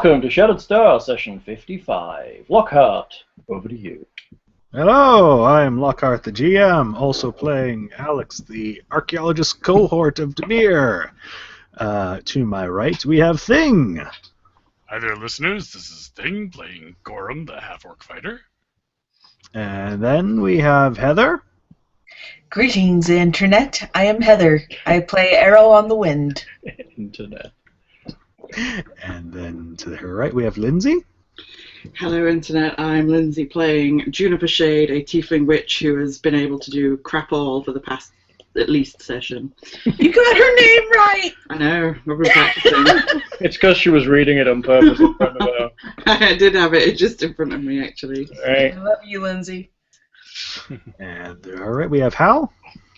Welcome to Shattered Star, session 55. Lockhart, over to you. Hello, I'm Lockhart the GM, also playing Alex, the archaeologist cohort of Demir. To my right, we have Thing. Hi there, listeners. This is Thing playing Gorham, the half-orc fighter. And then we have Heather. Greetings, Internet. I am Heather. I play Arrow on the Wind. Internet. And then to her right, we have Lindsay. Hello, Internet. I'm Lindsay playing Juniper Shade, a tiefling witch who has been able to do crap all for the past at least session. You got her name right! I know, I've been practicing. It's because she was reading it on purpose in front of her. I did have it just in front of me, actually. Right. I love you, Lindsay. And all right, we have Hal.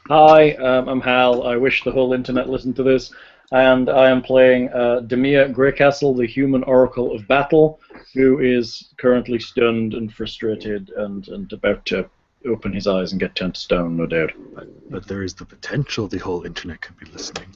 Hi, I'm Hal. I wish the whole internet listened to this. And I am playing Demir Greycastle, the human oracle of battle, who is currently stunned and frustrated and about to open his eyes and get turned to stone, no doubt. But there is the potential the whole internet could be listening.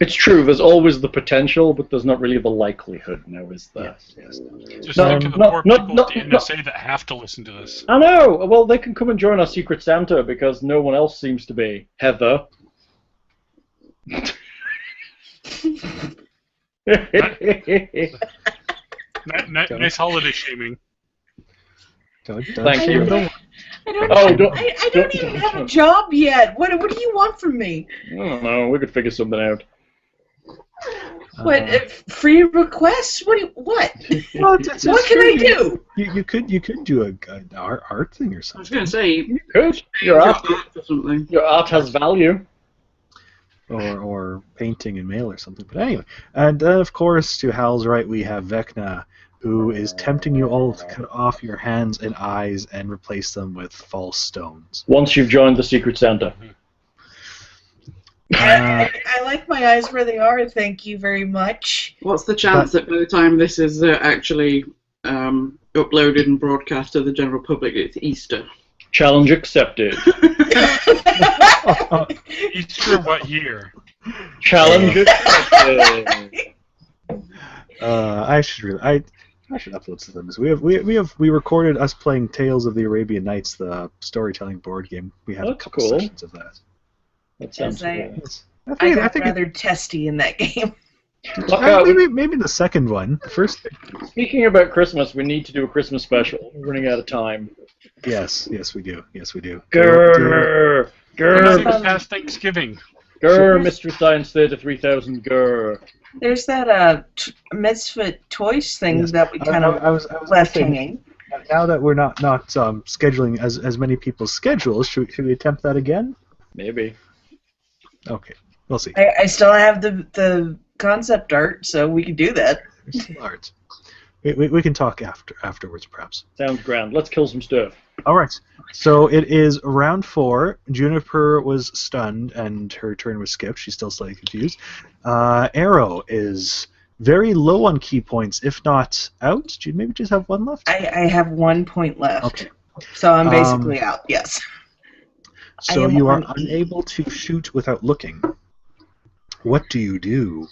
It's true, there's always the potential, but there's not really the likelihood, now is there? Yes. Just think of the poor people at the NSA that have to listen to this. I know! Well, they can come and join our Secret Santa because no one else seems to be. Heather. Nice holiday shaming. Thank you. I don't even have a job yet. What do you want from me? I don't know. We could figure something out. What? Free requests? What? Well, What can I do? You could do an art thing or I was something. going to say, You could. Your art or something. Your art has value. Or painting in mail or something. But anyway, and then of course to Hal's right we have Vecna, who is tempting you all to cut off your hands and eyes and replace them with false stones. Once you've joined the Secret Santa. I like my eyes where they are. Thank you very much. What's the chance that by the time this is actually uploaded and broadcast to the general public, it's Easter? Challenge accepted. Easter what year? Challenge accepted. I should upload some of this. We recorded us playing Tales of the Arabian Nights, the storytelling board game. We have a That's couple cool. sessions of that. That sounds cool. I got rather testy in that game. Maybe the second one. The first. Speaking about Christmas, we need to do a Christmas special. We're running out of time. Yes, we do. Grrr! We're Grrr! past Thanksgiving. Grrr! Mystery Science Theater 3000. Grrr! There's that Misfit Toys thing that we kind of I was left saying, hanging. Now that we're not scheduling as many people's schedules, should we attempt that again? Maybe. Okay, we'll see. I still have the concept art, so we can do that. There's some art. We can talk afterwards, perhaps. Sounds grand. Let's kill some stuff. All right. So it is round 4. Juniper was stunned, and her turn was skipped. She's still slightly confused. Arrow is very low on key points, if not out. Do you maybe just have one left? I have 1 point left. Okay. So I'm basically out, yes. So you are unable to shoot without looking. What do you do?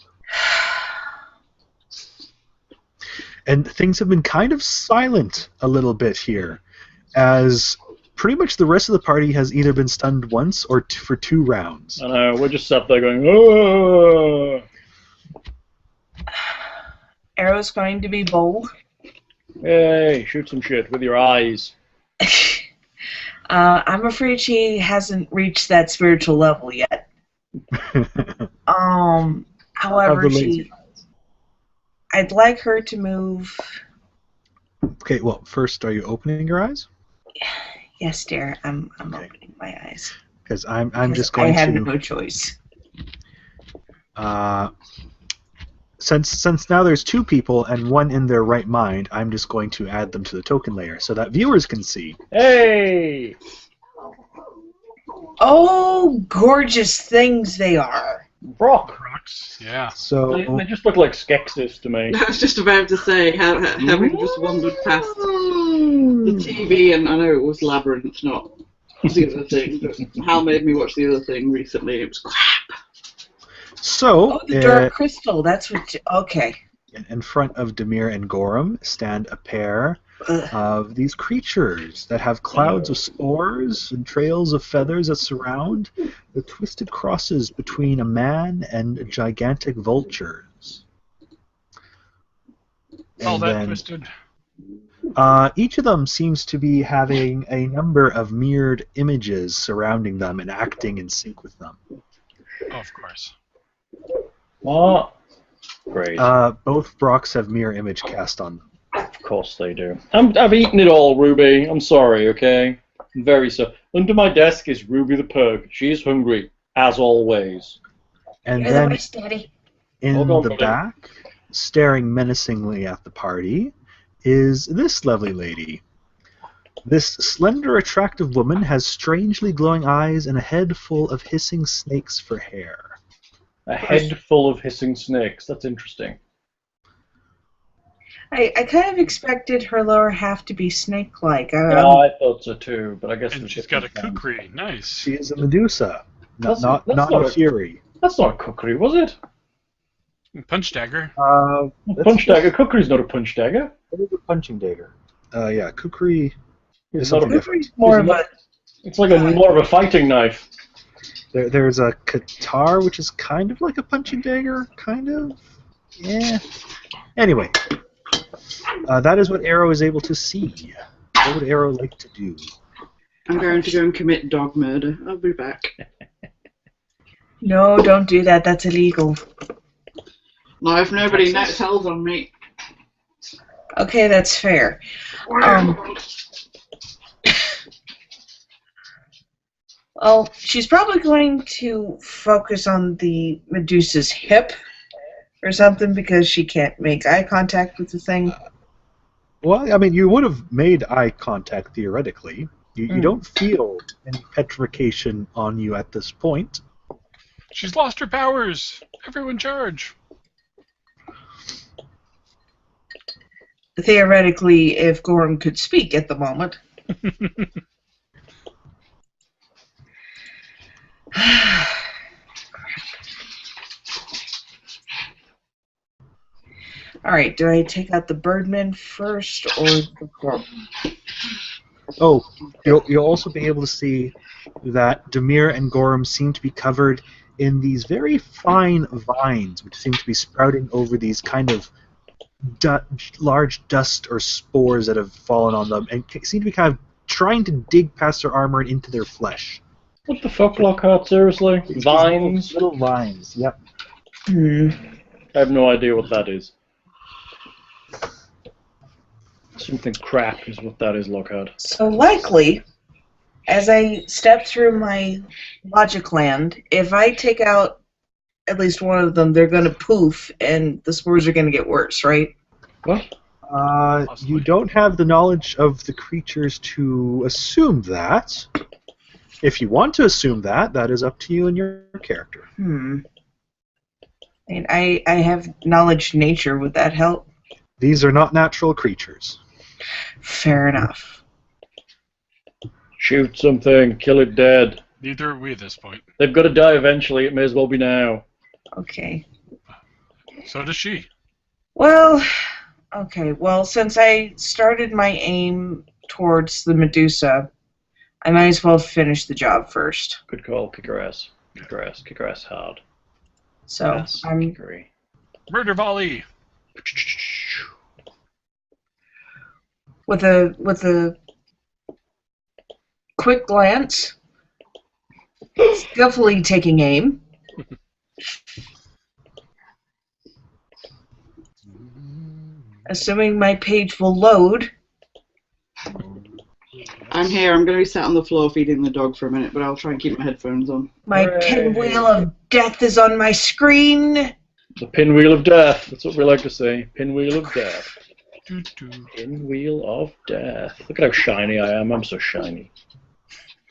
And things have been kind of silent a little bit here, as pretty much the rest of the party has either been stunned once or for 2 rounds. I know, we're just sat there going, oh! Arrow's going to be bold. Hey, shoot some shit with your eyes. I'm afraid she hasn't reached that spiritual level yet. However, I'd like her to move. Okay, well, first, are you opening your eyes? Yes, dear. I'm opening my eyes. Because I'm just going to. I have no choice. Since now there's 2 people and 1 in their right mind, I'm just going to add them to the token layer so that viewers can see. Hey! Oh, gorgeous things they are. Brock! Rocks, yeah. So They just look like Skeksis to me. I was just about to say, having just wandered past the TV, and I know it was Labyrinth, not the other thing, but Hal made me watch the other thing recently, it was crap. So Oh, the dark crystal. That's what. Okay. In front of Demir and Gorham stand a pair of these creatures that have clouds of spores and trails of feathers that surround the twisted crosses between a man and gigantic vultures. All And that then, twisted. each of them seems to be having a number of mirrored images surrounding them and acting in sync with them. Oh, of course. What? Great. Both Brocks have mirror image cast on them. Of course they do. I've eaten it all, Ruby. I'm sorry, okay? I'm very sorry. Under my desk is Ruby the pug. She's hungry, as always. And You're the then best, Daddy. in Hold on, the buddy. back, staring menacingly at the party, is this lovely lady. This slender, attractive woman has strangely glowing eyes and a head full of hissing snakes for hair. A head full of hissing snakes. That's interesting. I kind of expected her lower half to be snake-like. Yeah, I thought so too, but I guess And it's she's got a different kinds. kukri. Nice. She is a Medusa, That's not not a a- Fury. That's not a kukri, was it? Punch dagger. Punch dagger. Kukri's not a punch dagger. What is a punching dagger? Yeah, Kukri is It's not something a different. more of a... It's like more of a fighting knife. There's a Qatar, which is kind of like a punching dagger, kind of. Yeah. Anyway, that is what Arrow is able to see. What would Arrow like to do? I'm going to go and commit dog murder. I'll be back. No, don't do that. That's illegal. No, if nobody tells on me. Okay, that's fair. Well, she's probably going to focus on the Medusa's hip or something because she can't make eye contact with the thing. Well, I mean, you would have made eye contact theoretically. You don't feel any petrification on you at this point. She's lost her powers. Everyone charge. Theoretically, if Gorham could speak at the moment. Alright, do I take out the Birdman first or the Gorham? Oh, you'll also be able to see that Demir and Gorham seem to be covered in these very fine vines, which seem to be sprouting over these kind of large dust or spores that have fallen on them, and seem to be kind of trying to dig past their armor and into their flesh. What the fuck, Lockhart? Seriously? Vines? Little vines, yep. I have no idea what that is. Something crap is what that is, Lockhart. So likely, as I step through my logic land, if I take out at least one of them, they're going to poof, and the spores are going to get worse, right? What? You don't have the knowledge of the creatures to assume that. If you want to assume that, that is up to you and your character. And I have knowledge nature. Would that help? These are not natural creatures. Fair enough. Shoot something. Kill it dead. Neither are we at this point. They've got to die eventually. It may as well be now. Okay. So does she. Well, okay. Well, since I started my aim towards the Medusa, I might as well finish the job first. Good call. Kick her ass. Kick her ass. Kick her ass hard. So Ass I'm kickery. Murder volley. with a quick glance, skillfully taking aim. Assuming my page will load. I'm here. I'm going to be sat on the floor feeding the dog for a minute, but I'll try and keep my headphones on. My Hooray. pinwheel of death is on my screen. The pinwheel of death. That's what we like to say. Pinwheel of death. Doo-doo. Pinwheel of death. Look at how shiny I am. I'm so shiny.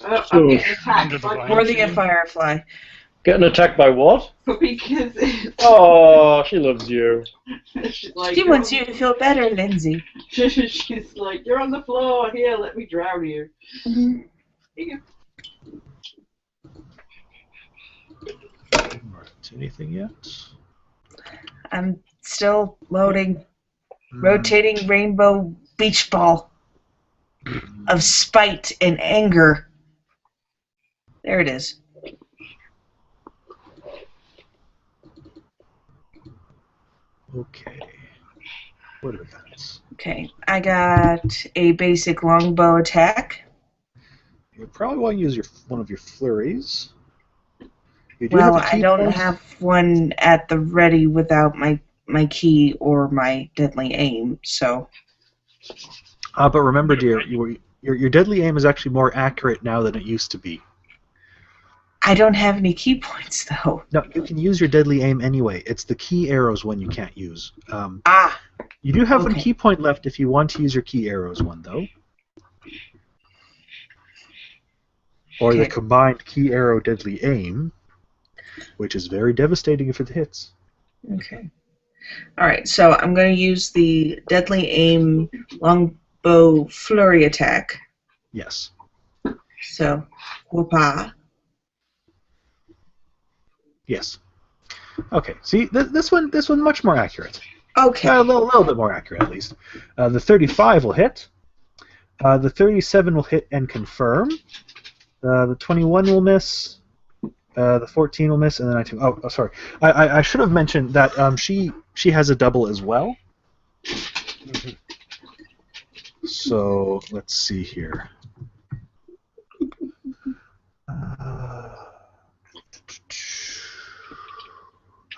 I'm getting attacked by Under the Worthy of Firefly. Getting attacked by what? because Oh, she loves you. she's like, She wants you to feel better, Lindsay. she's like, you're on the floor. Here, let me drown you. Here you Anything yet? I'm Still loading. Rotating rainbow beach ball of spite and anger. There it is. Okay. What are that? Okay, I got a basic longbow attack. You probably want to use one of your flurries. You do Well, have a I key don't point. have one at the ready without my key or my deadly aim, so... But remember, dear, your deadly aim is actually more accurate now than it used to be. I don't have any key points, though. No, you can use your deadly aim anyway. It's the key arrows one you can't use. You do have one Okay. key point left if you want to use your key arrows one, though. Or the Okay. combined key arrow deadly aim, which is very devastating if it hits. Okay. Alright, so I'm going to use the deadly aim longbow flurry attack. Yes. So, whoopah. Yes. Okay. See, this one much more accurate. Okay. A little bit more accurate, at least. The 35 will hit. The 37 will hit and confirm. The 21 will miss. The 14 will miss, and then oh, sorry. I should have mentioned that she has a double as well. So let's see here.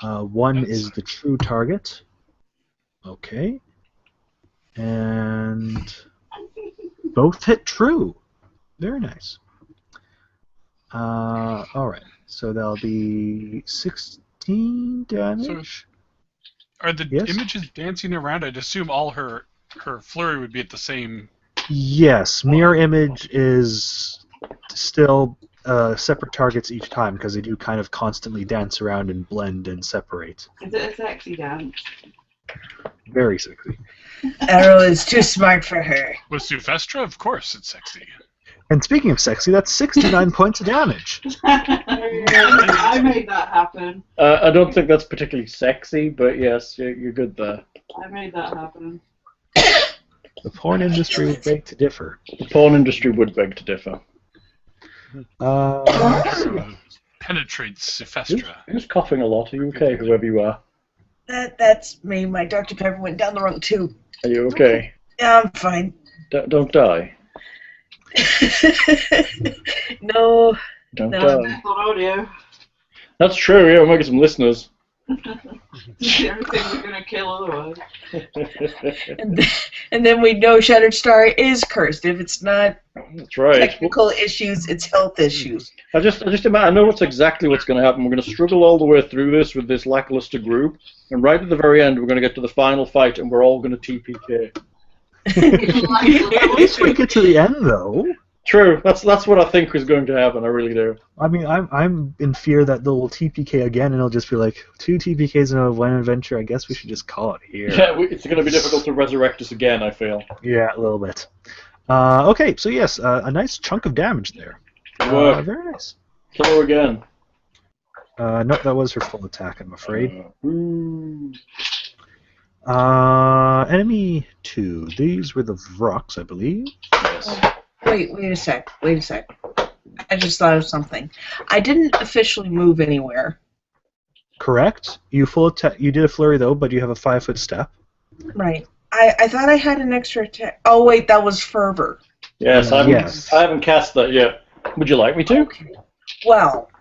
One is the true target. Okay. And both hit true. Very nice. Alright. So that'll be 16 damage. Are the Yes? images dancing around? I'd assume all her flurry would be at the same. Yes. Mirror image is still separate targets each time because they do kind of constantly dance around and blend and separate. Is it a sexy dance? Very sexy. Arrow is too smart for her. With Sufestra, of course, it's sexy. And speaking of sexy, that's 69 points of damage. I made that happen. I don't think that's particularly sexy, but yes, you're good there. I made that happen. The porn industry would beg to differ. The porn industry would beg to differ. Penetrates Sufestra. Who's coughing a lot? Are you okay, whoever you are? That's me. My Dr. Pepper went down the wrong tube. Are you okay? Yeah, I'm fine. Don't die. No. Don't No. die. On audio. That's true, yeah, we're making some listeners. Everything we're gonna kill otherwise. And then we know Shattered Star is cursed. If it's not That's right. technical issues, it's health issues. I just imagine, I know exactly what's going to happen. We're going to struggle all the way through this with this lackluster group, and right at the very end, we're going to get to the final fight, and we're all going to TPK. At least we get to the end, though. True. That's what I think is going to happen. I really do. I mean, I'm in fear that they'll TPK again, and it'll just be like 2 TPKs in a one adventure. I guess we should just call it here. Yeah, it's going to be difficult to resurrect us again, I feel. Yeah, a little bit. Okay, so yes, a nice chunk of damage there. Good work. Very nice. Kill her again. Nope, that was her full attack, I'm afraid. Ooh. Enemy 2. These were the Vrox, I believe. Yes. Wait a sec. I just thought of something. I didn't officially move anywhere. Correct. You did a flurry though, but you have a 5-foot step. Right. I thought I had an extra attack. Oh wait, that was fervor. Yes, Yes. I haven't cast that yet. Would you like me to? Okay. Well,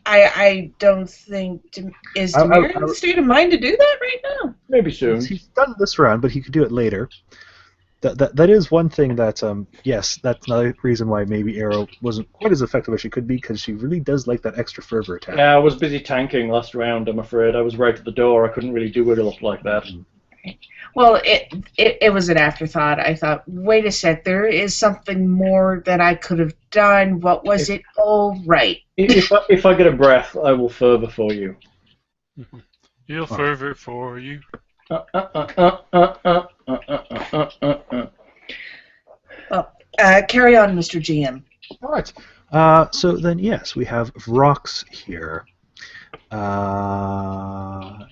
I don't think is Demir in the state of mind to do that right now. Maybe soon. He's done this round, but he could do it later. That is one thing that yes, that's another reason why maybe Arrow wasn't quite as effective as she could be, because she really does like that extra fervor attack. Yeah, I was busy tanking last round, I'm afraid. I was right at the door. I couldn't really do it like that. Well, it was an afterthought. I thought, wait a sec, there is something more that I could have done. What was it? Oh, right. If I get a breath, I will fervor for you. He'll fervor for you. Carry on, Mr. GM. All right. So then, yes, we have Vrox here,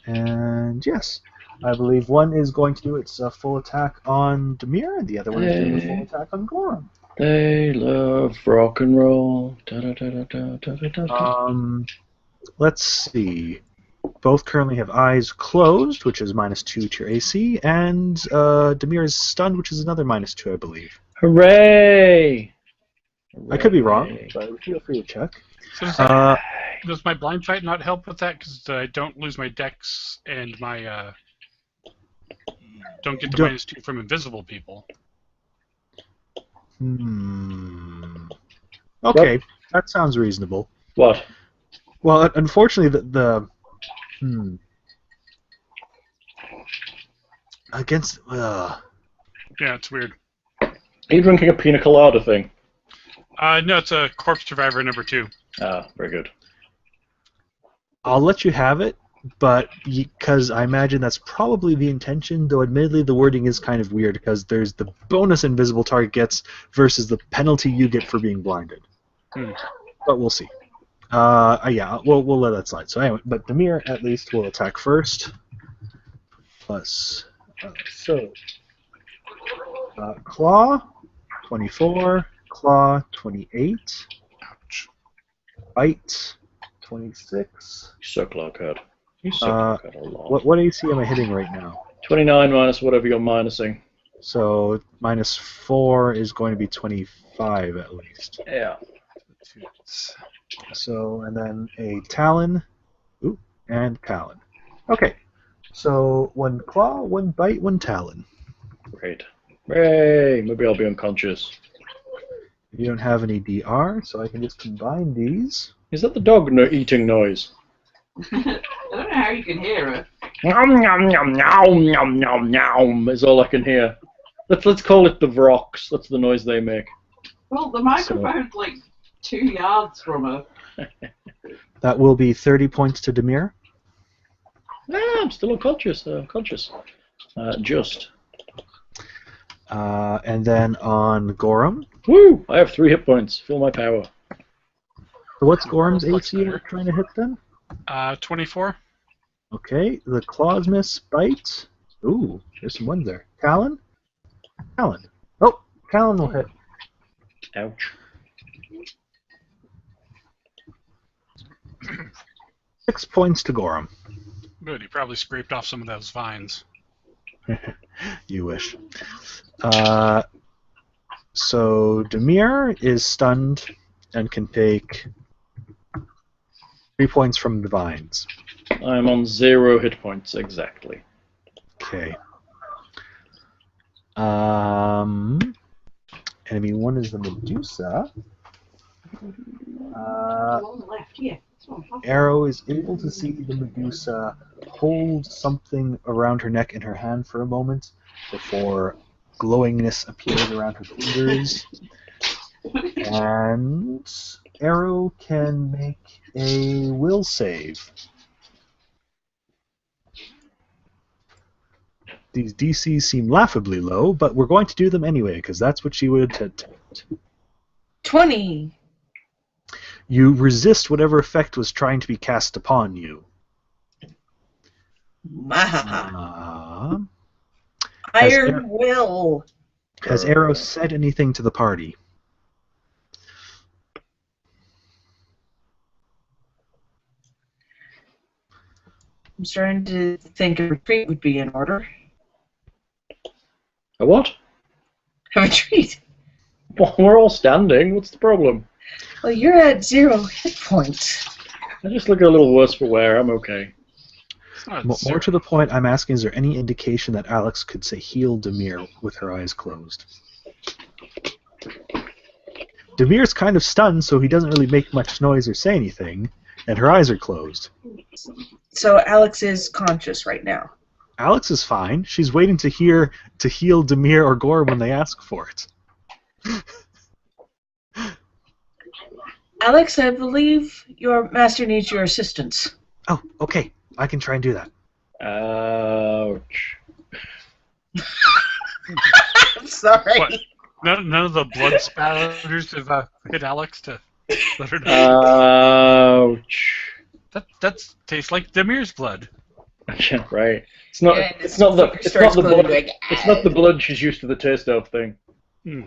and And yes, I believe one is going to do its full attack on Demir, and the other one is doing a full attack on Gorum. They love rock and roll. Da, da, da, da, da, da, da, da. Let's see. Both currently have eyes closed, which is -2 to your AC, and Demir is stunned, which is another -2, I believe. Hooray! I could be wrong, but feel free to check. So does my blind fight not help with that? Because I don't lose my dex and my don't get the -2 from invisible people. Okay, that sounds reasonable. What? Well, unfortunately, against Yeah, it's weird. Are you drinking a pina colada thing? No, it's a Corpse Survivor #2. Ah, very good. I'll let you have it, but because I imagine that's probably the intention, though admittedly the wording is kind of weird because there's the bonus invisible target gets versus the penalty you get for being blinded. But we'll see. Yeah, we'll let that slide. So anyway, but Demir at least will attack first. Plus, Claw, 24, Claw, 28, Ouch. Bite, 26. You suck, Lockhart. You suck, Lockhart, a lot. What AC am I hitting right now? 29 minus whatever you're minusing. So -4 is going to be 25 at least. Yeah. So, and then a Talon. Ooh, and Talon. Okay. So, 1 Claw, 1 Bite, 1 Talon. Great. Hooray! Maybe I'll be unconscious. You don't have any DR, so I can just combine these. Is that the dog eating noise? I don't know how you can hear it. Nom nom nom nom nom nom nom is all I can hear. Let's call it the Vrox. That's the noise they make. Well, the microphone's like 2 yards from her. That will be 30 points to Demir. Ah, I'm still unconscious. Just. And then on Gorum. Woo! I have 3 hit points. Feel my power. So what's Gorum's AC we're trying to hit then? 24. Okay, the claws miss, bite. Ooh, there's some ones there. Talon? Talon. Oh, Talon will hit. Ouch. 6 points to Gorum. Good, he probably scraped off some of those vines. You wish. So Demir is stunned and can take 3 points from the vines. I'm on 0 hit points, exactly. Okay. Enemy 1 is the Medusa. On the left, here. Arrow is able to see the Medusa hold something around her neck in her hand for a moment before glowingness appears around her fingers. And Arrow can make a will save. These DCs seem laughably low, but we're going to do them anyway, because that's what she would attempt. 20. You resist whatever effect was trying to be cast upon you. Iron Will. Has Arrow said anything to the party? I'm starting to think a retreat would be in order. A what? A retreat. Well, we're all standing. What's the problem? Well, you're at 0 hit points. I just look a little worse for wear. I'm okay. More to the point, I'm asking, is there any indication that Alex could say heal Demir with her eyes closed? Demir's kind of stunned, so he doesn't really make much noise or say anything, and her eyes are closed. So Alex is conscious right now. Alex is fine. She's waiting to heal Demir or Gore when they ask for it. Alex, I believe your master needs your assistance. Oh, okay. I can try and do that. Ouch. I'm sorry. What? None of the blood spatters have hit Alex to let her know. Ouch. That tastes like Demir's blood. Yeah, right. It's not. Yeah, and it's not the. finger It's starts not the glowing, blood. like, It's not the blood she's used to the taste of thing. Hmm.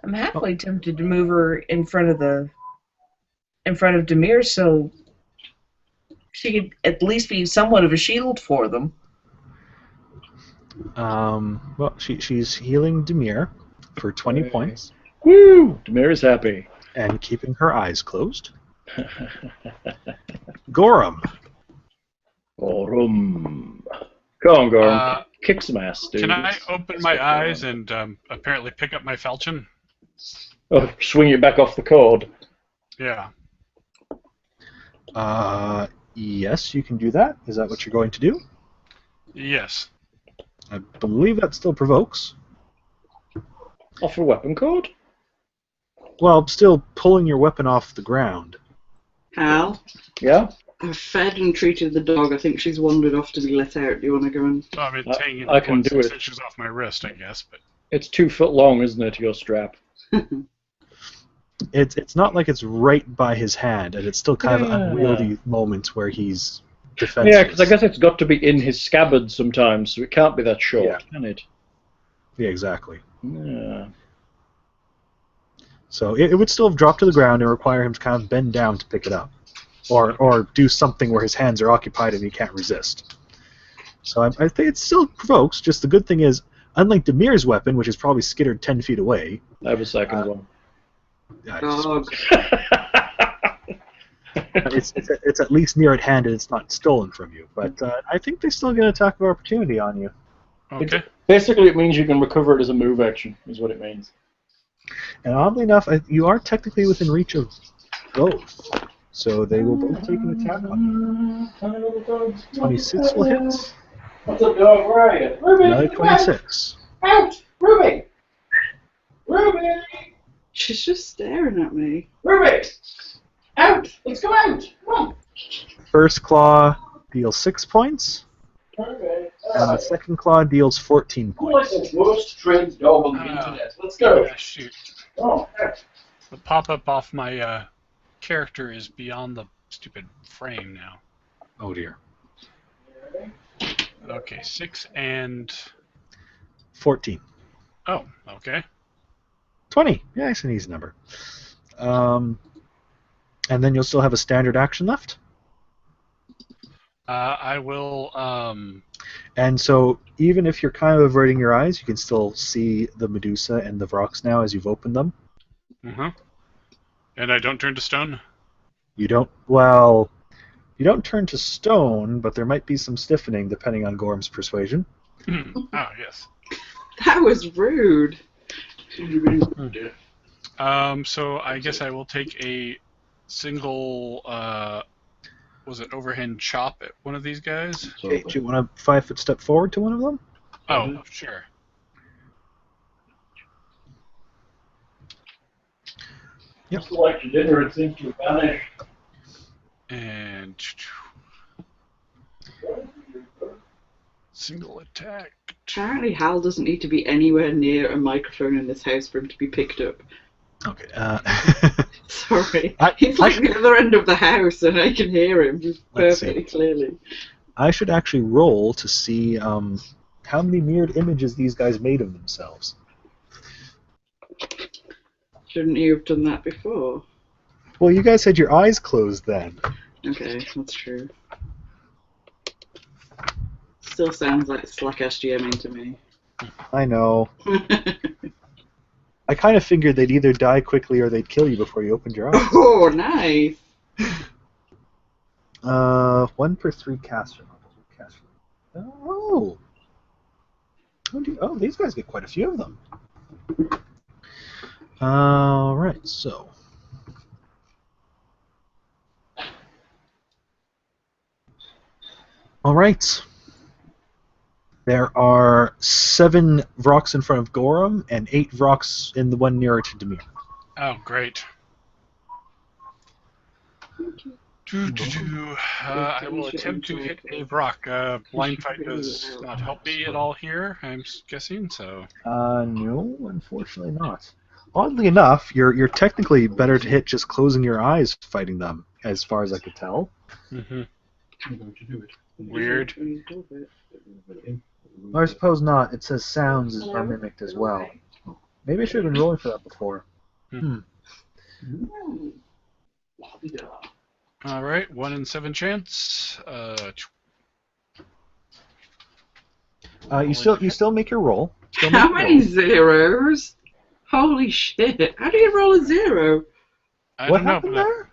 I'm halfway tempted to move her in front of Demir, so she could at least be somewhat of a shield for them. Well, she's healing Demir for 20 points Woo! Demir is happy. and keeping her eyes closed. Gorum. Gorum. Come on, Gorum. Kick some ass, dude. Can I open my eyes and apparently pick up my falchion? Oh, swing it back off the cord. Yeah. Yes, you can do that. Is that what you're going to do? Yes. I believe that still provokes. Off a weapon cord? Well, still pulling your weapon off the ground. Hal, Yeah? I've fed and treated the dog. I think she's wandered off to be let out. Do you want to go and... Well, I mean, taking I can do 6 it. inches off my wrist, I guess, but It's 2 foot long, isn't it, your strap? It's not like it's right by his hand, and it's still kind of Yeah. unwieldy moments where he's defenseless. Yeah, because I guess it's got to be in his scabbard sometimes, so it can't be that short, Yeah. can it? Yeah, exactly. Yeah. So it would still drop to the ground and require him to kind of bend down to pick it up, or do something where his hands are occupied and he can't resist. So I think it still provokes. Just the good thing is, unlike Demir's weapon, which is probably skittered 10 feet away, I have a second one. Dog. it's at least near at hand and it's not stolen from you. But I think they still get an attack of opportunity on you. okay. Basically, it means you can recover it as a move action, is what it means. And oddly enough, you are technically within reach of both. So they will both take an attack on you. 26 will hit. What's up, dog? Where are you? Ruby! Another 26. Out! Ruby! Ruby! She's just staring at me. Ruby! Out! Let's go out! Come on! First claw deals 6 points, Okay. and the second claw deals 14 points. Like the worst trained dog on the internet. Let's go. Yeah, shoot. Oh, out. The pop-up off my character is beyond the stupid frame now. Oh dear. Okay, 6 and... 14. Oh, okay. 20. Yeah, it's an easy number. And then you'll still have a standard action left. I will... And so even if you're kind of averting your eyes, you can still see the Medusa and the Vrox now as you've opened them. And I don't turn to stone? You don't turn to stone, but there might be some stiffening depending on Gorm's persuasion. Oh, yes. That was rude. So I guess I will take a single, overhand chop at one of these guys? Okay, do you want a 5-foot step forward to one of them? Oh, sure. Yep. Like your dinner, it seems to have vanished. And... single attack. Apparently Hal doesn't need to be anywhere near a microphone in this house for him to be picked up. Okay. Sorry. I- He's like the other end of the house and I can hear him just Let's see. perfectly clearly. I should actually roll to see how many mirrored images these guys made of themselves. Shouldn't you have done that before? Well, you guys had your eyes closed then. Okay, that's true. Still sounds like slack SGMing to me. I know. I kind of figured they'd either die quickly or they'd kill you before you opened your eyes. Oh, nice! 1 per 3 caster levels. Oh. Oh, these guys get quite a few of them. Alright, so. Alright. There are 7 Vrox in front of Gorum and 8 Vrox in the one nearer to Demir. Oh, great. I will attempt to hit a rock. Blind fight does not help me at all here, I'm guessing, so... No, unfortunately not. Oddly enough, you're technically better to hit just closing your eyes fighting them, as far as I could tell. Mm-hmm. Weird. Or I suppose not. It says sounds are mimicked as well. Maybe I should have been rolling for that before. Alright, 1 in 7 chance. You still make your roll. How many zeros? Holy shit! How do you roll a 0? I What don't know, happened but there?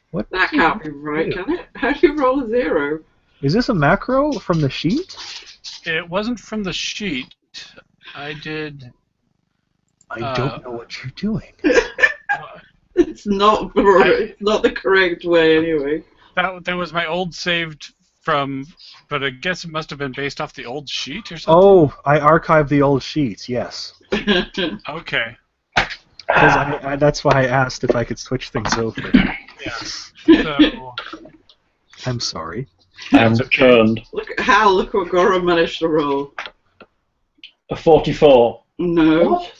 What? That can't be right, can it? How do you roll a 0? Is this a macro from the sheet? it wasn't from the sheet. I did... I don't know what you're doing. It's not the correct way anyway. That was my old saved from... But I guess it must have been based off the old sheet or something? Oh, I archived the old sheets, yes. Okay. Because that's why I asked if I could switch things over. Yes. So... I'm sorry. I'm turned. Look what Goran managed to roll. A 44. No. What?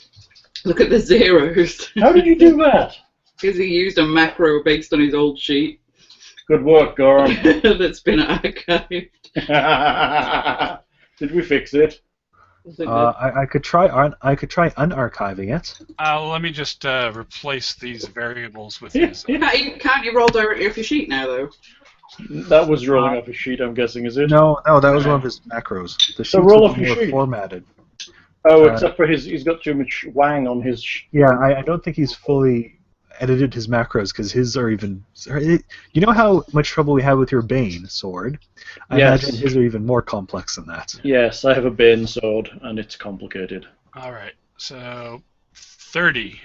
Look at the zeros. How did you do that? Because he used a macro based on his old sheet Good work, Goran. that's been archived. Did we fix it? I could try unarchiving it. let me just replace these variables with these. Can't you roll directly off your sheet now, though? That was rolling off a sheet, I'm guessing, is it? No, that was one of his macros. The sheets roll would off be your more sheet. formatted. Oh, except for he's got too much wang on his... Yeah, I don't think he's fully edited his macros because his are even... You know how much trouble we have with your Bane sword? I Yes. imagine his are even more complex than that. Yes, I have a Bane sword, and it's complicated. Alright, so 30.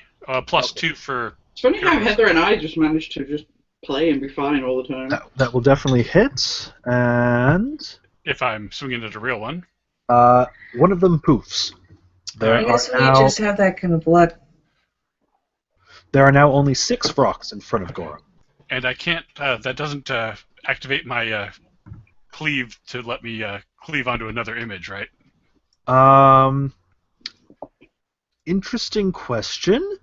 Plus 2 for... It's funny how Heather and I just managed to just play and be fine all the time. That will definitely hit, and... If I'm swinging at a real one. One of them poofs. I guess we just have that kind of luck. There are now only 6 rocks in front of Goran. And I can't... that doesn't activate my cleave to let me cleave onto another image, right? Interesting question.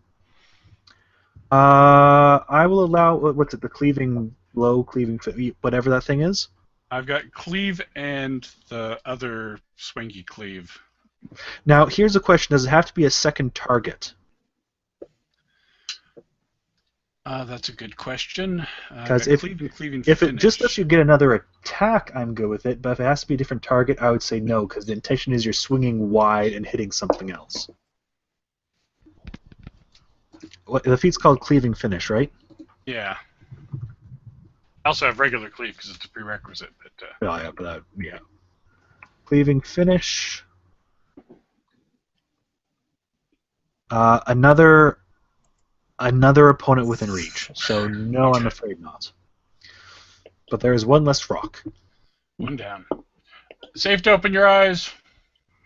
I will allow... What's it? The cleaving blow, cleaving... Whatever that thing is? I've got cleave and the other swingy cleave. Now, here's a question. Does it have to be a second target? That's a good question. Because if it just lets you get another attack, I'm good with it. But if it has to be a different target, I would say no, because the intention is you're swinging wide and hitting something else. The feat's called Cleaving Finish, right? Yeah. I also have regular cleave because it's a prerequisite. But, yeah. Cleaving Finish. Another opponent within reach. So no, I'm afraid not. But there is one less rock. One down. Safe to open your eyes.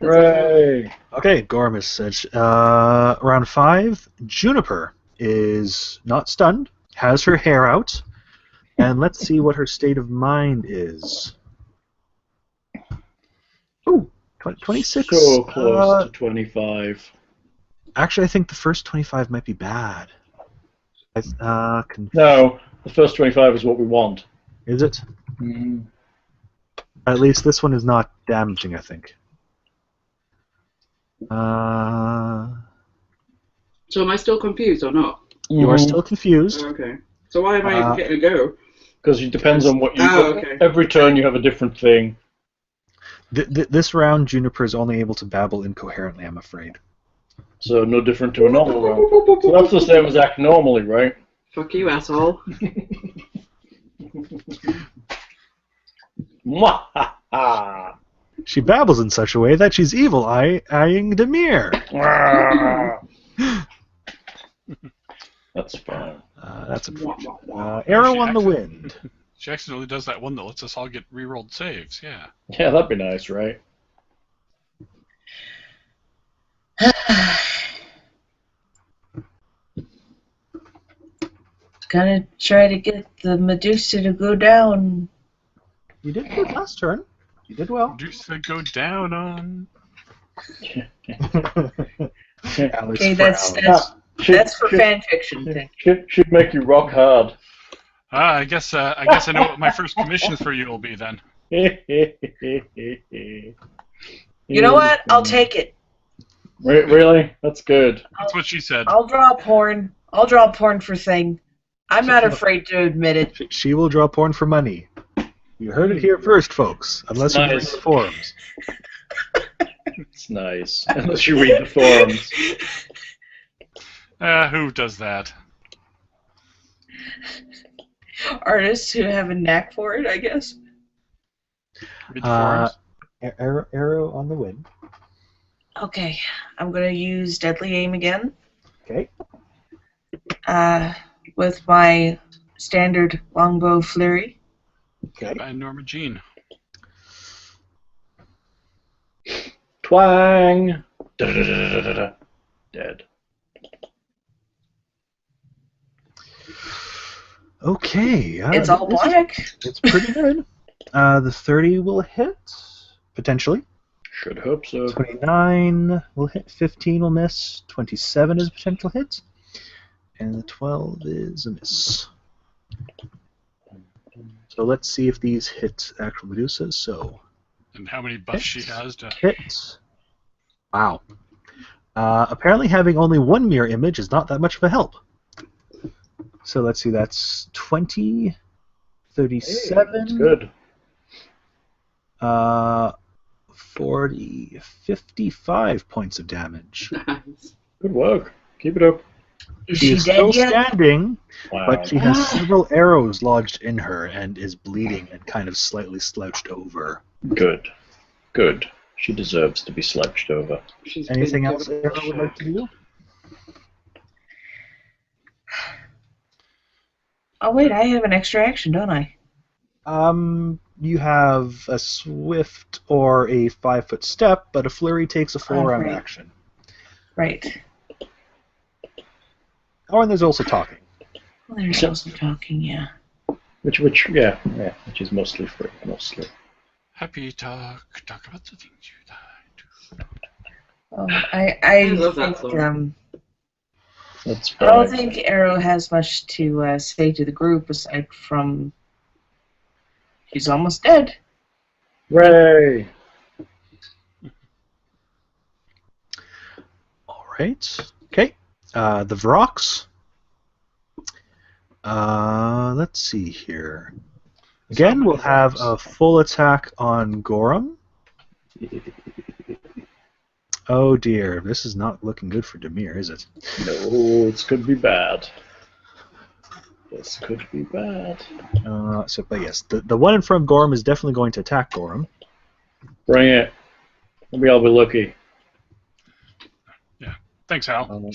Hooray! Okay, Gormus says, round 5, Juniper is not stunned, has her hair out, and let's see what her state of mind is. Ooh, 26. So close to 25. Actually, I think the first 25 might be bad. No, the first 25 is what we want. Is it? Mm. At least this one is not damaging, I think. So am I still confused or not? You are still confused. Oh, okay. So why am I even getting a go? Because it depends on what you... okay. Every turn you have a different thing. This round, Juniper is only able to babble incoherently, I'm afraid. So no different to a normal round. So that's the same as act normally, right? Fuck you, asshole. Mwahaha! She babbles in such a way that she's evil, eyeing Demir. That's fine. That's a arrow on the wind. She accidentally does that one that lets us all get rerolled saves, yeah. Yeah, that'd be nice, right? gonna try to get the Medusa to go down. You did good last turn. You did well. Medusa go down on. Alex Okay, frowns. that's for fan fiction. Thank Should make you rock hard. I guess I know what my first commission for you will be then. you. You know what? I'll take it. Really? That's good. That's what she said. I'll draw porn. I'll draw porn for thing. I'm not afraid to admit it. She will draw porn for money. You heard it here first, folks. Unless you read Nice. the forums. It's nice. Unless you read the forums. Who does that? Artists who have a knack for it, I guess. Read the forums? Arrow on the win. Okay, I'm gonna use Deadly Aim again. Okay. With my standard longbow flurry. Okay. By Norma Jean. Twang! Da-da-da-da-da-da. Dead. Okay. It's all black. It's pretty good. The 30 will hit, potentially. Should hope so. 29 will hit, 15 will miss, 27 is a potential hit, and the 12 is a miss. So let's see if these hit actual Medusas. So And how many buffs she has to. hit. Wow. Apparently having only one mirror image is not that much of a help. So let's see, that's 20, 37. That's good. 40, 55 points of damage. Nice. Good work. Keep it up. Is She she is dead still yet? standing, Wow. but she has several arrows lodged in her and is bleeding and kind of slightly slouched over. Good. Good. She deserves to be slouched over. She's Anything been else given Arrow would like to do? Oh wait, I have an extra action, don't I? You have a swift or a 5-foot step, but a flurry takes a 4-round right. action. Right. Oh, and there's also talking. Well, there's also talking, yeah. Which is mostly free, mostly. Happy talk about the things you like. Oh, I love that think, song. That's I don't fine. think Arrow has much to say to the group aside from she's almost dead. Hooray! All right. Okay. The Vrox. Let's see here. Again, we'll have a full attack on Gorham. Oh dear, this is not looking good for Demir, is it? No, this could be bad. This could be bad. But yes, the one in front of Gorham is definitely going to attack Gorham. Bring it. Maybe I'll be lucky. Thanks, Hal. Do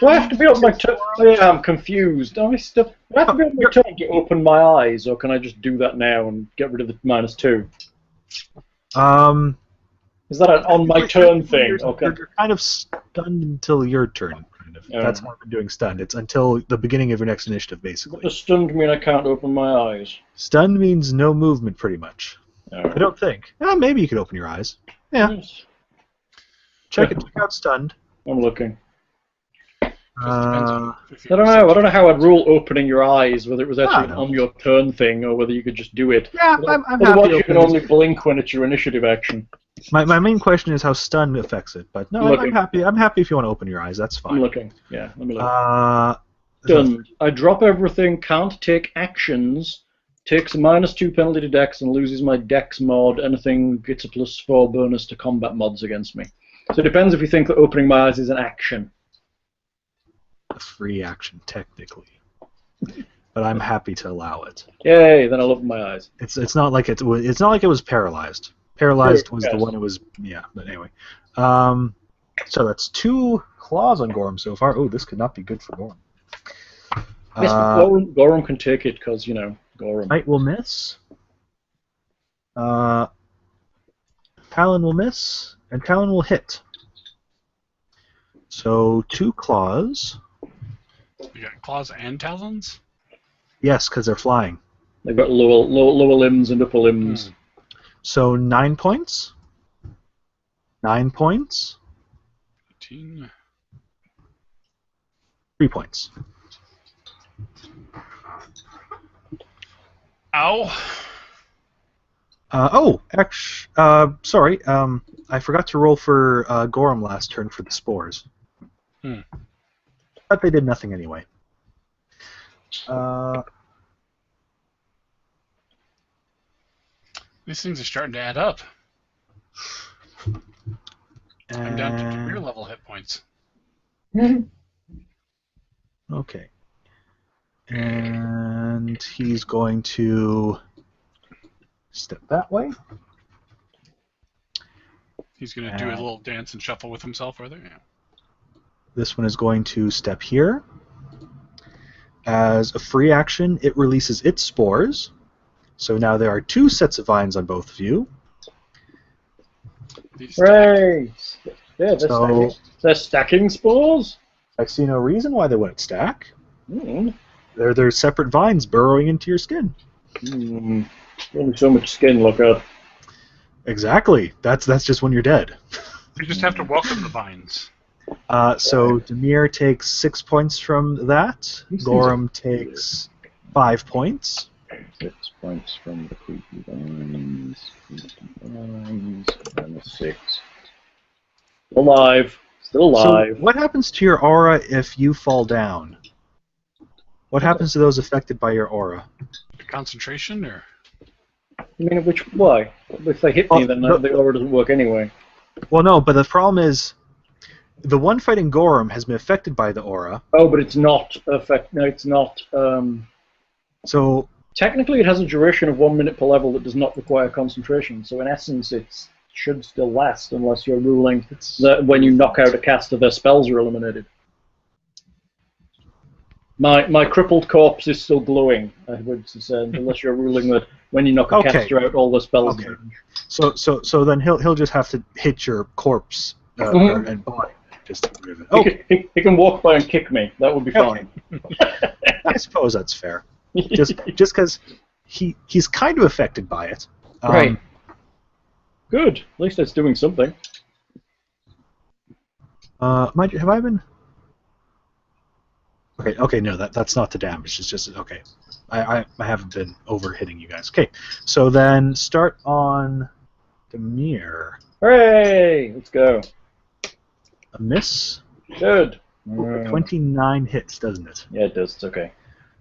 I have to be on my turn? Oh, yeah, I'm confused. Do I have to be on my turn to open my eyes, or can I just do that now and get rid of the -2? Is that an on my turn thing? Okay. You're kind of stunned until your turn. Kind of. Yeah. That's why we're doing stunned. It's until the beginning of your next initiative, What basically. does stunned mean? I can't open my eyes. Stunned means no movement, pretty much. Alright. I don't think. Maybe you could open your eyes. Yeah. Yes. Check out stunned. I'm looking. Depends on if I don't know. I don't know how I'd rule opening your eyes, whether it was actually an no. on your turn thing or whether you could just do it. Yeah, I'm Otherwise, happy. you can only blink when it's your initiative action. My main question is how stun affects it, but no, I'm Looking. happy. I'm happy if you want to open your eyes. That's I'm fine. looking. Yeah, let me look. So- Done. I drop everything, can't take actions, takes a -2 penalty to Dex, and loses my Dex mod. Anything gets a +4 bonus to combat mods against me. So it depends if you think that opening my eyes is an action. a free action technically, but I'm happy to allow it. Yay! Then I'll open my eyes. It's not like it was paralyzed. Paralyzed Sure, was yes. the one it was. Yeah, but anyway. So that's 2 claws on Gorham so far. Oh, this could not be good for Gorham. Yes, but Gorham can take it because Gorham. Might will miss. Talon will miss, and Talon will hit. So 2 claws. You got claws and talons? Yes, because they're flying. They've got lower limbs and upper limbs. So 9 points. 9 points. 15. 3 points. Ow. Sorry. I forgot to roll for Gorham last turn for the spores. But they did nothing anyway. These things are starting to add up. I'm down to career level hit points. Okay. And he's going to step that way. He's going to do a little dance and shuffle with himself, are there? Yeah. This one is going to step here. As a free action, it releases its spores. So now there are 2 sets of vines on both of you. Hooray! Yeah, they're stacking spores. I see no reason why they wouldn't stack. Mm. They're separate vines burrowing into your skin. Only so much skin, look at. Exactly. That's just when you're dead. You just have to welcome the vines. So Demir takes 6 points from that. Gorham takes 5 points. 6 points from the creepy vines. And a 6. Alive. Still alive. So what happens to your aura if you fall down? What happens to those affected by your aura? Concentration, or? You mean why? If they hit me, then the aura doesn't work anyway. Well, no, but the problem is, the one fighting Gorham has been affected by the aura. Oh, but it's not No, it's not. So technically, it has a duration of 1 minute per level that does not require concentration. So in essence, it should still last unless you're ruling that when you knock out a caster, their spells are eliminated. My crippled corpse is still glowing, I would say, unless you're ruling that when you knock a caster out, all the spells. Okay. So then he'll just have to hit your corpse and body just to get rid of it. He can walk by and kick me. That would be fine. I suppose that's fair. Just because he's kind of affected by it. Right. Good. At least it's doing something. Have I been? Okay, no, that's not the damage. It's just okay. I haven't been over-hitting you guys. Okay, so then start on Demir. Hooray! Let's go. A miss. Good. 29 hits, doesn't it? Yeah, it does. It's okay.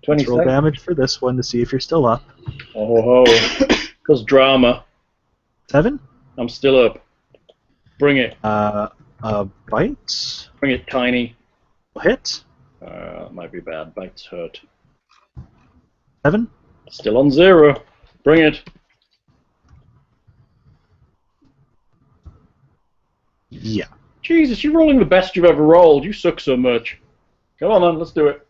Let's roll damage for this one to see if you're still up. Oh ho! Because drama. 7. I'm still up. Bring it. Bite. Bring it, tiny. Hit. Might be bad. Bites hurt. 7. Still on 0. Bring it. Yeah. Jesus, you're rolling the best you've ever rolled. You suck so much. Come on, man. Let's do it.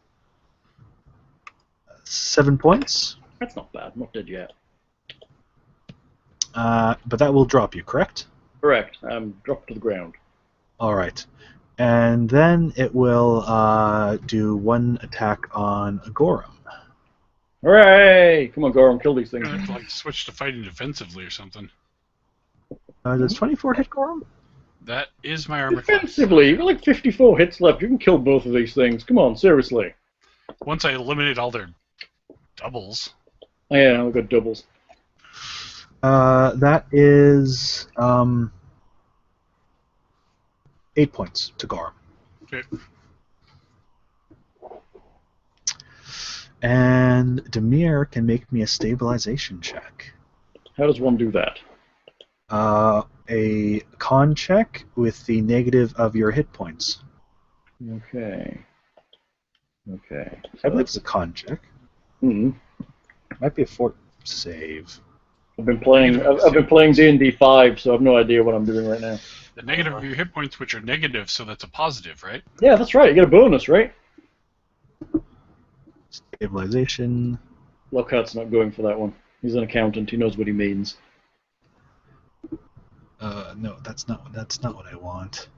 7 points. That's not bad. I'm not dead yet. But that will drop you, correct? Correct. I'm dropped to the ground. All right. And then it will do 1 attack on Gorham. Hooray! Come on, Gorham, kill these I'm things. gonna have to like switch to fighting defensively or something. Does 24 hit Gorham? That is my armor class. Defensively, you've got like 54 hits left. You can kill both of these things. Come on, seriously. Once I eliminate all their doubles. Oh, yeah, I've got doubles. That is 8 points to Gorham. Okay. And Demir can make me a stabilization check. How does one do that? A con check with the negative of your hit points. Okay. Okay. I believe it's a con check. Might be a fort save. I've been playing D&D 5, so I have no idea what I'm doing right now. The negative of your hit points, which are negative, so that's a positive, right? Yeah, that's right. You get a bonus, right? Stabilization. Lockhart's not going for that one. He's an accountant. He knows what he means. No, that's not what I want.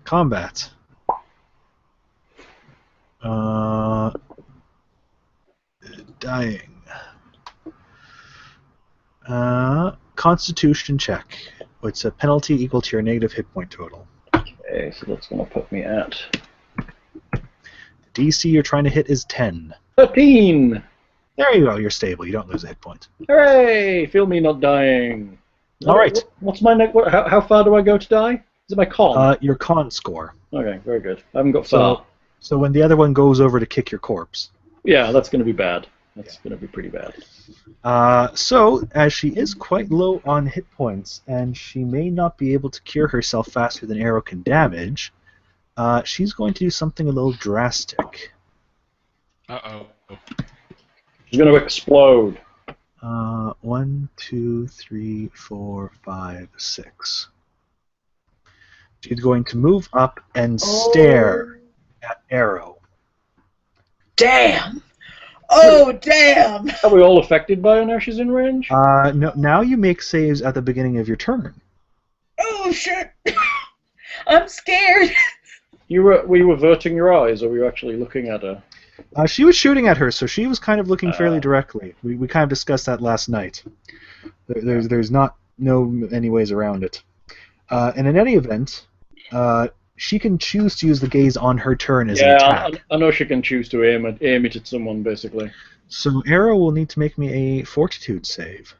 Combat. dying. Constitution check. It's a penalty equal to your negative hit point total. Okay, so that's going to put me at DC you're trying to hit is 10. 13! There you go, you're stable. You don't lose a hit point. Hooray! Feel me not dying. All right. What's my next? How far do I go to die? Is it my con? Your con score. Okay, very good. I haven't got far. So when the other one goes over to kick your corpse. Yeah, that's going to be bad. That's going to be pretty bad. So, as she is quite low on hit points, and she may not be able to cure herself faster than Arrow can damage, she's going to do something a little drastic. Uh-oh. She's going to explode. 1, 2, 3, 4, 5, 6. She's going to move up and stare at Arrow. Damn! Oh, damn! Are we all affected by her now she's in range? No, now you make saves at the beginning of your turn. Oh, shit! I'm scared! Were you averting your eyes, or were you actually looking at her? She was shooting at her, so she was kind of looking fairly directly. We kind of discussed that last night. There's not any ways around it. And in any event, she can choose to use the gaze on her turn as an attack. I know she can choose to aim it at someone, basically. So Arrow will need to make me a Fortitude save.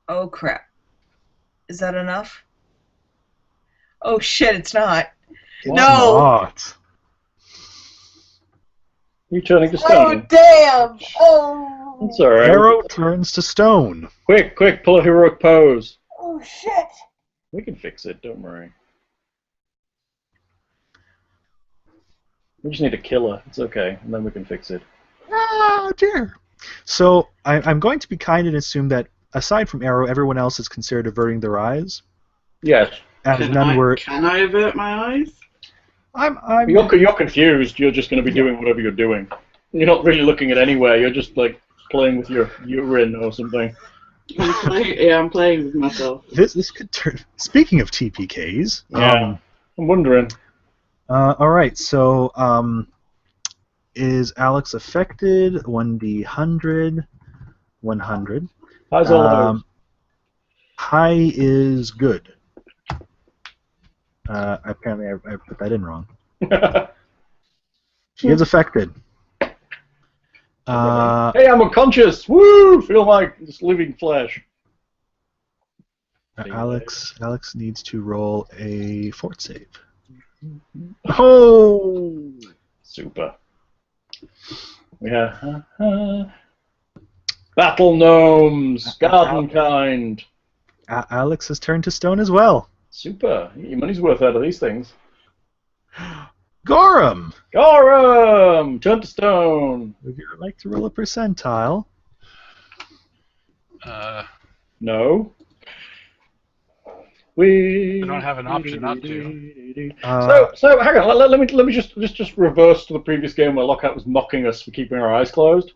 Oh, crap. Is that enough? Oh, shit, it's not. It's No! not. You turning to Oh, stone? damn! Oh! It's alright. Arrow turns to stone. Quick, pull a heroic pose. Oh, shit! We can fix it, don't worry. We just need to kill her. It's okay, and then we can fix it. Ah, dear. So I'm going to be kind and assume that aside from Arrow, everyone else is considered averting their eyes. Yes. And Can I avert my eyes? You're confused. You're just going to be doing whatever you're doing. You're not really looking at anywhere. You're just like playing with your urine or something. I'm playing with myself. This could turn. Speaking of TPKs, Yeah. I'm wondering. all right. So, is Alex affected? 1d100, 100. How's all those? High is good. Apparently, I put that in wrong. She is affected. Hey, I'm unconscious! Woo! Feel like just living flesh. Alex needs to roll a fort save. Oh! Super. Yeah. Battle gnomes, garden kind. Alex has turned to stone as well. Super. Your money's worth out of these things. Gorham! Gorham! Turn to stone. Would you like to roll a percentile? No. We I don't have an option not to. So hang on. Let me just reverse to the previous game where Lockhart was mocking us for keeping our eyes closed.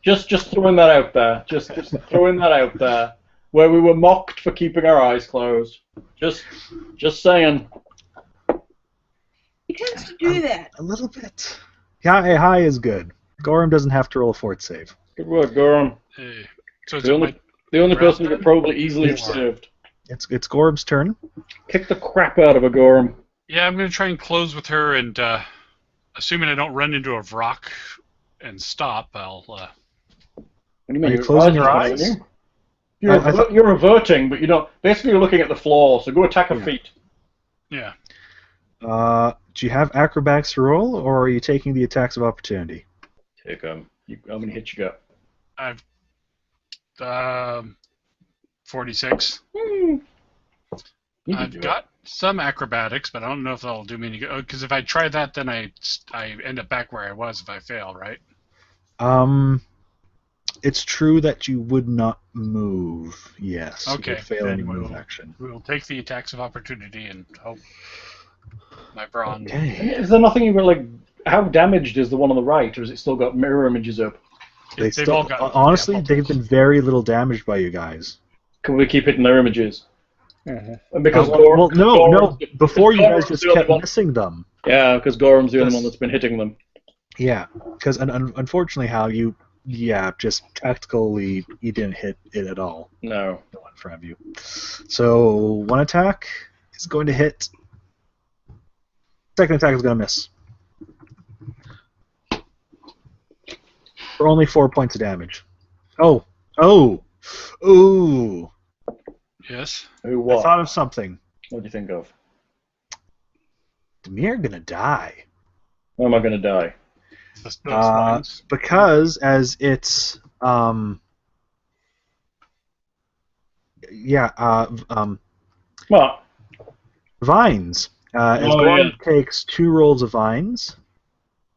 Just throwing that out there. Just throwing that out there. Where we were mocked for keeping our eyes closed. Just saying. He tends to do that. A little bit. Yeah, a high is good. Gorham doesn't have to roll a fort save. Good work, Gorham. Hey. So The only person who could probably easily have saved. It's Gorham's turn. Kick the crap out of a Gorham. yeah, I'm going to try and close with her, and assuming I don't run into a rock and stop, I'll... What do you mean? Are you closing your eyes? You're averting, but you don't. Basically, you're looking at the floor. So go attack her feet. Yeah. Do you have acrobatics to roll, or are you taking the attacks of opportunity? Take how many hits you got? I've 46. I've got some acrobatics, but I don't know if that'll do me any good. Because if I try that, then I end up back where I was if I fail, right? It's true that you would not move. Yes. Okay. You would fail any Then move action. We'll take the attacks of opportunity and hope my brawn. Okay. Is there nothing you were like? How damaged is the one on the right, or has it still got mirror images up? They've all got honestly, they've been very little damaged by you guys. Can we keep hitting their images? And because well, no. Before you guys Gorham's just the only kept one- missing them. Yeah, because Gorham's the only Yes. one that's been hitting them. Yeah, because unfortunately, Hal, just tactically, you didn't hit it at all. No. The one in front of you. So one attack is going to hit. Second attack is going to miss. For only 4 points of damage. Oh. Yes. Who I what? thought of something. What do you think of? Demir gonna die. When am I going to die? Those vines. Because as it's What? vines. As Oh, Gorham yeah. takes 2 rolls of vines,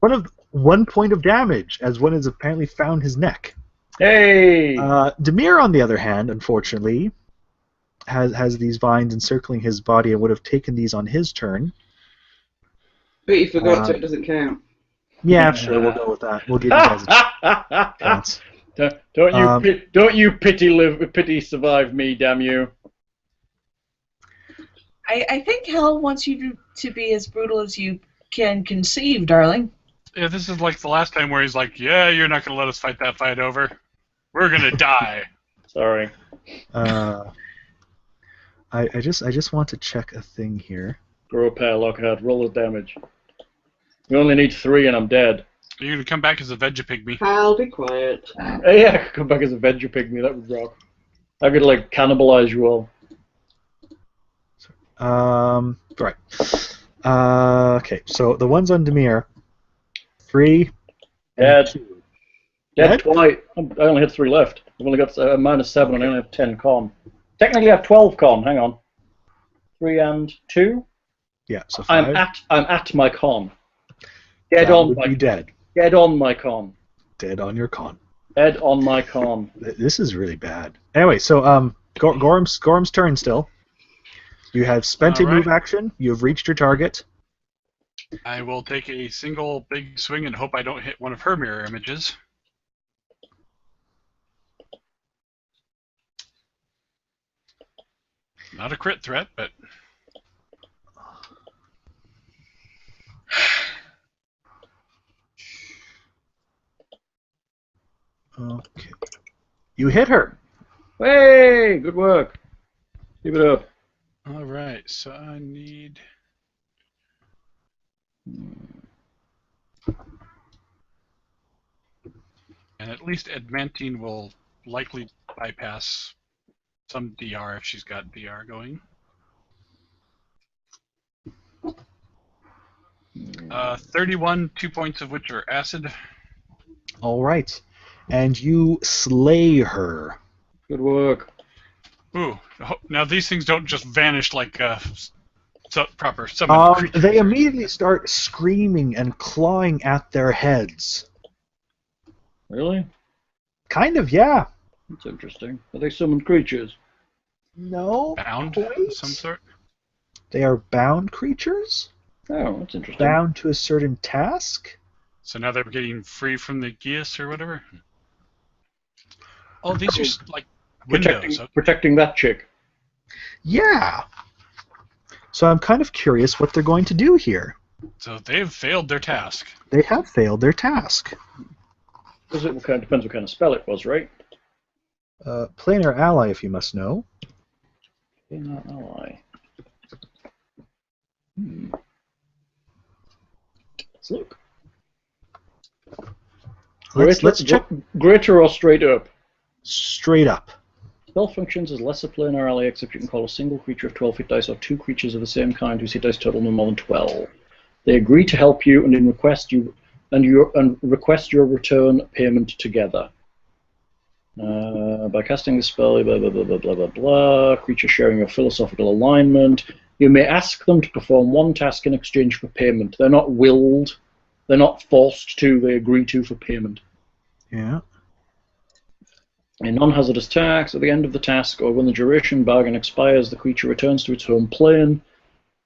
1 point of damage as one has apparently found his neck. Hey! Demir, on the other hand, unfortunately, has these vines encircling his body and would have taken these on his turn. But you forgot, so it doesn't count. Yeah, sure, we'll go with that. We'll give you guys a chance. Don't you pity survive me, damn you. I think Hal wants you to be as brutal as you can conceive, darling. Yeah, this is like the last time where he's like, "Yeah, you're not gonna let us fight that fight over. We're gonna die." Sorry. I just want to check a thing here. Grow a pair, Lockhart. Roll the damage. We only need 3 and I'm dead. You're gonna come back as a veggie-pygmy. Hal, be quiet. Hey, I could come back as a veggie pygmy. That would rock. I could, like, cannibalize you all. Right. Okay, so the ones on Demir. 3. Dead. 2. Dead Dead? twice. I only had 3 left. I've only got -7 and I only have 10 con. Technically I have 12 con. Hang on. 3 and 2? Yeah, so 5. I'm at my con. Dead That on would my be dead. Dead on my con. Dead on your con. Dead on my con. This is really bad. Anyway, so Gorham's turn still. You have spent a All right. move action. You have reached your target. I will take a single big swing and hope I don't hit one of her mirror images. Not a crit threat, but Okay. You hit her. Hey, good work. Keep it up. all right. So I need. And at least Admantine will likely bypass some DR if she's got DR going. 31, 2 points of which are acid. All right. And you slay her. Good work. Ooh, now these things don't just vanish like proper summon creatures. They immediately start screaming and clawing at their heads. Really? Kind of, yeah. That's interesting. Are they summoned creatures? No. Bound quite. of some sort. They are bound creatures, Oh, that's interesting. bound to a certain task. So now they're getting free from the Geas or whatever. Oh, these are like windows. Protecting that chick. Yeah. So I'm kind of curious what they're going to do here. So they've failed their task. They have failed their task. Because it kind of depends what kind of spell it was, right? Planar ally, if you must know. Not ally. Let's look. Let's check Greater or straight up? straight up. Spell functions as lesser planar ally, except you can call a single creature of 12 hit dice or 2 creatures of the same kind whose hit dice total no more than 12. They agree to help you and request your return payment together. By casting the spell, blah blah blah blah blah blah blah. Creature sharing your philosophical alignment. You may ask them to perform one task in exchange for payment. They're not willed. They're not forced to. They agree to for payment. Yeah. A non-hazardous task. At the end of the task, or when the duration bargain expires, the creature returns to its home plane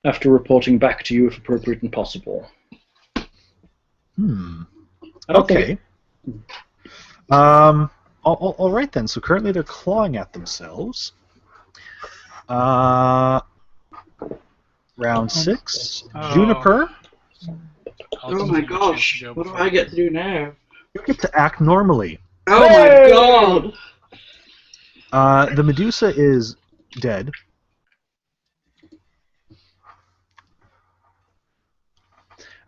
after reporting back to you if appropriate and possible. Okay. All right then. So currently they're clawing at themselves. Round 6. Oh. Juniper, Oh my gosh, what do I get to do now? you get to act normally. Oh my god! The Medusa is dead.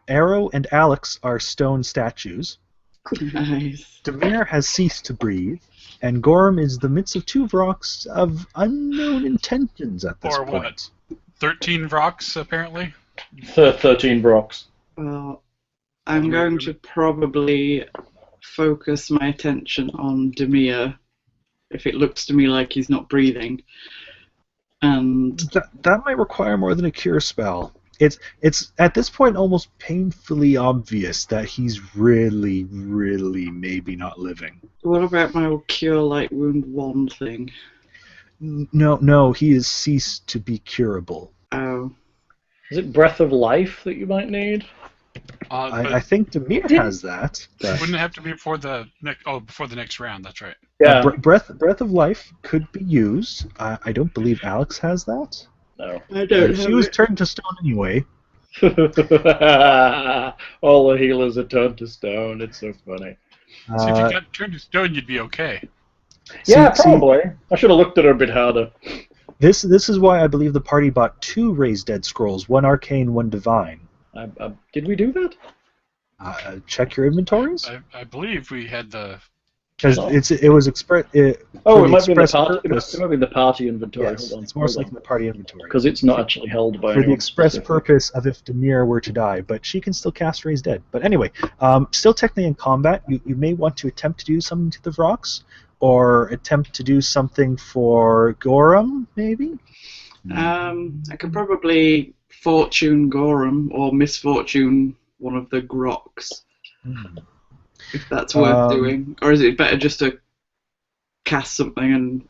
Arrow and Alex are stone statues. Nice. Demir has ceased to breathe, and Gorham is the midst of two rocks of unknown intentions at this Or point. what? 13 rocks, apparently. 13 rocks. Well, I'm going to probably focus my attention on Demir if it looks to me like he's not breathing. And That might require more than a cure spell. It's at this point almost painfully obvious that he's really, really maybe not living. what about my cure light wound 1 thing? No, he has ceased to be curable. Oh. Is it Breath of Life that you might need? But I think Demir has that. But, wouldn't it have to be before the next round? That's right. Yeah. Breath of Life could be used. I don't believe Alex has that. No. I don't She was turned to stone anyway. All the healers are turned to stone. It's so funny. So if you got turned to stone, you'd be okay. Yeah, probably. I should have looked at her a bit harder. This is why I believe the party bought 2 Raised Dead scrolls, 1 arcane, 1 divine. Did we do that? Check your inventories. I believe we had the. Because it was express. It might be in the party. It might be in the party inventory. Yes, Hold on. it's most likely in the party inventory. Because it's not actually held by For the anyone express specific. purpose of if Demir were to die, but she can still cast Raise Dead. But anyway, still technically in combat, you may want to attempt to do something to the rocks, or attempt to do something for Gorham, maybe? I could probably fortune Gorham or misfortune one of the Groks, if that's worth doing. Or is it better just to cast something and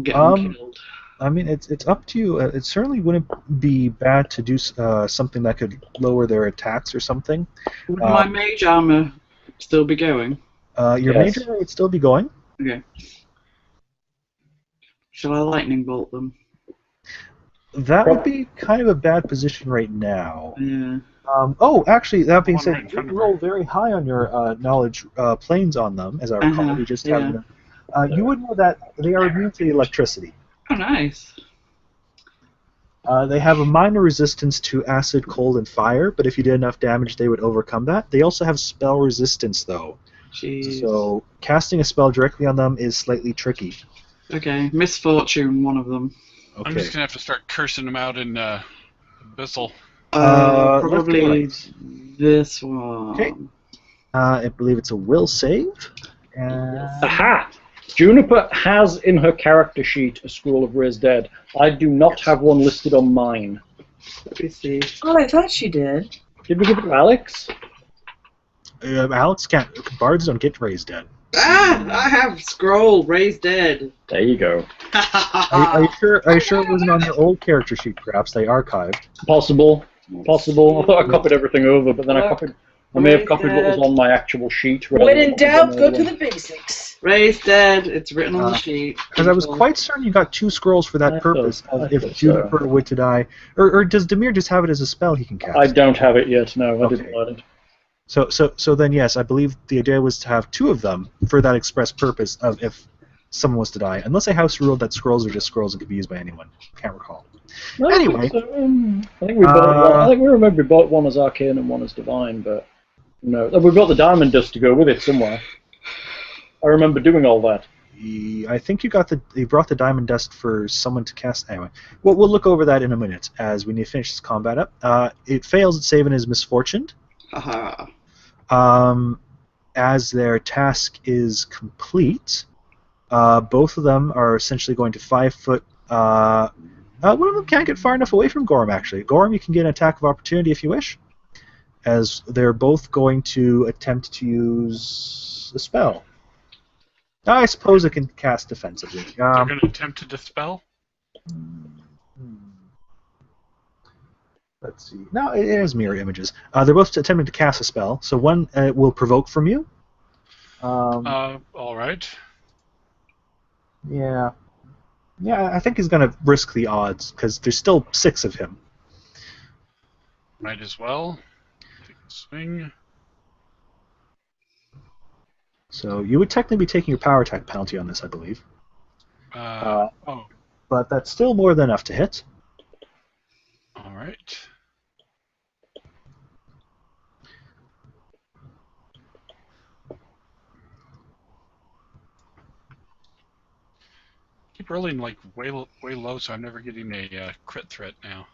get them killed? I mean, it's up to you. It certainly wouldn't be bad to do something that could lower their attacks or something. Would my mage armor still be going? Your Yes. major would still be going. Okay. Shall I lightning bolt them? That would be kind of a bad position right now. Yeah. Actually, that being One said, right in you front of roll very high on your knowledge planes on them, as I recall. You just have you would know that they are immune to electricity. Oh, nice. They have a minor resistance to acid, cold, and fire, but if you did enough damage, they would overcome that. They also have spell resistance, though. Jeez. So casting a spell directly on them is slightly tricky. Okay, misfortune one of them. Okay. I'm just gonna have to start cursing them out in Abyssal. Probably left or this one. Okay. I believe it's a will save. Aha! Juniper has in her character sheet a scroll of Raised Dead. I do not have one listed on mine. Let me see. Oh, I thought she did. Did we give it to Alex? Alex can't. Bards don't get Raised Dead. Ah! I have scroll, raised dead. There you go. Are you sure? Are you sure it wasn't on your old character sheet? Perhaps they archived. Possible. I thought I copied everything over, but then I may have copied what was on my actual sheet. When in doubt, go to the basics. Raised dead, it's written on the sheet. Because I was quite certain you got 2 scrolls for that purpose. If Juniper were to die, or does Demir just have it as a spell he can cast? I don't have it yet. No, I Okay. didn't write it. So then yes, I believe the idea was to have 2 of them for that express purpose of if someone was to die. Unless a house ruled that scrolls are just scrolls and can be used by anyone. Can't recall. No, Anyway. I think we bought one. I think we remember we bought one as arcane and one as divine, but no, we've got the diamond dust to go with it somewhere. I remember doing all that. I think you brought the diamond dust for someone to cast. Anyway, we'll look over that in a minute as we need to finish this combat up. It fails at saving is misfortuned. Haha. As their task is complete, both of them are essentially going to 5 foot. One of them can't get far enough away from Gorham, actually. Gorham, you can get an attack of opportunity if you wish, as they're both going to attempt to use a spell. I suppose it can cast defensively. They're going to attempt to dispel? Let's see. No, it is mirror images. They're both attempting to cast a spell, so one will provoke from you. All right. Yeah. Yeah, I think he's going to risk the odds, because there's still 6 of him. Might as well. Take a swing. So you would technically be taking your power attack penalty on this, I believe. Oh, But that's still more than enough to hit. all right. Keep rolling like way low, so I'm never getting a crit threat now.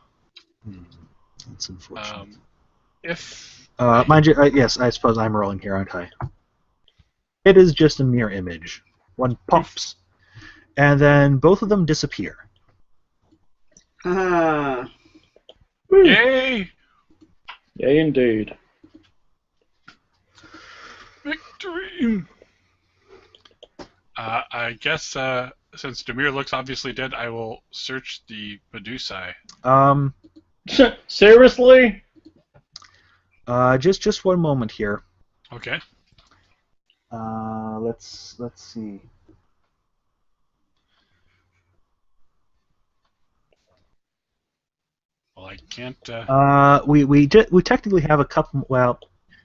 That's unfortunate. If Mind you, yes, I suppose I'm rolling here, aren't I? It is just a mere image. One pops, and then both of them disappear. Ah. yay, Yay, indeed. victory! I guess since Demir looks obviously dead, I will search the Medusae. Seriously? Just one moment here. Okay. Let's see. Well, I can't. We technically have a couple. Well,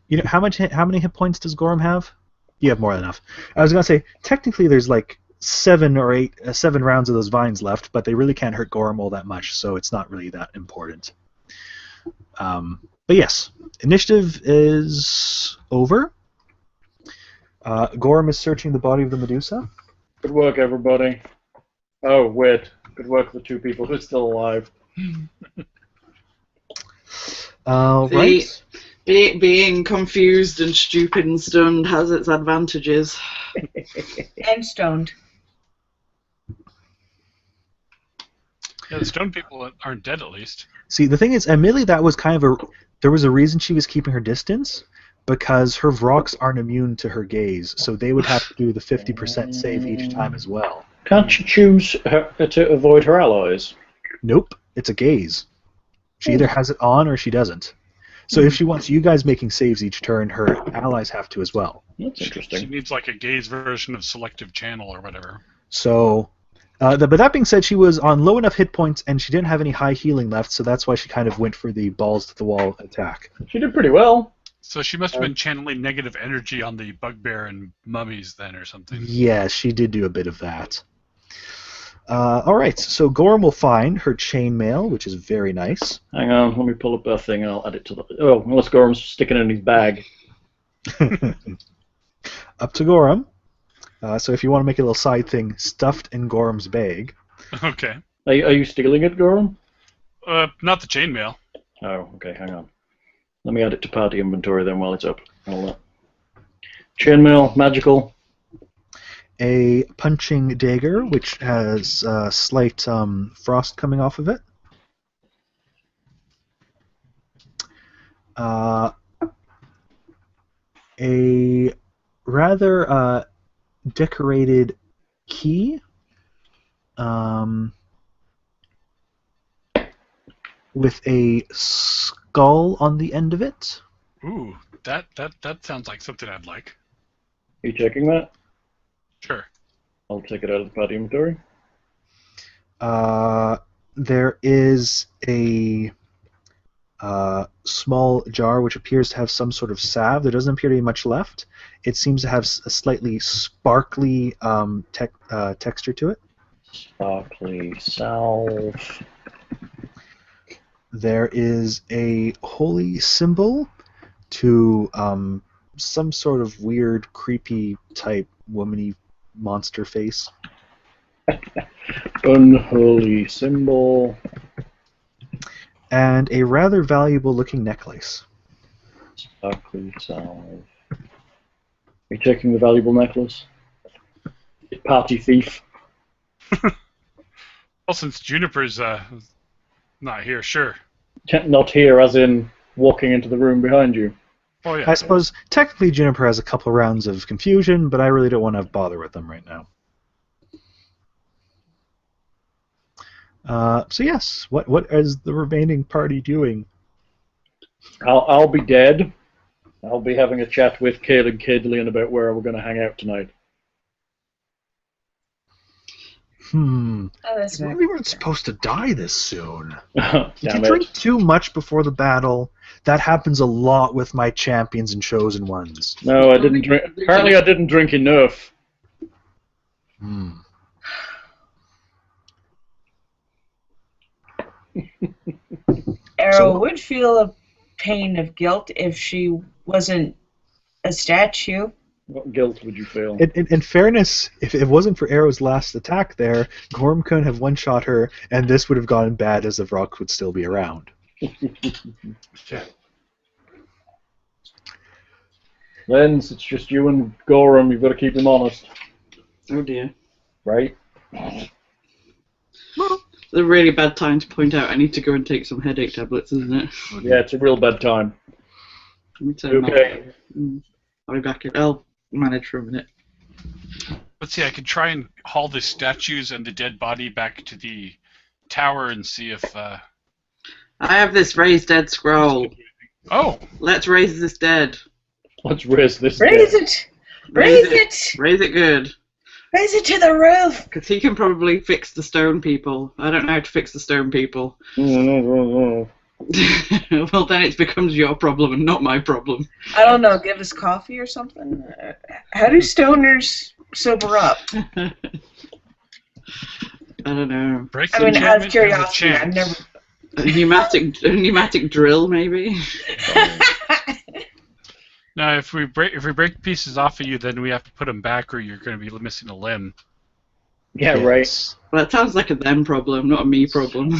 you know how many hit points does Gorham have? You have more than enough. I was gonna say technically there's like 7 rounds of those vines left, but they really can't hurt Gorham all that much, so it's not really that important. But yes, initiative is over. Gorham is searching the body of the Medusa. Good work, everybody. Oh, wait. Good work, the 2 people who are still alive. Right. Being confused and stupid and stunned has its advantages. And stoned. Yeah, the stone people aren't dead at least. See, the thing is, admittedly, that was kind of there was a reason she was keeping her distance, because her rocks aren't immune to her gaze, so they would have to do the 50% save each time as well. Can't you choose to avoid her allies? Nope, it's a gaze. She either has it on or she doesn't. So if she wants you guys making saves each turn, her allies have to as well. That's She interesting. needs like a gaze version of selective channel or whatever. So, but that being said, she was on low enough hit points and she didn't have any high healing left, so that's why she kind of went for the balls to the wall attack. She did pretty well. So she must have been channeling negative energy on the bugbear and mummies then or something. Yes, she did do a bit of that. Alright, so Gorham will find her chainmail, which is very nice. Hang on, let me pull up a thing and I'll add it to the... Oh, unless Gorham's sticking it in his bag. Up to Gorham. So if you want to make a little side thing, stuffed in Gorham's bag. Okay. Are you stealing it, Gorham? Not the chainmail. Oh, okay, hang on. Let me add it to party inventory then while it's up. Chainmail, magical. A punching dagger, which has slight frost coming off of it. A rather decorated key. With a skull on the end of it. Ooh, that sounds like something I'd like. Are you checking that? Sure. I'll take it out of the party inventory. There is a small jar which appears to have some sort of salve. There doesn't appear to be much left. It seems to have a slightly sparkly texture to it. Sparkly salve. There is a holy symbol to some sort of weird, creepy type womany monster face. Unholy symbol. And a rather valuable looking necklace. Sparkly salve. Are you checking the valuable necklace? Party thief. Well, since Juniper's not here, sure. Not here, as in walking into the room behind you. Oh yeah. I suppose technically Juniper has a couple rounds of confusion, but I really don't want to bother with them right now. So yes, what is the remaining party doing? I'll be dead. I'll be having a chat with Cale and Cadelian about where we're going to hang out tonight. Oh, that's nice. we weren't supposed to die this soon. Damn If you it. drink too much before the battle, that happens a lot with my champions and chosen ones. No, I didn't drink. Apparently, I didn't drink enough. Arrow would feel a pain of guilt if she wasn't a statue. What guilt would you feel? In fairness, if it wasn't for Arrow's last attack there, Gorm couldn't have one-shot her, and this would have gone bad as the rocks would still be around. Lens, it's just you and Gorham. You've got to keep him honest. Oh dear. Right? Well, it's a really bad time to point out I need to go and take some headache tablets, isn't it? Yeah, it's a real bad time. Let me turn Okay. I'll be back. I'll manage for a minute. Let's see, I could try and haul the statues and the dead body back to the tower and see if... I have this raise dead scroll. Oh! Let's raise this dead. Let's raise this. Raise it! Raise it! Raise it good. Raise it to the roof! Because he can probably fix the stone people. I don't know how to fix the stone people. Well, then it becomes your problem and not my problem. I don't know, give us coffee or something? How do stoners sober up? I don't know. Break I the mean, out of enchantment, there's a curiosity, I've chance. never... A pneumatic drill, maybe? Now, if we break pieces off of you, then we have to put them back, or you're going to be missing a limb. Yeah, right. Well, that sounds like a them problem, not a me problem.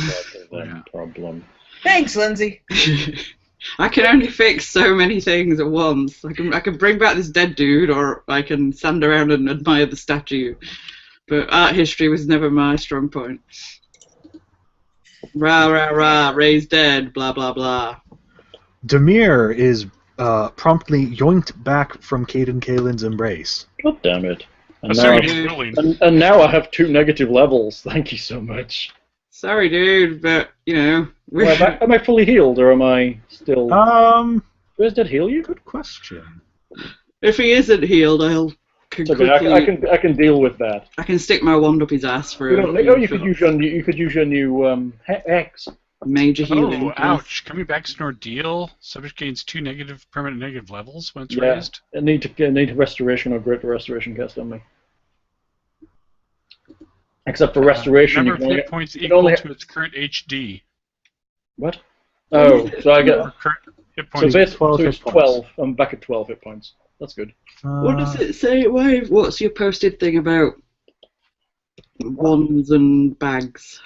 Problem. Thanks, Lindsay. I can only fix so many things at once. I can bring back this dead dude, or I can stand around and admire the statue. But art history was never my strong point. Rah, rah, rah, raise dead, blah, blah, blah. Demir is promptly yoinked back from Caden Kalen's embrace. God damn it. And Sorry, now, it's rolling. and now I have 2 negative levels. Thank you so much. Sorry, dude, but, you know... Am I fully healed, or am I still... Does that heal you? Good question. If he isn't healed, I'll... It's okay, I can deal with that. I can stick my wand up his ass for You could use your new Hex. major healing. Oh, ouch. Coming back is an ordeal. Subject gains 2 permanent negative levels when it's Yeah, raised. I need a restoration or greater restoration cast on me. Except for restoration, Number you of can hit only, points you can equal only to its current HD. what? Oh, so I get Or current hit so points. it's 12 it's hit points. 12. I'm back at 12 hit points. That's good. What does it say, Wave? What's your posted thing about wands and bags?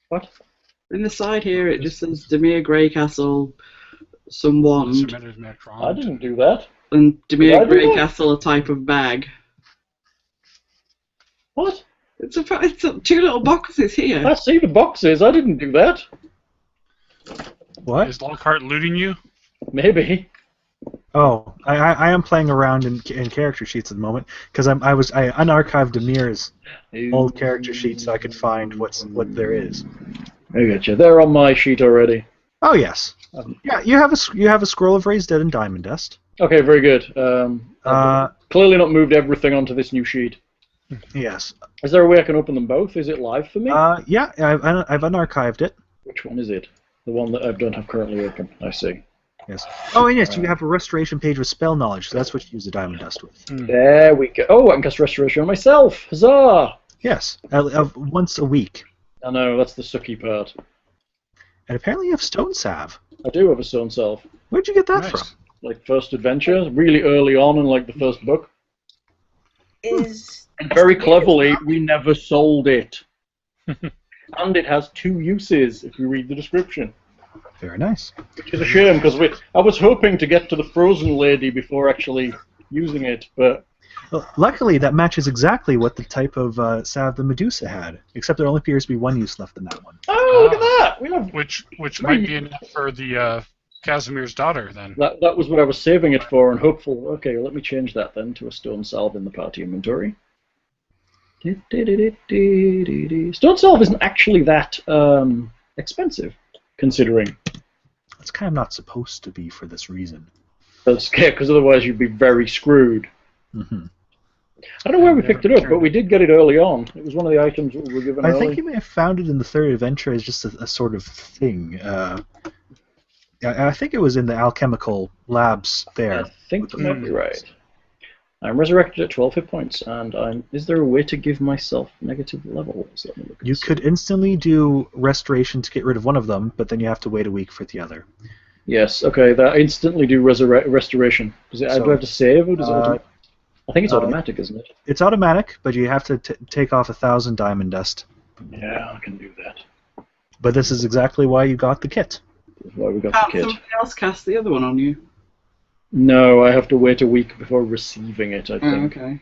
What? In the side here, it just says Demir Greycastle, some wand, Submitted Macron. I didn't do that. and Did Demir I do that? Greycastle, a type of bag. What? It's 2 little boxes here. I see the boxes. I didn't do that. What? Is Lockhart looting you? Maybe. Oh, I am playing around in character sheets at the moment because I unarchived Demir's old character sheet so I could find what there is. I gotcha. They're on my sheet already. Oh yes, yeah. You have a scroll of raised dead and diamond dust. Okay, very good. I've clearly not moved everything onto this new sheet. Yes. Is there a way I can open them both? Is it live for me? Yeah. I've unarchived it. Which one is it? The one that I don't have currently open. I see. Yes. Oh, and yes, you have a restoration page with spell knowledge, so that's what you use the diamond dust with. There we go. Oh, I can cast restoration on myself. Huzzah! Yes, once a week. I know, that's the sucky part. And apparently you have stone salve. I do have a stone self. Where'd you get that Nice. from? Like first adventure, really early on in like the first book. Is... And very cleverly, we never sold it. And it has 2 uses if you read the description. Very nice. Which is a shame because I was hoping to get to the frozen lady before actually using it, but Well, luckily, that matches exactly what the type of salve the Medusa had, except there only appears to be 1 use left in that one. oh, look at that! We have Which might be enough for the Casimir's daughter then. that was what I was saving it for, and hopeful. Okay, let me change that then to a stone salve in the party inventory. Stone salve isn't actually that expensive, considering. It's kind of not supposed to be for this reason. That's because otherwise you'd be very screwed. Mm-hmm. I don't know where we Never picked it up, but returned we did get it early on. It was one of the items that we were given I early. think you may have found it in the third adventure as just a sort of thing. I think it was in the alchemical labs there. I think you might be right. I'm resurrected at 12 hit points, and is there a way to give myself negative levels? Let me look. You could instantly do restoration to get rid of one of them, but then you have to wait a week for the other. Yes, okay, that instantly do restoration. Do I have to save, or does it automatic? I think it's automatic, isn't it? It's automatic, but you have to take off 1,000 diamond dust. Yeah, I can do that. But this is exactly why you got the kit. That's why we got Can't the kit. somebody else cast the other one on you? No, I have to wait a week before receiving it, I Oh, think. okay.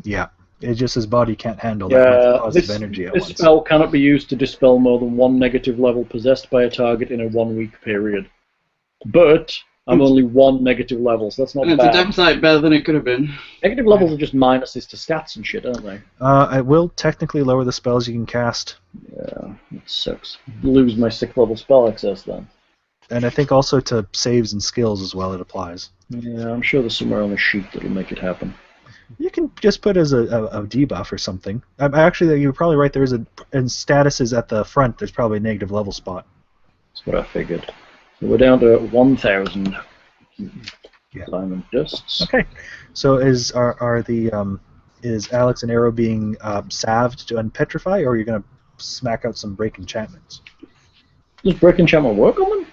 Yeah. It's just his body can't handle that much positive energy at this once. spell cannot be used to dispel more than one negative level possessed by a target in a 1 week period. But I'm only one negative level, so that's not And it's a bad. damn sight better than it could have been. Negative levels are just minuses to stats and shit, aren't they? It will technically lower the spells you can cast. Yeah, it sucks. Lose my 6th level spell access then. And I think also to saves and skills as well it applies. Yeah, I'm sure there's somewhere on the sheet that'll make it happen. You can just put as a debuff or something. Actually, you're probably right. There is in statuses at the front. There's probably a negative level spot. That's what I figured. So we're down to 1,000 Yeah. diamond dusts. Okay. So is Alex and Arrow being salved to unpetrify, or are you going to smack out some break enchantments? Does break enchantment work on them?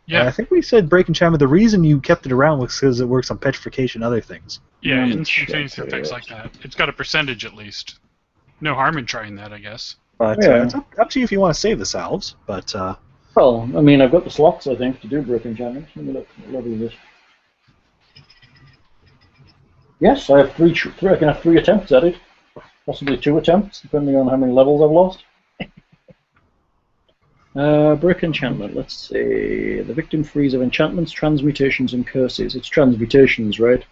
Yeah. I think we said break enchantment. The reason you kept it around was because it works on petrification and other things. Yeah, Mm, instantaneous shit, effects yeah. like that. It's got a percentage at least. No harm in trying that, I guess. But Yeah. it's up to you if you want to save the salves. But Well, I mean, I've got the slots, I think, to do break enchantment. Let me look. What level is this? Yes, I have three. I can have 3 attempts at it. Possibly 2 attempts, depending on how many levels I've lost. Break enchantment. Let's see. The victim frees of enchantments, transmutations, and curses. It's transmutations, right?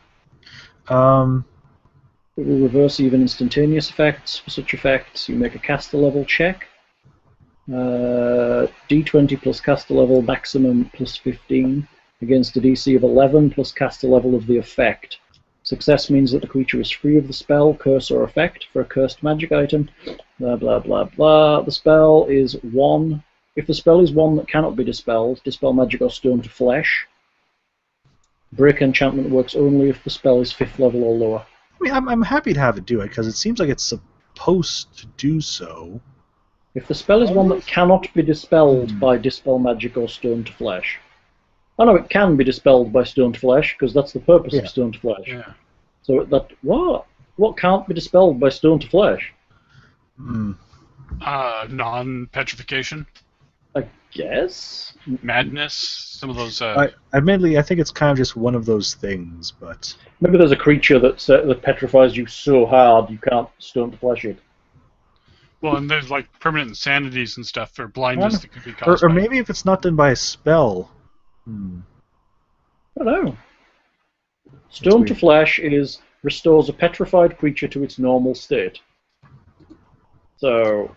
It will reverse even instantaneous effects. For such effects, you make a caster level check. D20 plus caster level maximum plus 15 against a DC of 11 plus caster level of the effect. Success means that the creature is free of the spell, curse, or effect for a cursed magic item. Blah blah blah blah. The spell is 1. If the spell is one that cannot be dispelled, dispel magic or stone to flesh. Break enchantment works only if the spell is 5th level or lower. I mean, I'm happy to have it do it because it seems like it's supposed to do so. If the spell is one that cannot be dispelled by dispel magic or stone to flesh. Oh no, it can be dispelled by stone to flesh because that's the purpose Yeah. of stone to flesh. Yeah. So that what can't be dispelled by stone to flesh? Hmm. Non-petrification, I guess. madness, some of those. Admittedly, I think it's kind of just one of those things, but Maybe there's a creature that petrifies you so hard you can't stone to flesh it. Well, and there's like permanent insanities and stuff for blindness that could be or caused. by maybe if it's not done by a spell. I don't know. Stone to weird. flesh restores a petrified creature to its normal state. So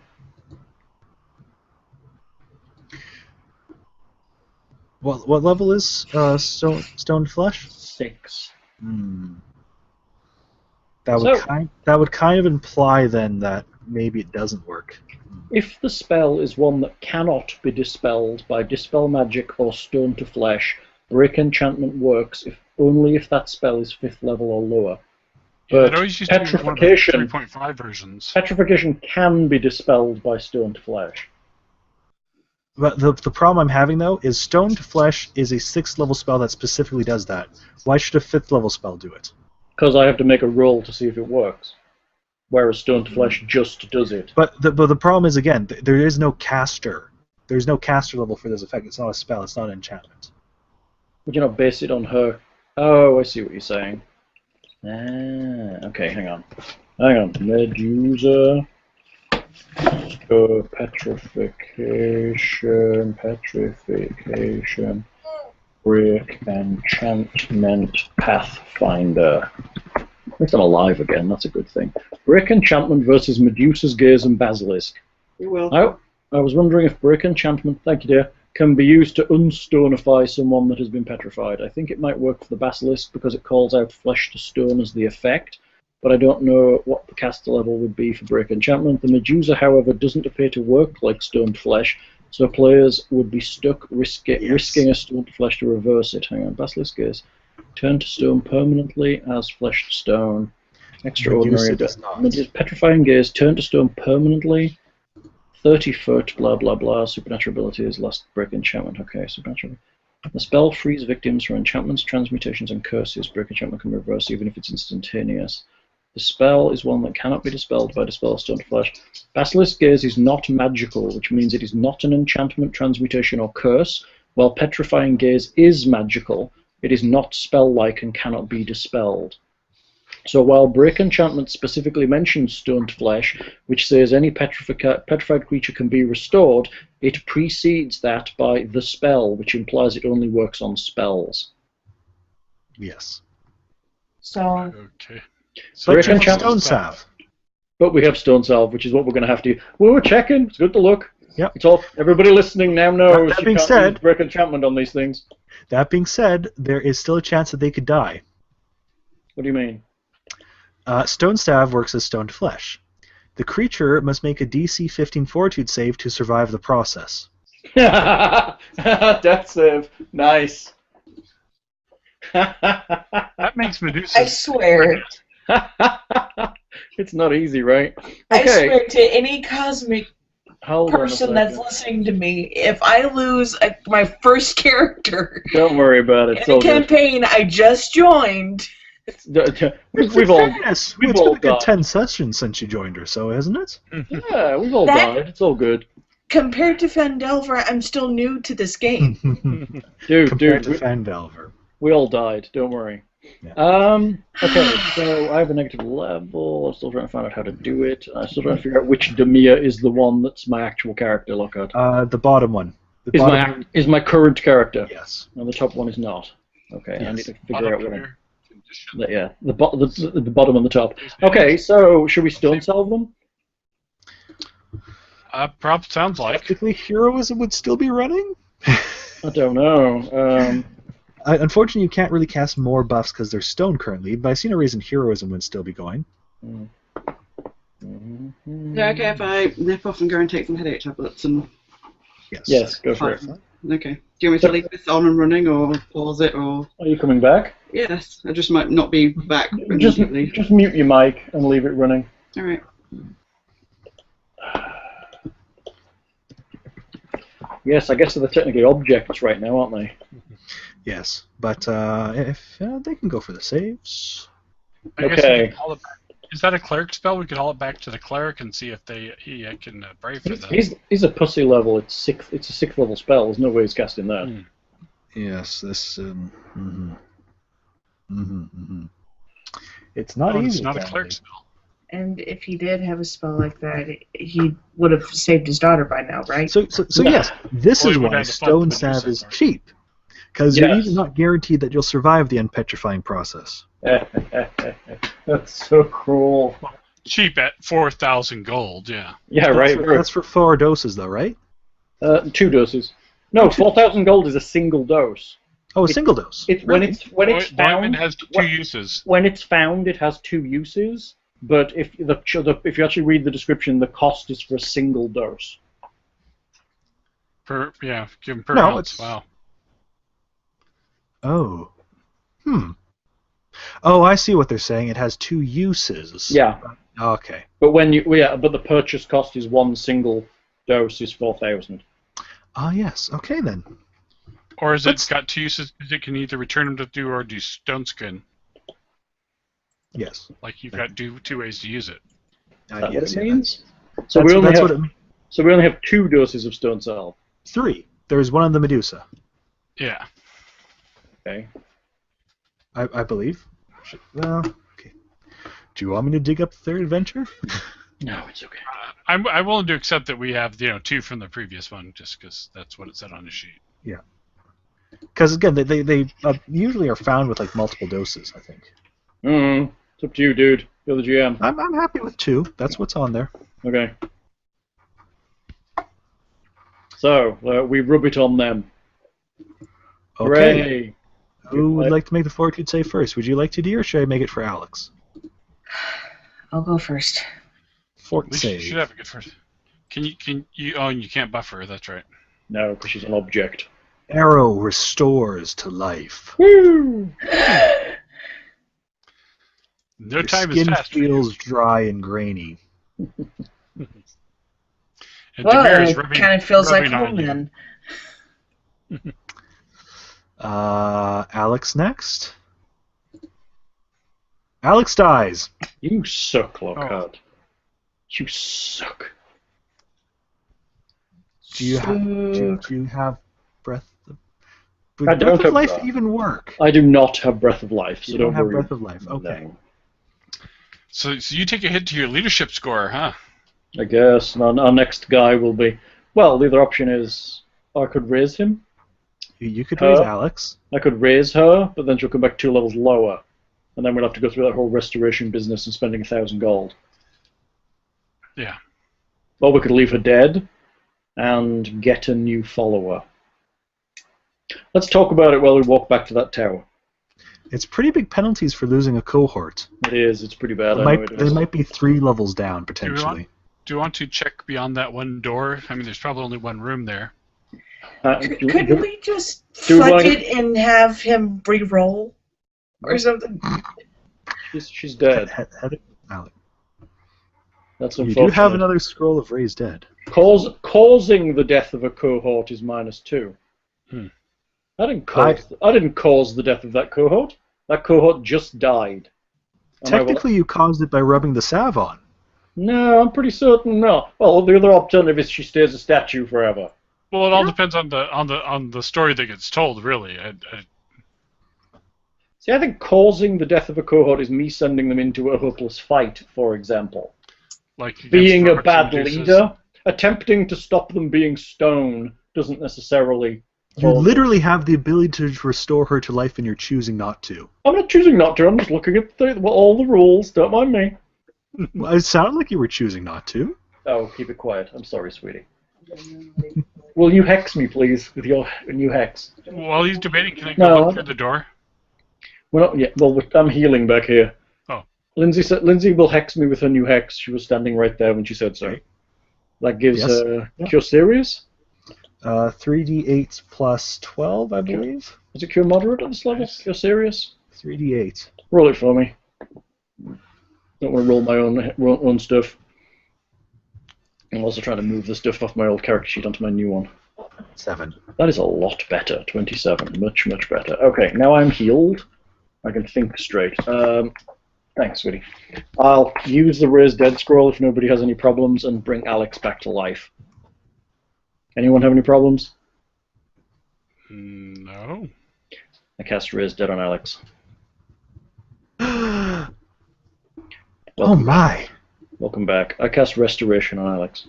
What level is stone flesh? 6. That would kind of imply then that maybe it doesn't work. If the spell is one that cannot be dispelled by dispel magic or stone to flesh, break enchantment works only if that spell is 5th level or lower. Yeah, But it always used to be one of the petrification 3.5 versions. Petrification can be dispelled by stone to flesh. But the problem I'm having though is stone to flesh is a 6th level spell that specifically does that. Why should a 5th level spell do it? Because I have to make a roll to see if it works. Whereas stone to flesh just does it. But the problem is again there is no caster. There's no caster level for this effect. It's not a spell. It's not an enchantment. Would you not base it on her? Oh, I see what you're saying. Okay, hang on. Medusa. Petrification. Break enchantment Pathfinder. At least I'm alive again, that's a good thing. Break enchantment versus Medusa's Gaze and Basilisk. You're welcome. Oh, I was wondering if break enchantment, thank you dear, can be used to unstonify someone that has been petrified. I think it might work for the Basilisk because it calls out flesh to stone as the effect. but I don't know what the caster level would be for Break Enchantment. The Medusa, however, doesn't appear to work like Stoned Flesh, so players would be stuck risking a Stoned Flesh to reverse it. Hang on, Basilisk Gaze. Turn to stone permanently as fleshed stone. Extraordinary. Petrifying Gaze, turn to stone permanently. 30 foot, blah blah blah. Supernatural abilities, last Break Enchantment. Okay, supernatural. The spell frees victims from enchantments, transmutations, and curses. Break Enchantment can reverse even if it's instantaneous. The spell is one that cannot be dispelled by Dispel Stone Flesh. Basilisk Gaze is not magical, which means it is not an enchantment, transmutation, or curse, while Petrifying Gaze is magical. It is not spell-like and cannot be dispelled. So while Break Enchantment specifically mentions Stoned Flesh, which says any petrified creature can be restored, it precedes that by the spell, which implies it only works on spells. Yes. So, Okay. So Break we have Enchantment. Stone Salve. But we have Stone Salve, which is what we're going to have to. We were checking. It's good to look. Yep. It's all. Everybody listening now knows That you being can't said- use Break Enchantment on these things. That being said, there is still a chance that they could die. What do you mean? Stone Salve works as Stoned Flesh. The creature must make a DC 15 Fortitude save to survive the process. Death save. Nice. That makes Medusa. I swear. It's not easy, right? I Okay. swear to any cosmic Hold on a person that's second. listening to me, if I lose my first character Don't worry about it. It's in all a good. campaign I just joined, We've all. Yes, we've it's all been a good died. 10 sessions since you joined her, so hasn't it? Yeah, we've all That- died. It's all good. compared to Fandelver, I'm still new to this game. Compared Dude, to Fandelver. we all died. Don't worry. Yeah. Okay, so I have a negative level. I'm still trying to find out how to do it. I'm still trying to figure out which Demia is the one that's my actual character. Look at. The bottom one. The Is bottom one, is my current character. yes. And the top one is not. Okay, I Yes. need to figure out what. Here. Yeah, the bottom and the top. Okay, so should we stone salve them? Prop sounds like. Technically, heroism would still be running? I don't know. Unfortunately, you can't really cast more buffs because they're stone currently, but I see no reason heroism would still be going. Is it okay if I nip off and go and take some headache tablets and... Yes. Yes, go for it. Okay. Do you want me to leave this on and running, or pause it, or... Are you coming back? Yes, I just might not be back Just immediately. mute your mic and leave it running. Alright. Yes, I guess they're technically objects right now, aren't they? Yes, but if they can go for the saves. I guess Okay. we could call it back. Is that a cleric spell? We could haul it back to the cleric and see if he can brave for that. He's a pussy level. It's a sixth level spell. There's no way he's casting that. Hmm. Yes, this. It's not easy. It's not a apparently. cleric spell. And if he did have a spell like that, he would have saved his daughter by now, right? So yes, this Or is he would why have the Stone fun to Salve do is so. cheap. Because you're Yes. even not guaranteed that you'll survive the unpetrifying process. That's so cruel. Cheap at 4,000 gold, yeah. Yeah, right. That's for 4 doses, though, right? 2 doses. No, 4,000 gold is a single dose. Oh, a single dose. It's when it's Ointment found. has two uses. When it's found, it has 2 uses. But if you actually read the description, the cost is for a single dose. Per ounce. it's- Wow. Oh. Oh, I see what they're saying. It has 2 uses. Yeah, Okay. but but the purchase cost is 1 single dose is 4,000. Ah, yes. Okay, then. Or is That's- it got 2 uses? It can either return them to do or do stone skin. Yes. Like you've got 2 ways to use it. Is that Yes, what it yeah, means? that's- So we only that's have what it means. so we only have 2 doses of stone salve. 3. There's one on the Medusa, Yeah. Okay. I believe. Well, okay. Do you want me to dig up the third adventure? No, it's okay. I'm willing to accept that we have 2 from the previous one, just because that's what it said on the sheet. Because again, they usually are found with like multiple doses. I think. It's up to you, dude. You're the GM. I'm happy with 2. That's what's on there. Okay. So we rub it on them. Okay. Hooray! Who would like to make the fortitude save first? Would you like to do, or should I make it for Alex? I'll go first. Fort At least you save. should have a good first. Can you? Oh, and you can't buffer. That's right. No, because she's an object. Arrow restores to life. Woo! No Your time is skin fast for you. feels dry and grainy. And Well, Demir is it rubbing, kind of feels like rubbing on home you. then. Alex next. Alex dies. You suck, Lockhart. You suck. Do you have breath? Would I don't breath of have life that. even work? I do not have breath of life, so You don't don't have worry. breath of life. Okay. No. So you take a hit to your leadership score, huh? I guess. And our next guy will be. Well, the other option is I could raise him. You could raise Her? Alex. I could raise her, but then she'll come back 2 levels lower. And then we'll have to go through that whole restoration business and spending 1,000 gold. Yeah. Or we could leave her dead and get a new follower. Let's talk about it while we walk back to that tower. It's pretty big penalties for losing a cohort. It is. It's pretty bad. They might be 3 levels down potentially. Do you want to check beyond that one door? I mean, there's probably only one room there. Couldn't we just do fudge I- it and have him re-roll or something? She's dead. Alex. That's You unfortunate. do have another scroll of raised dead. Causing the death of a cohort is -2. I didn't cause the death of that cohort. That cohort just died. Technically, you caused it by rubbing the salve on. No, I'm pretty certain no. Well, the other alternative is she stays a statue forever. Well, it all depends on the story that gets told, really. See, I think causing the death of a cohort is me sending them into a hopeless fight, for example. Like against Being a rocks bad and juices. leader, attempting to stop them being stone doesn't necessarily... You literally have the ability to restore her to life, and you're choosing not to. I'm not choosing not to, I'm just looking at all the rules, don't mind me. Well, it sounded like you were choosing not to. Oh, keep it quiet. I'm sorry, sweetie. Will you hex me, please, with your new hex? While he's debating, can I No. go look through the door? Well, yeah. Well, I'm healing back here. Oh. Lindsay will hex me with her new hex. She was standing right there when she said so. That gives Yes. her Yeah. Cure Serious. 3d8 plus 12, I believe. Is it Cure Moderate at this level? Nice. Cure Serious. 3d8. Roll it for me. Don't want to roll my own stuff. I'm also trying to move the stuff off my old character sheet onto my new one. 7. That is a lot better. 27. Much, much better. Okay, now I'm healed. I can think straight. Thanks, sweetie. I'll use the Raise Dead scroll if nobody has any problems and bring Alex back to life. Anyone have any problems? No. I cast Raise Dead on Alex. Oh Welcome, my! welcome back. I cast Restoration on Alex.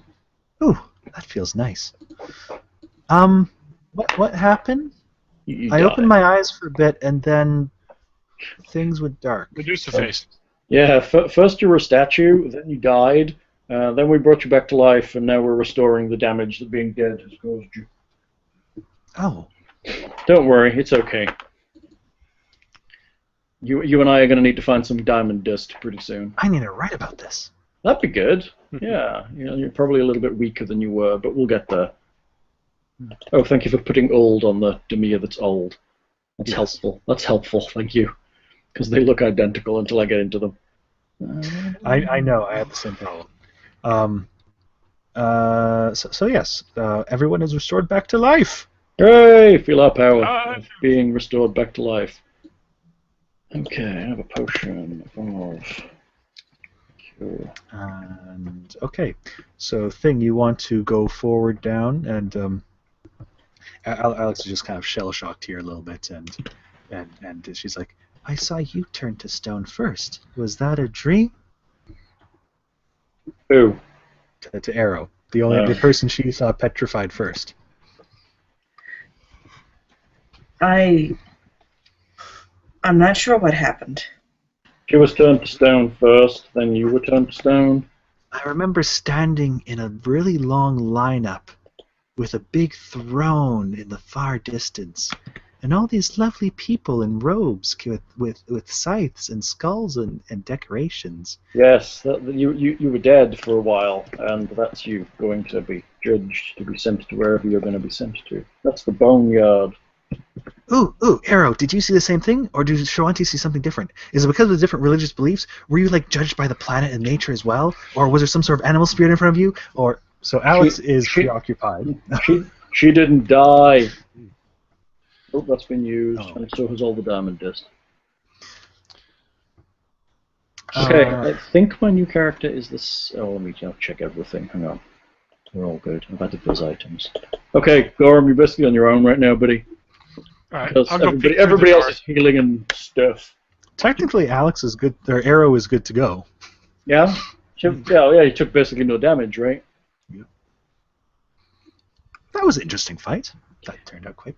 Ooh, that feels nice. What happened? You I die. opened my eyes for a bit, and then things went dark. Medusa face. Yeah, first you were a statue, then you died, then we brought you back to life, and now we're restoring the damage that being dead has caused you. Oh, Don't worry, it's okay. You and I are going to need to find some diamond dust pretty soon. I need to write about this. That'd be good. Yeah, you're probably a little bit weaker than you were, but we'll get there. Oh, thank you for putting old on the Demir that's old. That's Yes. helpful. That's helpful, thank you. Because they look identical until I get into them. I know, I had the same problem. So yes, everyone is restored back to life. Hooray! Feel our power Ah. of being restored back to life. Okay, I have a potion of cure. And okay, so Thing, you want to go forward down, and Alex is just kind of shell shocked here a little bit, and she's like, "I saw you turn to stone first. Was that a dream?" Ooh. To Arrow, the person she saw petrified first. I'm not sure what happened. She was turned to stone first, then you were turned to stone. I remember standing in a really long lineup with a big throne in the far distance, and all these lovely people in robes with scythes and skulls and decorations. Yes, you were dead for a while, and that's you going to be judged to be sent to wherever you're going to be sent to. That's the boneyard. Ooh, Arrow, did you see the same thing, or did Shawanti see something different? Is it because of the different religious beliefs? Were you like judged by the planet and nature as well, or was there some sort of animal spirit in front of you? Or so Alex is preoccupied. She didn't die. Oh, that's been used, and so has all the diamond dust. Okay, I think my new character is this. Oh, let me check everything. Hang on. We're all good. I've added those items. Okay, Gorham, you're basically on your own right now, buddy. Alright, Because I'll go peek everybody through the else is healing and stuff. Technically, Alex is good. Or Arrow is good to go. Yeah? Yeah, he took basically no damage, right? Yeah. That was an interesting fight. That turned out quite,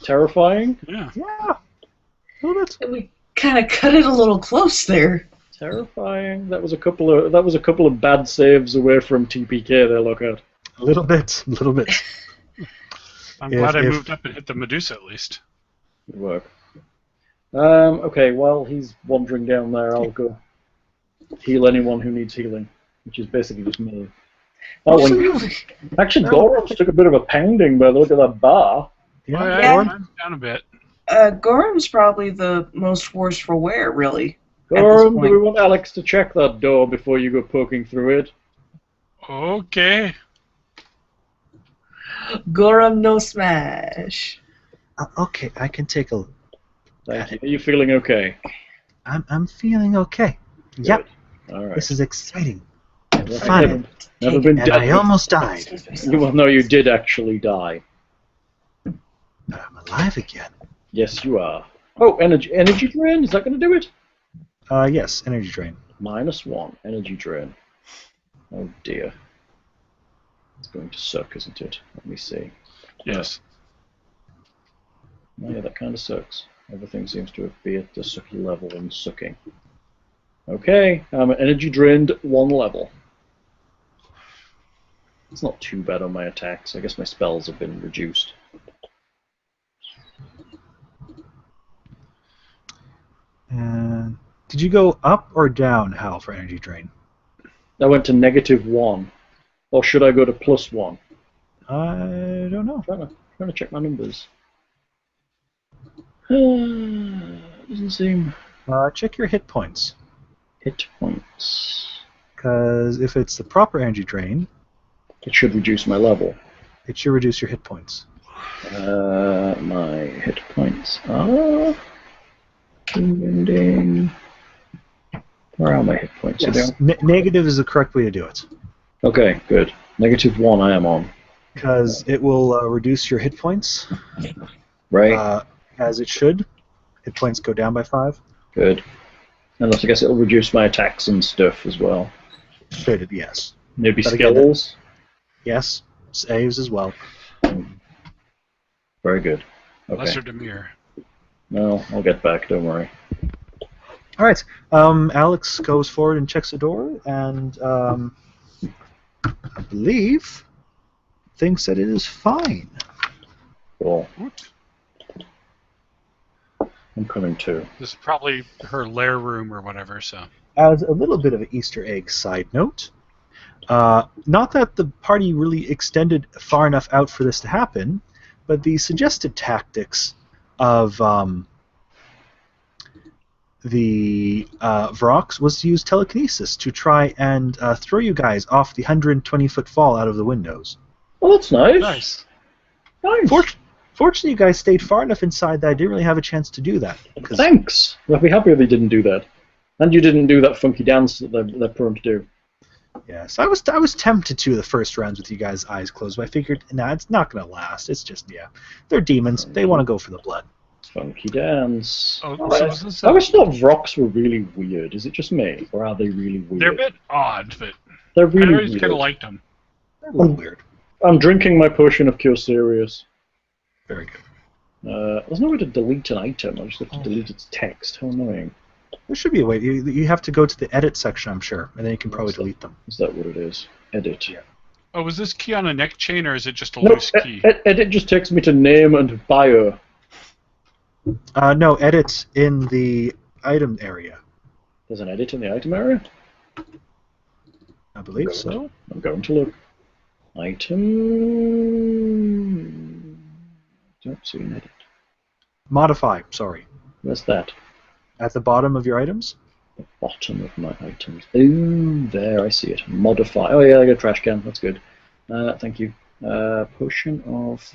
Terrifying? Yeah. Yeah. A little bit. We kind of cut it a little close there. Terrifying. That was a couple of bad saves away from TPK there, look out. A little bit. I'm glad I moved up and hit the Medusa at least. Good work. Okay, while he's wandering down there, I'll go heal anyone who needs healing, which is basically just me. Actually, Gorham's took a bit of a pounding by the look of that bar. Yeah. I'm down a bit. Gorham's probably the most worse for wear, really. Gorham, do we want Alex to check that door before you go poking through it? Okay. Gorham no smash. Okay, I can take a look. Thank you. Are you feeling okay? I'm feeling okay. Good. Yep. All right. This is exciting. I've Fun. never been And dead. I almost died. Well, no, you did actually die. But I'm alive again. Yes, you are. Oh, energy drain. Is that going to do it? Yes, energy drain. -1 energy drain. Oh dear. It's going to suck, isn't it? Let me see. Yes. Oh, yeah, that kind of sucks. Everything seems to be at the sucky level and sucking. Okay, I'm energy drained 1 level. It's not too bad on my attacks. I guess my spells have been reduced. Did you go up or down, Hal, for energy drain? I went to -1. Or should I go to +1? I don't know. I'm trying to check my numbers. Doesn't seem... Check your hit points. Hit points. Because if it's the proper energy drain, It should reduce my level. it should reduce your hit points. My hit points are... Ding, ding, ding. Where are my hit points? Yes. Negative is the correct way to do it. Okay, good. -1 I am on. Because it will reduce your hit points, Right? as it should. Hit points go down by 5. Good. And I guess it'll reduce my attacks and stuff as well. Should, yes. Maybe But again, skills? Yes, saves as well. Very good. Okay. Lesser Demir. No, I'll get back, don't worry. All right. Alex goes forward and checks the door, and I believe thinks that it is fine. Cool. I'm coming too. This is probably her lair room or whatever, so. As a little bit of an Easter egg side note, not that the party really extended far enough out for this to happen, but the suggested tactics of the Vrox was to use telekinesis to try and throw you guys off the 120-foot fall out of the windows. Oh, that's nice. Nice. Nice. Fortunately, you guys stayed far enough inside that I didn't really have a chance to do that. Thanks. I'll be happy if they didn't do that. And you didn't do that funky dance that they're prone to do. Yes, I was tempted to the first rounds with you guys' eyes closed, but I figured, nah, it's not going to last. It's just, they're demons. They want to go for the blood. Funky dance. Oh, I so is this always thought Vrox were really weird. Is it just me, or are they really weird? They're a bit odd, but They're I really always weird. kind of liked them. They're a little weird. I'm drinking my potion of Cure Serious. Very good. There's no way to delete an item. I just have to delete its text. How annoying. There should be a way. You have to go to the edit section, I'm sure, and then you can probably delete them. Is that what it is? Edit. Yeah. Oh, was this key on a neck chain or is it just a No, loose key? edit just takes me to name and bio. No, edit in the item area. There's an edit in the item area? I believe so. I'm going to look. Item... Don't see an edit. Modify, sorry. Where's that? At the bottom of your items? The bottom of my items. Ooh, there, I see it. Modify. Oh yeah, I got a trash can. That's good. Thank you. Potion of...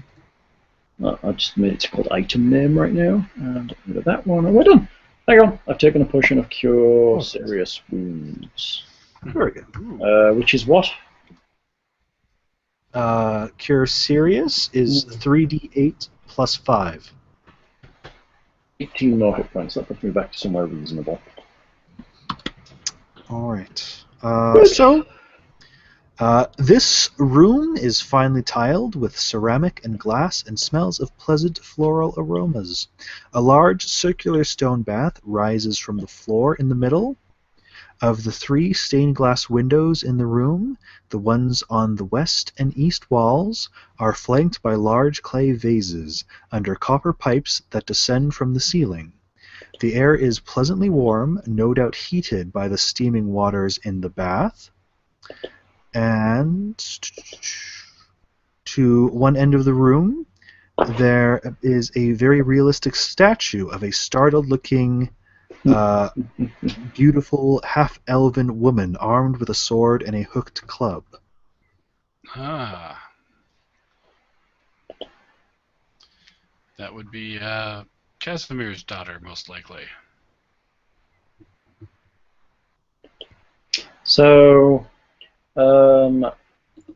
Oh, I just made it called item name right now. And get rid of that one. And we're done. Hang on. I've taken a potion of cure serious wounds. Very good. Which is what? Cure Serious is 3d8 plus 5. 18 more hit points. That puts me back to somewhere reasonable. Alright. This room is finely tiled with ceramic and glass and smells of pleasant floral aromas. A large circular stone bath rises from the floor in the middle. Of the 3 stained glass windows in the room, the ones on the west and east walls are flanked by large clay vases under copper pipes that descend from the ceiling. The air is pleasantly warm, no doubt heated by the steaming waters in the bath. And to one end of the room, there is a very realistic statue of a startled-looking beautiful half-elven woman armed with a sword and a hooked club. Ah. That would be Casimir's daughter, most likely. So,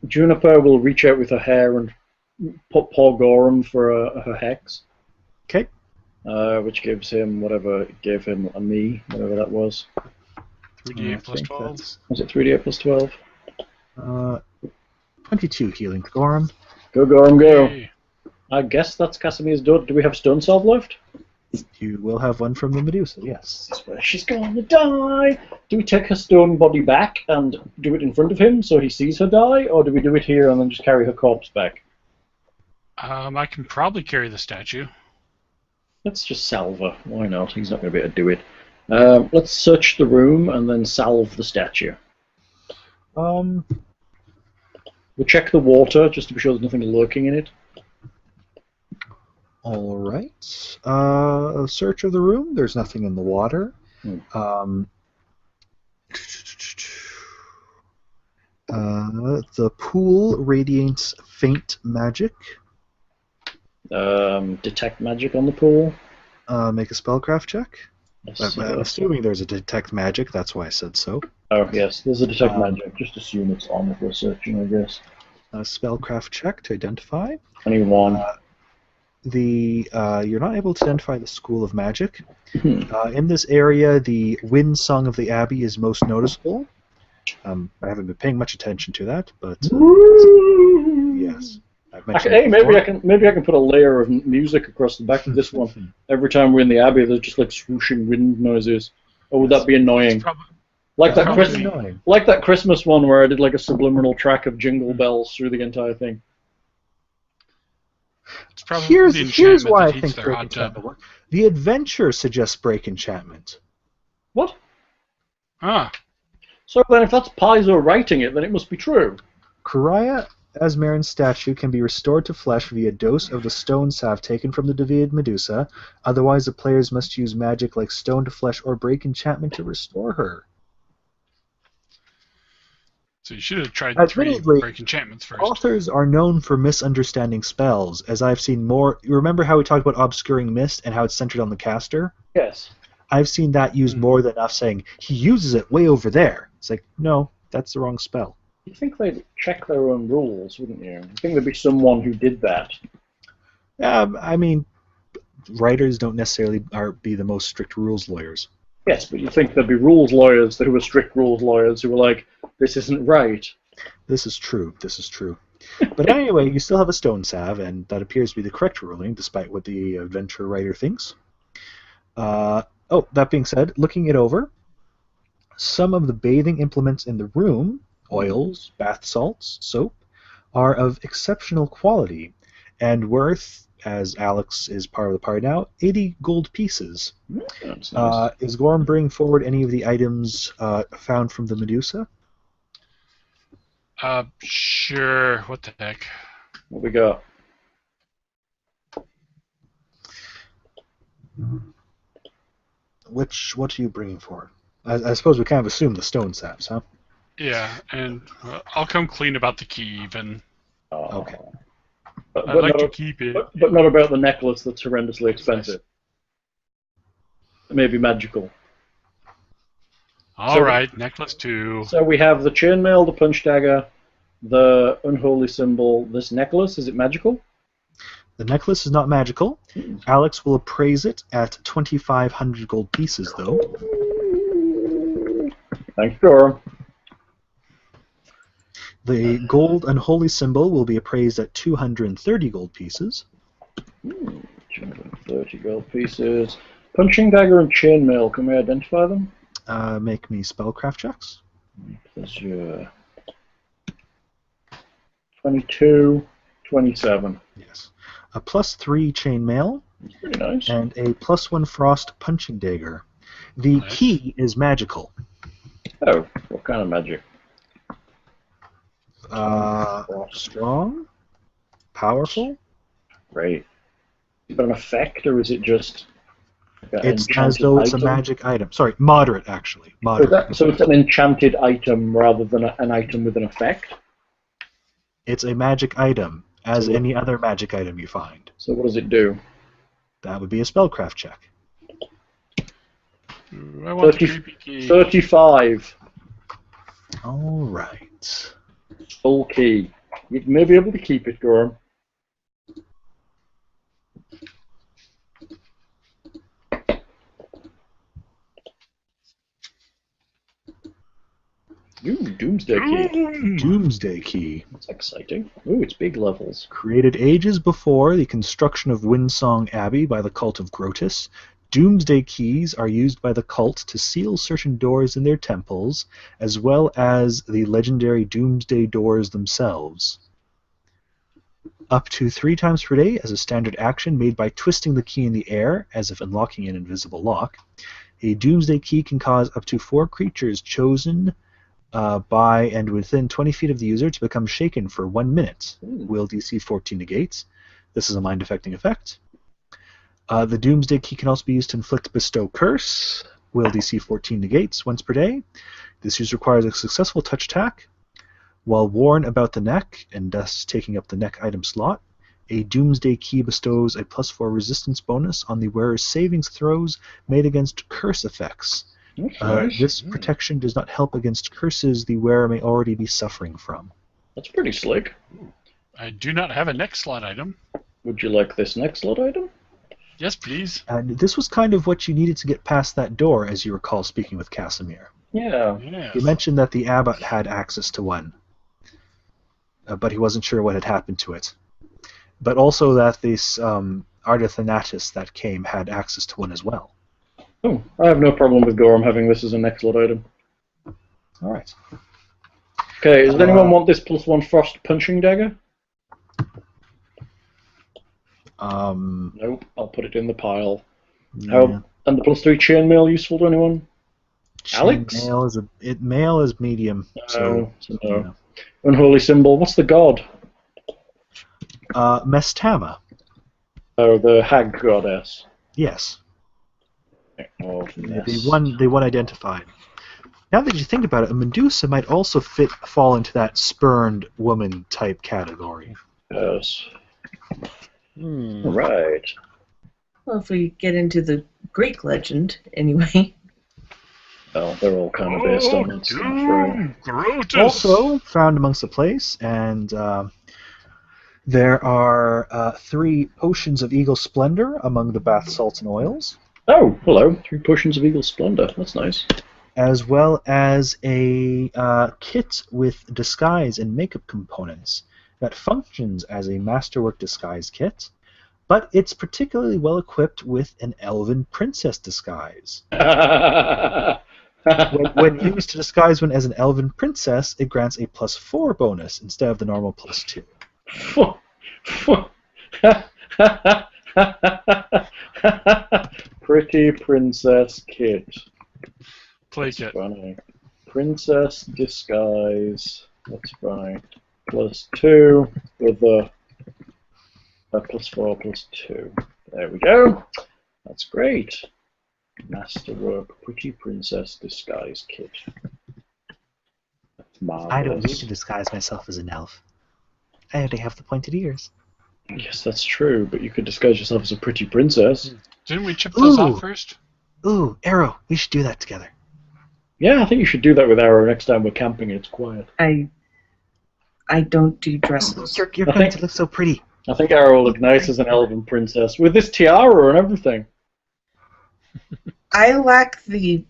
Juniper will reach out with her hair and put Paul Gorham for her hex. Okay. Which gives him whatever it gave him a me, whatever that was. 3d8 plus 12? Was it 3d8 plus 12? 22 healing to Gorham. Go, Gorham, go. Hey. I guess that's Casimir's daughter. Do we have stone salve left? You will have one from the Medusa, yes. This is where she's going to die. Do we take her stone body back and do it in front of him so he sees her die, or do we do it here and then just carry her corpse back? I can probably carry the statue. Let's just salve her. Why not? He's not going to be able to do it. Let's search the room and then salve the statue. We'll check the water just to be sure there's nothing lurking in it. All right. A search of the room. There's nothing in the water. The pool radiates faint magic. Detect magic on the pool. Make a spellcraft check. Yes, I'm assuming there's a detect magic. That's why I said so. Oh, yes, there's a detect magic. Just assume it's on if we're searching, I guess. A spellcraft check to identify. 21. You're not able to identify the school of magic. In this area, the wind song of the abbey is most noticeable. I haven't been paying much attention to that, but yes. Hey, maybe I can put a layer of music across the back of this one. Every time we're in the abbey, there's just like swooshing wind noises. Or would that be annoying? Like that Christmas one where I did like a subliminal track of jingle bells through the entire thing. It's probably here's why I that think their break hot tub. enchantment works. The adventure suggests break enchantment. What? Ah. So then if that's Paizo writing it, then it must be true. Kuraya Asmarin's statue can be restored to flesh via dose of the stone salve taken from the David Medusa. Otherwise, the players must use magic like stone to flesh or break enchantment to restore her. So you should have tried Admittedly, 3 break enchantments first. Authors are known for misunderstanding spells, as I've seen more... You remember how we talked about Obscuring Mist and how it's centered on the caster? Yes. I've seen that used more than enough, saying, he uses it way over there. It's like, no, that's the wrong spell. You'd think they'd check their own rules, wouldn't you? You'd think there'd be someone who did that. I mean, writers don't necessarily be the most strict rules lawyers. Yes, but you'd think there'd be rules lawyers who were strict rules lawyers who were like, this isn't right. This is true. But anyway, you still have a stone salve, and that appears to be the correct ruling, despite what the adventure writer thinks. That being said, looking it over, some of the bathing implements in the room, oils, bath salts, soap, are of exceptional quality and worth as Alex is part of the party now, 80 gold pieces. That's nice. Is Gorm bringing forward any of the items found from the Medusa? Sure. What the heck? What we got? What are you bringing forward? I suppose we kind of assume the stone saps, huh? Yeah, and I'll come clean about the key even. Oh. Okay. But, I'd but like not, to keep it. but not about the necklace that's horrendously expensive. It may be magical. All right, necklace 2. So we have the chainmail, the punch dagger, the unholy symbol, this necklace. Is it magical? The necklace is not magical. Alex will appraise it at 2,500 gold pieces, though. Thanks, Gorm. The gold unholy symbol will be appraised at 230 gold pieces. 230 gold pieces. Punching dagger and chainmail, can we identify them? Make me spellcraft checks. Pleasure. 22, 27. Yes. A +3 chainmail That's pretty nice. and a +1 frost punching dagger. The Nice. key is magical. Oh, what kind of magic? Strong, powerful. Great. Is it an effect, or is it just like an It's as enchanted though it's a item? magic item. Sorry, moderate actually. So, Moderate. so it's an enchanted item rather than an item with an effect? It's a magic item, as So- any other magic item you find. So what does it do? That would be a spellcraft check. I want the 30 creepy key. 35. All right. Full key. You may be able to keep it, Gorm. Ooh, Doomsday Key. Doomsday Key. That's exciting. Ooh, it's big levels. Created ages before the construction of Windsong Abbey by the cult of Grotus, Doomsday Keys are used by the cult to seal certain doors in their temples, as well as the legendary Doomsday doors themselves. Up to 3 times per day as a standard action made by twisting the key in the air, as if unlocking an invisible lock. A Doomsday Key can cause up to 4 creatures chosen by and within 20 feet of the user to become shaken for 1 minute. Will DC 14 negates. This is a mind-affecting effect. The Doomsday Key can also be used to inflict Bestow Curse. Will DC 14 negates once per day. This use requires a successful touch attack. While worn about the neck, and thus taking up the neck item slot, a Doomsday Key bestows a +4 resistance bonus on the wearer's savings throws made against curse effects. That's nice. This protection does not help against curses the wearer may already be suffering from. That's pretty slick. I do not have a neck slot item. Would you like this next slot item? Yes, please. And this was kind of what you needed to get past that door, as you recall speaking with Casimir. Yeah. Yes. He mentioned that the abbot had access to one, but he wasn't sure what had happened to it. But also that this Ardathanatus that came had access to one as well. Oh, I have no problem with Gorm having this as a next slot item. All right. Okay, does anyone want this +1 frost punching dagger? Nope, I'll put it in the pile. Yeah. And the +3 chainmail useful to anyone? Alex? Mail is medium. So no. yeah. Unholy symbol. What's the god? Mestama. Oh, the hag goddess. Yes. Oh, The one identified. Now that you think about it, a Medusa might also fall into that spurned woman type category. Yes. Right. Well, if we get into the Greek legend, anyway. Well, they're all kind of based on that stuff, right? Grotus! Also found amongst the place, and there are 3 potions of Eagle Splendor among the bath salts and oils, Oh, hello. 3 potions of Eagle Splendor. That's nice. as well as a kit with disguise and makeup components that functions as a masterwork disguise kit, but it's particularly well equipped with an elven princess disguise. When used to disguise one as an elven princess, it grants a +4 bonus instead of the normal +2. Pretty princess kit. Play That's kit. funny. Princess disguise. That's right. +2 with the +4 +2. There we go. That's great. Masterwork Pretty Princess disguise kit. That's I don't need marvelous. to disguise myself as an elf. I already have the pointed ears. Yes, that's true, but you could disguise yourself as a pretty princess. Didn't we chip those Ooh. off first? Ooh, Arrow, we should do that together. Yeah, I think you should do that with Arrow next time we're camping and it's quiet. I don't do dresses. You're I going think- to look so pretty. I think Arrow will look nice as an elven princess with this tiara and everything. I lack the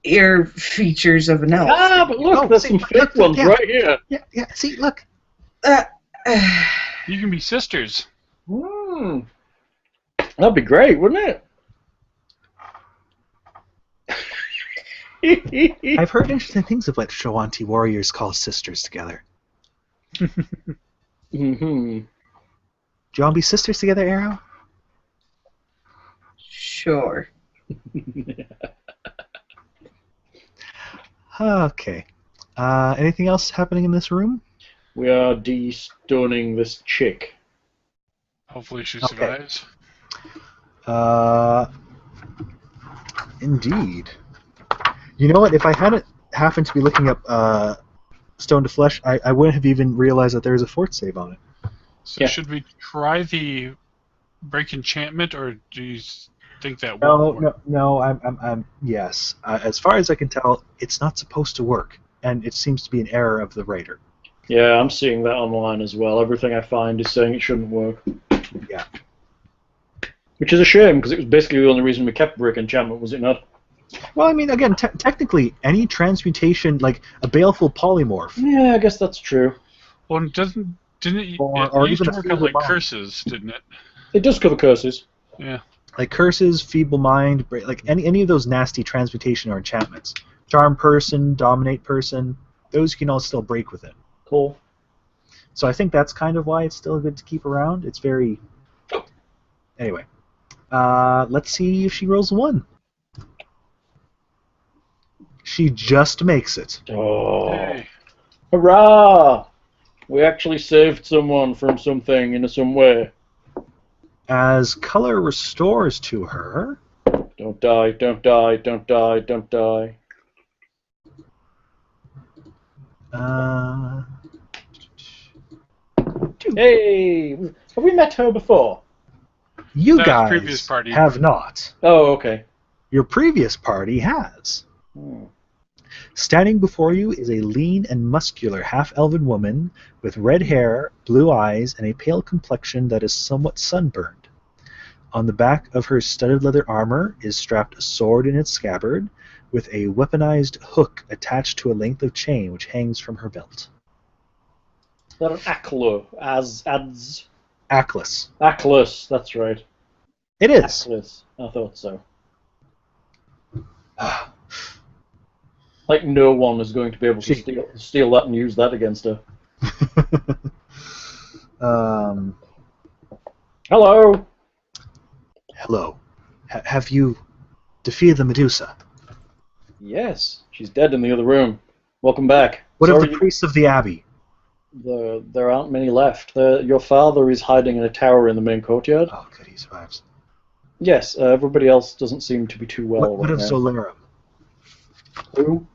ear features of an elf. Ah, but look, Oh, there's see, some look, fake look, ones yeah. right here. Yeah, see, look. Uh, You can be sisters. That'd be great, wouldn't it? I've heard interesting things of what Shawanti warriors call sisters together. Mm-hmm. Do you want to be sisters together, Arrow? sure. Okay. Anything else happening in this room? We are de-stoning this chick. Hopefully she Okay. survives. Indeed. You know what? If I hadn't happened to be looking up Stone to Flesh, I wouldn't have even realized that there was a fort save on it. So Yeah. should we try the break enchantment, or do you think that No, won't work? no. I'm yes. As far as I can tell, it's not supposed to work, and it seems to be an error of the writer. Yeah, I'm seeing that online as well. Everything I find is saying it shouldn't work. Yeah. Which is a shame, because it was basically the only reason we kept Brick Enchantment, was it not? Well, I mean, again, technically, any transmutation, like a baleful polymorph, Yeah, I guess that's true. Well, didn't it, Or it used to even a work on feeble like mind. curses, didn't it? It does cover curses. Yeah. like curses, feeble mind, like any of those nasty transmutation or enchantments, charm person, dominate person, those you can all still break with it. Cool. So I think that's kind of why it's still good to keep around. It's very. Anyway, let's see if she rolls a 1. She just makes it. Oh. Yay. Hurrah! We actually saved someone from something in some way. As color restores to her, Don't die, don't die, don't die, don't die. uh, 2. Hey! Have we met her before? You That was previous guys party. have not. Oh, okay. Your previous party has. Hmm. Standing before you is a lean and muscular half-elven woman with red hair, blue eyes, and a pale complexion that is somewhat sunburned. On the back of her studded leather armor is strapped a sword in its scabbard, with a weaponized hook attached to a length of chain which hangs from her belt. Is that an Aklo? Ads? Ackless. Ackless, that's right. It is. Ackless. I thought so. Like no one is going to be able to steal that and use that against her. Hello! Hello. Have you defeated the Medusa? Yes, she's dead in the other room. Welcome back. What of Sorry, the priests of the Abbey? there aren't many left. Your father is hiding in a tower in the main courtyard. Oh, good, he survives. Yes, everybody else doesn't seem to be too well What right of now. Zolarum? Who?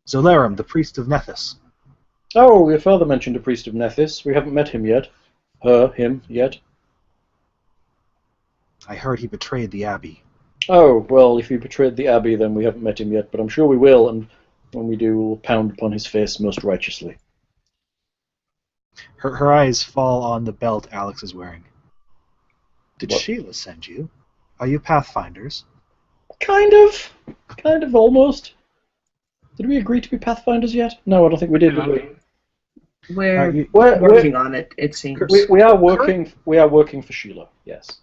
Zolarum, the priest of Nethys. Oh, your father mentioned a priest of Nethys. We haven't met him yet. Him yet. I heard he betrayed the Abbey. Oh, well, if he betrayed the Abbey, then we haven't met him yet, but I'm sure we will, and when we do, we'll pound upon his face most righteously. Her eyes fall on the belt Alex is wearing. Did What? Sheila send you? Are you Pathfinders? Kind of, almost. Did we agree to be Pathfinders yet? No, I don't think we did. Did we? We're We're- working on it, it seems. We are working. We are working for Sheila. Yes.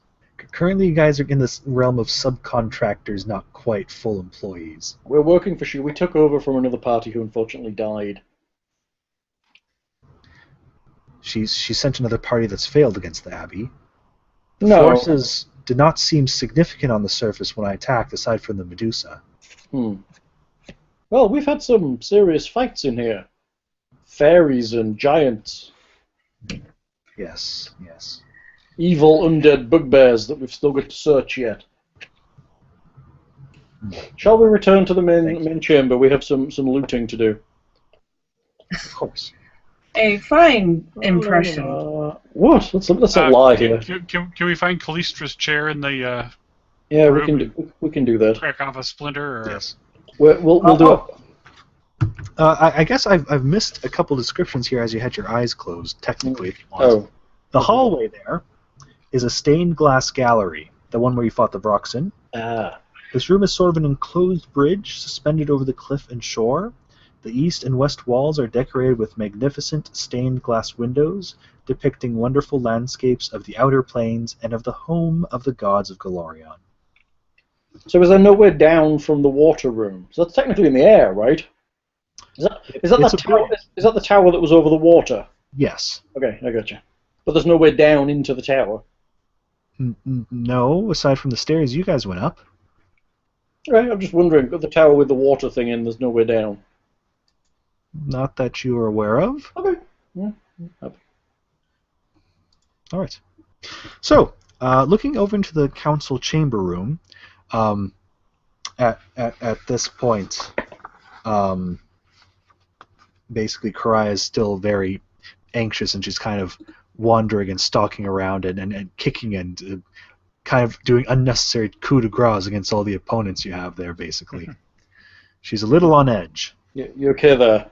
Currently, you guys are in this realm of subcontractors, not quite full employees. We're working for Sheila. We took over from another party who unfortunately died. She sent another party that's failed against the Abbey. The No. forces did not seem significant on the surface when I attacked, aside from the Medusa. Well, we've had some serious fights in here. Fairies and giants. Yes, yes. Evil undead bugbears that we've still got to search yet. Shall we return to the main chamber? We have some looting to do. Of course. A fine impression. What? Let's not lie here. Can we find Callistra's chair in the Yeah, room? we can do that. Crack off a splinter? Or... Yes. We'll do it. I guess I've missed a couple descriptions here as you had your eyes closed, technically, if you want. Oh. The hallway there is a stained glass gallery, the one where you fought the Broxen. Ah. This room is sort of an enclosed bridge suspended over the cliff and shore. The east and west walls are decorated with magnificent stained glass windows depicting wonderful landscapes of the outer plains and of the home of the gods of Golarion. So is there nowhere down from the water room? So that's technically in the air, right? Is that the tower that was over the water? Yes. Okay, I got you. But there's nowhere down into the tower. No, aside from the stairs you guys went up. Okay, I'm just wondering, the tower with the water thing in, there's nowhere down. Not that you are aware of. Okay. Yeah. All right. So, looking over into the council chamber room, at this point, basically Karai is still very anxious, and she's kind of wandering and stalking around and kicking and kind of doing unnecessary coup de grace against all the opponents you have there, basically. She's a little on edge. You okay there?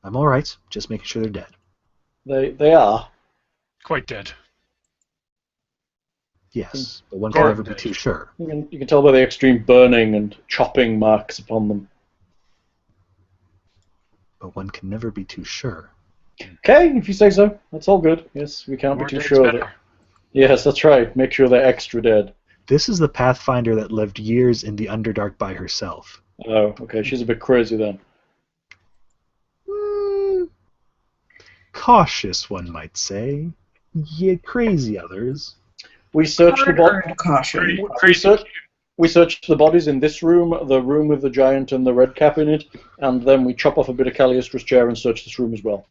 I'm all right, just making sure they're dead. They are. Quite dead. Yes, but one can never be too sure. You can tell by the extreme burning and chopping marks upon them. But one can never be too sure. Okay, if you say so. That's all good. Yes, we can't More be too dead's sure. better. Yes, that's right. Make sure they're extra dead. This is the Pathfinder that lived years in the Underdark by herself. Oh, okay. She's a bit crazy then. Cautious, one might say. Yeah, crazy others. We searched the Hard-earned caution. We searched the bodies in this room, the room with the giant and the red cap in it, and then we chop off a bit of Callistra's chair and search this room as well.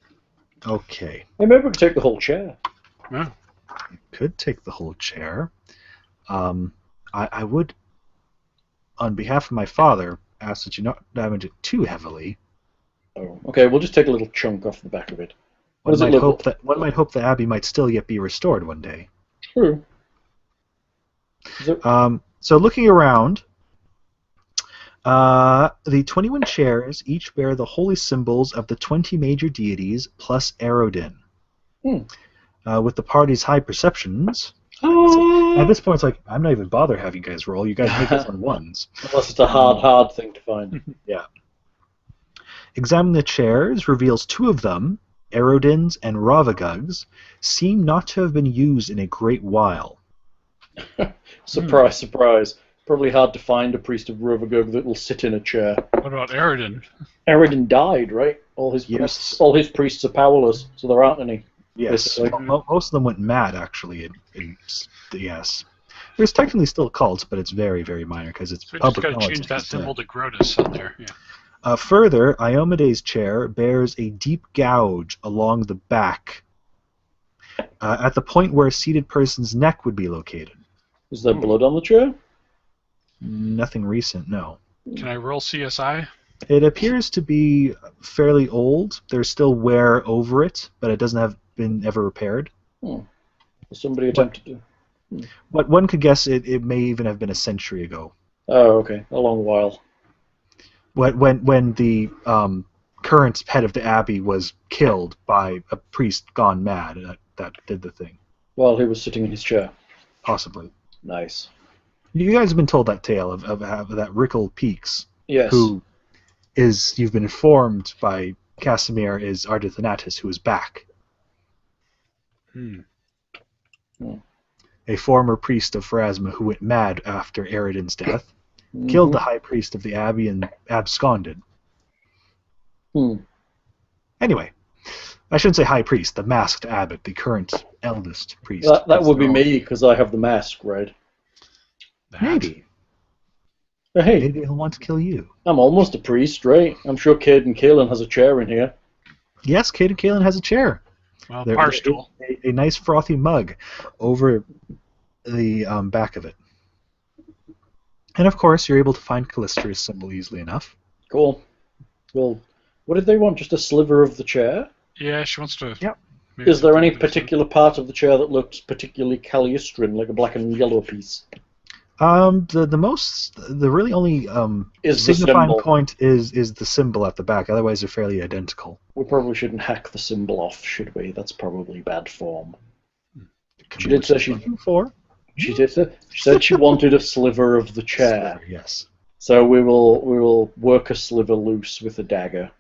Okay. Hey, maybe we could take the whole chair. Yeah. You could take the whole chair. I would, on behalf of my father, ask that you not damage it too heavily. Oh, okay. We'll just take a little chunk off the back of it. One might hope the Abbey might still yet be restored one day. True. So looking around, the 21 chairs each bear the holy symbols of the 20 major deities plus Aerodin. With the party's high perceptions, at this point it's like, I'm not even bother having you guys roll. You guys make this on ones. Unless it's a hard thing to find. Yeah. Examining the chairs reveals two of them, Aerodins and Ravagug's, seem not to have been used in a great while. Surprise, surprise. Probably hard to find a priest of Rovagug that will sit in a chair. What about Aerodin? Aerodin died, right? All his priests are powerless, so there aren't any. Yes, most of them went mad, actually. Yes. There's technically still cults, but it's very, very minor because it's So we public just got to knowledge. change that symbol to Grotus on there. Yeah. Further, Iomede's chair bears a deep gouge along the back, at the point where a seated person's neck would be located. Is there blood on the chair? Nothing recent, no. Can I roll CSI? It appears to be fairly old. There's still wear over it, but it doesn't have been ever repaired. Somebody attempted to. What one could guess, it may even have been a century ago. Oh, okay. A long while. When the current head of the abbey was killed by a priest gone mad, that did the thing. While he was sitting in his chair. Possibly. Nice. You guys have been told that tale of that Rickle Peaks, Yes. who is, you've been informed by Casimir, is Ardithanatus, who is back. A former priest of Pharasma who went mad after Aerodin's death, killed the high priest of the abbey and absconded. Anyway, I shouldn't say high priest, the masked abbot, the current eldest priest. That would be So me, because I have the mask, right? That. Maybe. Hey, Maybe he'll want to kill you. I'm almost a priest, right? I'm sure Caden Kaelin has a chair in here. Yes, Caden Kaelin has a chair. Well, There bar is stool. a nice frothy mug over the back of it. And of course, you're able to find Callistra's symbol easily enough. Cool. Well, what did they want? Just a sliver of the chair? Yeah, she wants to. Yep. maybe Is there something any with this. particular part of the chair that looks particularly Callistrian, like a black and yellow piece? The really only Is the signifying symbol. point is the symbol at the back. Otherwise, they're fairly identical. We probably shouldn't hack the symbol off, should we? That's probably bad form. Can She be did say what she- you're looking for. She said she wanted a sliver of the chair. Sliver, yes. So we will work a sliver loose with a dagger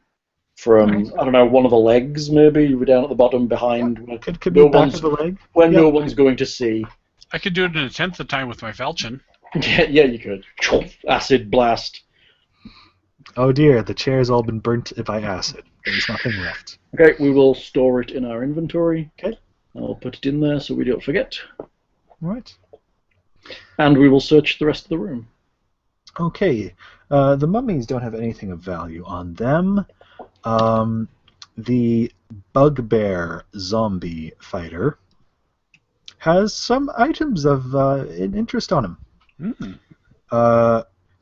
from, I don't know, one of the legs maybe, down at the bottom behind, Could No be back one's- of the leg. when Yep. no one's going to see. I could do it in a tenth of the time with my falchion. Yeah, you could. Acid blast. Oh dear, the chair's all been burnt by acid. There's nothing left. Okay, we will store it in our inventory. Okay. I'll put it in there so we don't forget. All right. And we will search the rest of the room. Okay. The mummies don't have anything of value on them. The bugbear zombie fighter has some items of interest on him.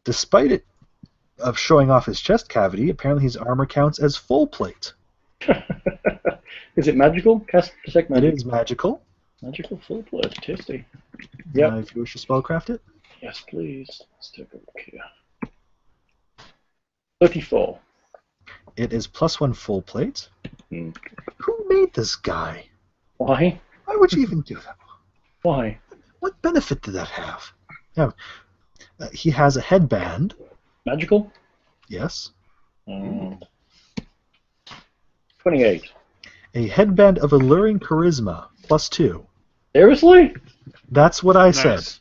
Despite it of showing off his chest cavity, apparently his armor counts as full plate. Is it magical? Cast detect It magic. is magical. Magical full plate. Tasty. Yep. If you wish to spellcraft it. Yes, please. Let's take a look here. 34. It is +1 full plate. Hmm. Who made this guy? Why? Why would you even do that? Why? What benefit did that have? Yeah. He has a headband. Magical? Yes. 28. A headband of alluring charisma, +2. Seriously? That's what I Nice. said.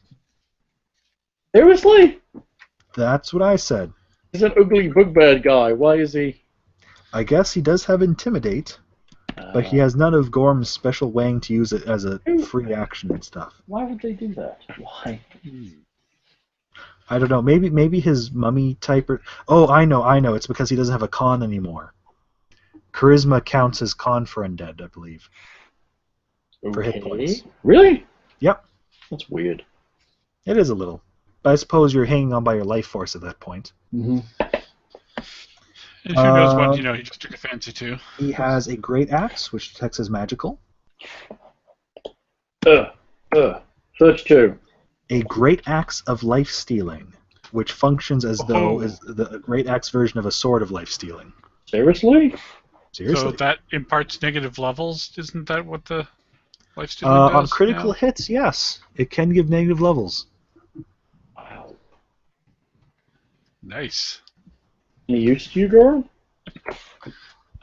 Seriously? That's what I said. He's an ugly bugbear guy. Why is he? I guess he does have Intimidate, but he has none of Gorm's special wang to use it as a free action and stuff. Why would they do that? Why? I don't know. Maybe his mummy type. Oh, I know. It's because he doesn't have a con anymore. Charisma counts as con for undead, I believe. For hit points. Really? Yep. That's weird. It is a little. But I suppose you're hanging on by your life force at that point. Mm-hmm. And who knows what, he just took a fancy to. He has a great axe, which detects as magical. 32. A great axe of life stealing, which functions as though is the great axe version of a sword of life stealing. Seriously? Seriously. So that imparts negative levels? Isn't that what the life stealing does? On critical now? hits, yes. It can give negative levels. Wow. Nice. Any use to you, Goran?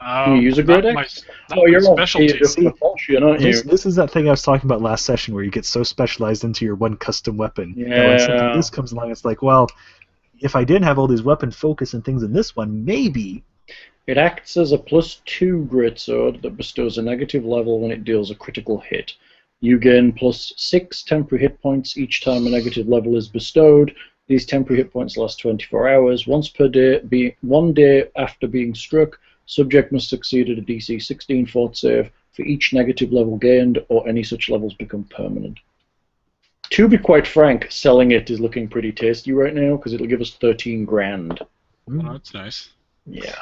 Can you use a great not axe? My, not You're my not. specialty. You're falchion, aren't you? This is that thing I was talking about last session where you get so specialized into your one custom weapon. That when Yeah. something like this comes along, it's like, well, if I didn't have all these weapon focus and things in this one, maybe. It acts as a +2 greatsword that bestows a negative level when it deals a critical hit. You gain +6 temporary hit points each time a negative level is bestowed. These temporary hit points last 24 hours. Once per day, 1 day after being struck, subject must succeed at a DC 16 fort save for each negative level gained, or any such levels become permanent. To be quite frank, selling it is looking pretty tasty right now because it'll give us 13 grand. Oh, that's nice. Yeah.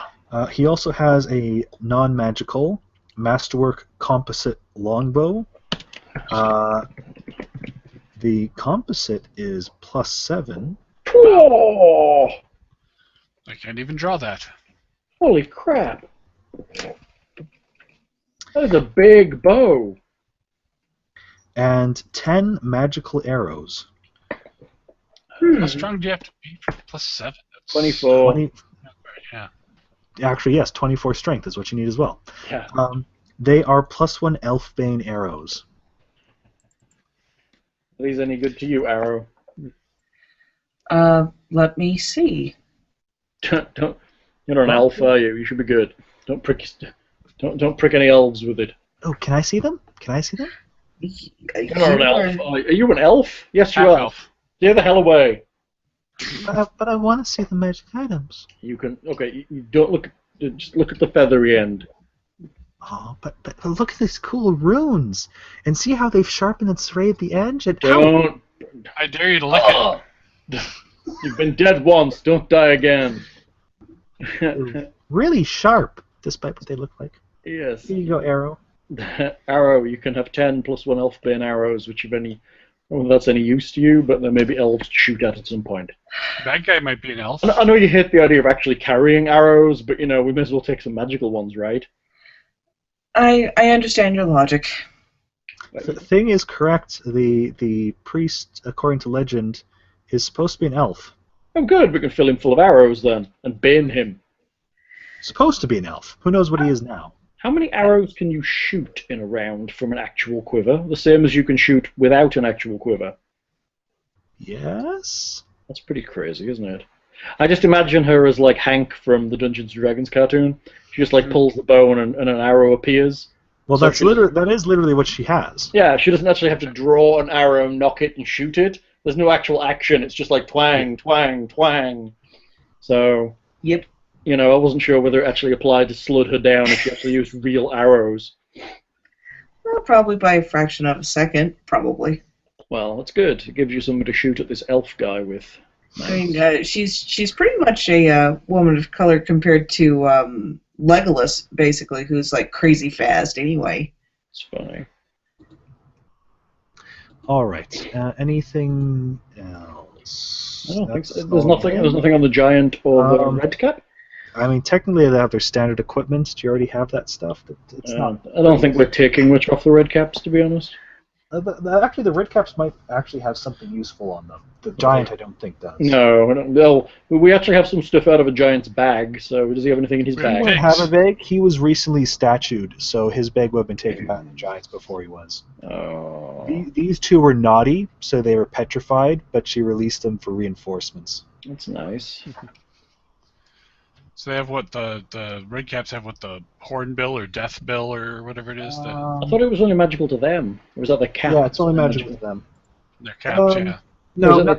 He also has a non-magical Masterwork Composite Longbow. The composite is +7. Oh, I can't even draw that. holy crap! That is a big bow. And 10 magical arrows. How strong do you have to be for +7? That's 24. 20, Yeah. actually, yes, 24 strength is what you need as well. Yeah. They are +1 Elfbane arrows. Are these any good to you, Arrow? Let me see. Don't. You're not an elf, are you? You should be good. Don't prick any elves with it. Oh, can I see them? Can I see them? You're not an elf. Are you an elf? Yes, you Half are. elf. Stay the hell away. But I want to see the magic items. You can. Okay, you don't look. Just look at the feathery end. Oh, but look at these cool runes, and see how they've sharpened and serrated at the edge. And Don't. I dare you to lick it. You've been dead once. Don't die again. Really sharp, despite what they look like. Yes. Here you go, arrow. Arrow. You can have 10 plus 1 elfbane arrows, which if any. I don't know if that's any use to you, but there may be elves to shoot at some point. That guy might be an elf. I know you hate the idea of actually carrying arrows, but we may as well take some magical ones, right? I understand your logic. The thing is correct. The priest, according to legend, is supposed to be an elf. Oh, good. We can fill him full of arrows then, and bane him. Supposed to be an elf. Who knows what he is now? How many arrows can you shoot in a round from an actual quiver? The same as you can shoot without an actual quiver. Yes? That's pretty crazy, isn't it? I just imagine her as like Hank from the Dungeons & Dragons cartoon. She just like pulls the bow and an arrow appears. Well, So that is literally what she has. Yeah, she doesn't actually have to draw an arrow, knock it, and shoot it. There's no actual action. It's just like twang, twang, twang. So, Yep. I wasn't sure whether it actually applied to slowed her down if she actually used real arrows. Well, probably by a fraction of a second, probably. Well, that's good. It gives you something to shoot at this elf guy with. I mean, she's pretty much a woman of color compared to Legolas, basically, who's like crazy fast anyway. It's funny. All right. Anything else? I don't think so. There's nothing on the giant or the red cap. I mean, technically they have their standard equipment. Do you already have that stuff? It's not. I don't think we're taking much off the red caps, to be honest. Actually, the red caps might actually have something useful on them. The giant, I don't think, does. No, well, we actually have some stuff out of a giant's bag. So does he have anything in his He bag? wouldn't have a bag. He was recently statued, so his bag would have been taken by the giants before he was. Oh, These two were naughty, so they were petrified, but she released them for reinforcements. that's nice. So they have what the red caps have what the hornbill or death bill or whatever it is. I thought it was only magical to them. Or was that the cap? Yeah, it's only magical to them. Their caps, yeah. No, Was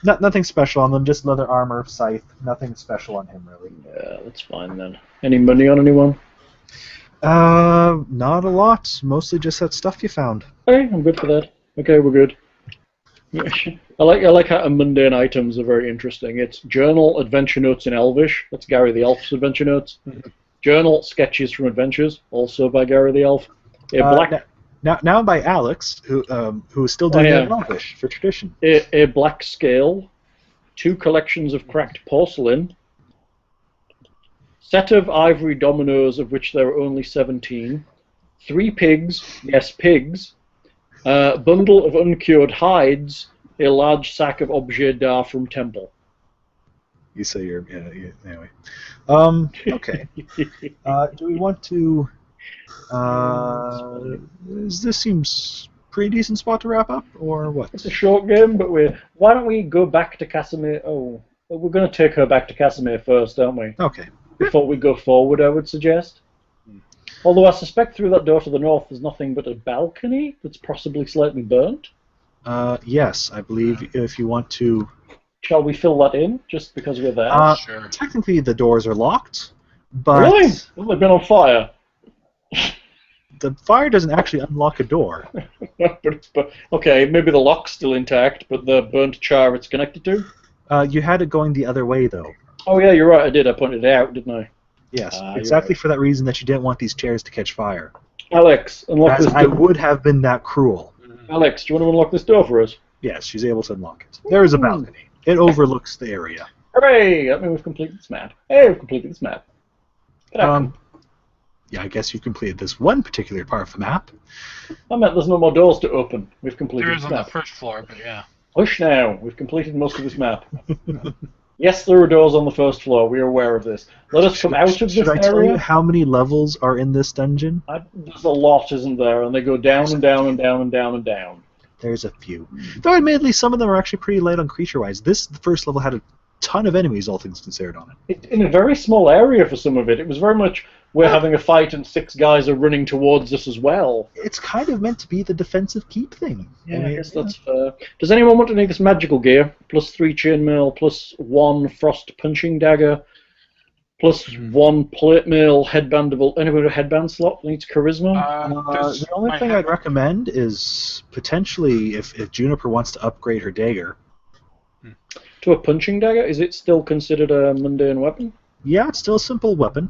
it nothing special on them. Just leather armor, scythe. Nothing special on him, really. Yeah, that's fine then. Any money on anyone? Not a lot. Mostly just that stuff you found. Okay, I'm good for that. Okay, we're good. I like how mundane items are very interesting. It's journal adventure notes in Elvish. That's Gary the Elf's adventure notes. Journal sketches from adventures, also by Gary the Elf. Now by Alex, who is still doing yeah. it in Elvish for tradition. A black scale, 2 collections of cracked porcelain, set of ivory dominoes of which there are only 17, 3 pigs, yes pigs, bundle of uncured hides, a large sack of objet d'art from temple. You say you're anyway. Okay. Do we want to? This seems pretty decent spot to wrap up, or what? It's a short game, but why don't we go back to Casimir? Oh, we're going to take her back to Casimir first, aren't we? Okay. Before we go forward, I would suggest. Although I suspect through that door to the north there's nothing but a balcony that's possibly slightly burnt. Yes, I believe if you want to. Shall we fill that in, just because we're there? Sure. Technically, the doors are locked, but Really? Well, they've been on fire. the fire doesn't actually unlock a door. but okay, maybe the lock's still intact, but the burnt char it's connected to? You had it going the other way, though. Oh yeah, you're right, I did. I pointed it out, didn't I? Yes, You're exactly right. for that reason that you didn't want these chairs to catch fire. Alex, unlock As this I door. would have been that cruel. Alex, do you want to unlock this door for us? Yes, she's able to unlock it. There is a balcony. It overlooks the area. Hooray! That means we've completed this map. Hey, we've completed this map. Get out. Yeah, I guess you completed this one particular part of the map. I meant there's no more doors to open. We've completed There this is on the map. first floor, but yeah. Hush now. We've completed most of this map. Yes, there are doors on the first floor. We are aware of this. Let us come out of this Should I tell area. you how many levels are in this dungeon? There's a lot, isn't there? And they go down and down and down and down and down. There's a few. Though admittedly, some of them are actually pretty light on creature-wise. The first level had ton of enemies, all things considered, on it. In a very small area for some of it. It was very much we're having a fight and 6 guys are running towards us as well. It's kind of meant to be the defensive keep thing. Yeah, I guess that's fair. Does anyone want any of this magical gear? Plus 3 chainmail, plus 1 frost punching dagger, plus 1 plate mail, headbandable. Anybody with a headband slot needs charisma? The only thing I'd recommend is potentially if Juniper wants to upgrade her dagger. To a punching dagger? Is it still considered a mundane weapon? Yeah, it's still a simple weapon.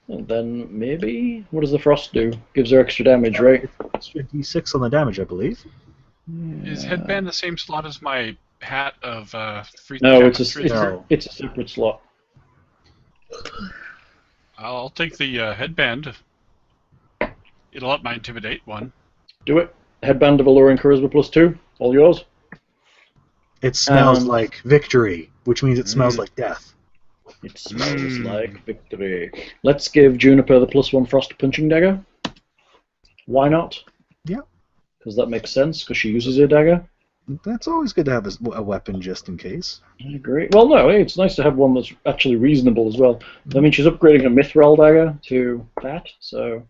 And then maybe... What does the frost do? Gives her extra damage, right? Extra d6 on the damage, I believe. Is headband the same slot as my hat of free? No, it's a separate slot. I'll take the headband. It'll up my intimidate one. Do it. Headband of alluring charisma plus 2. All yours. It smells like victory, which means it smells like death. It smells like victory. Let's give Juniper the plus 1 frost punching dagger. Why not? Yeah. Because that makes sense, because she uses her dagger. That's always good to have a weapon just in case. I agree. Well, no, hey, it's nice to have one that's actually reasonable as well. I mean, she's upgrading her Mithril dagger to that, so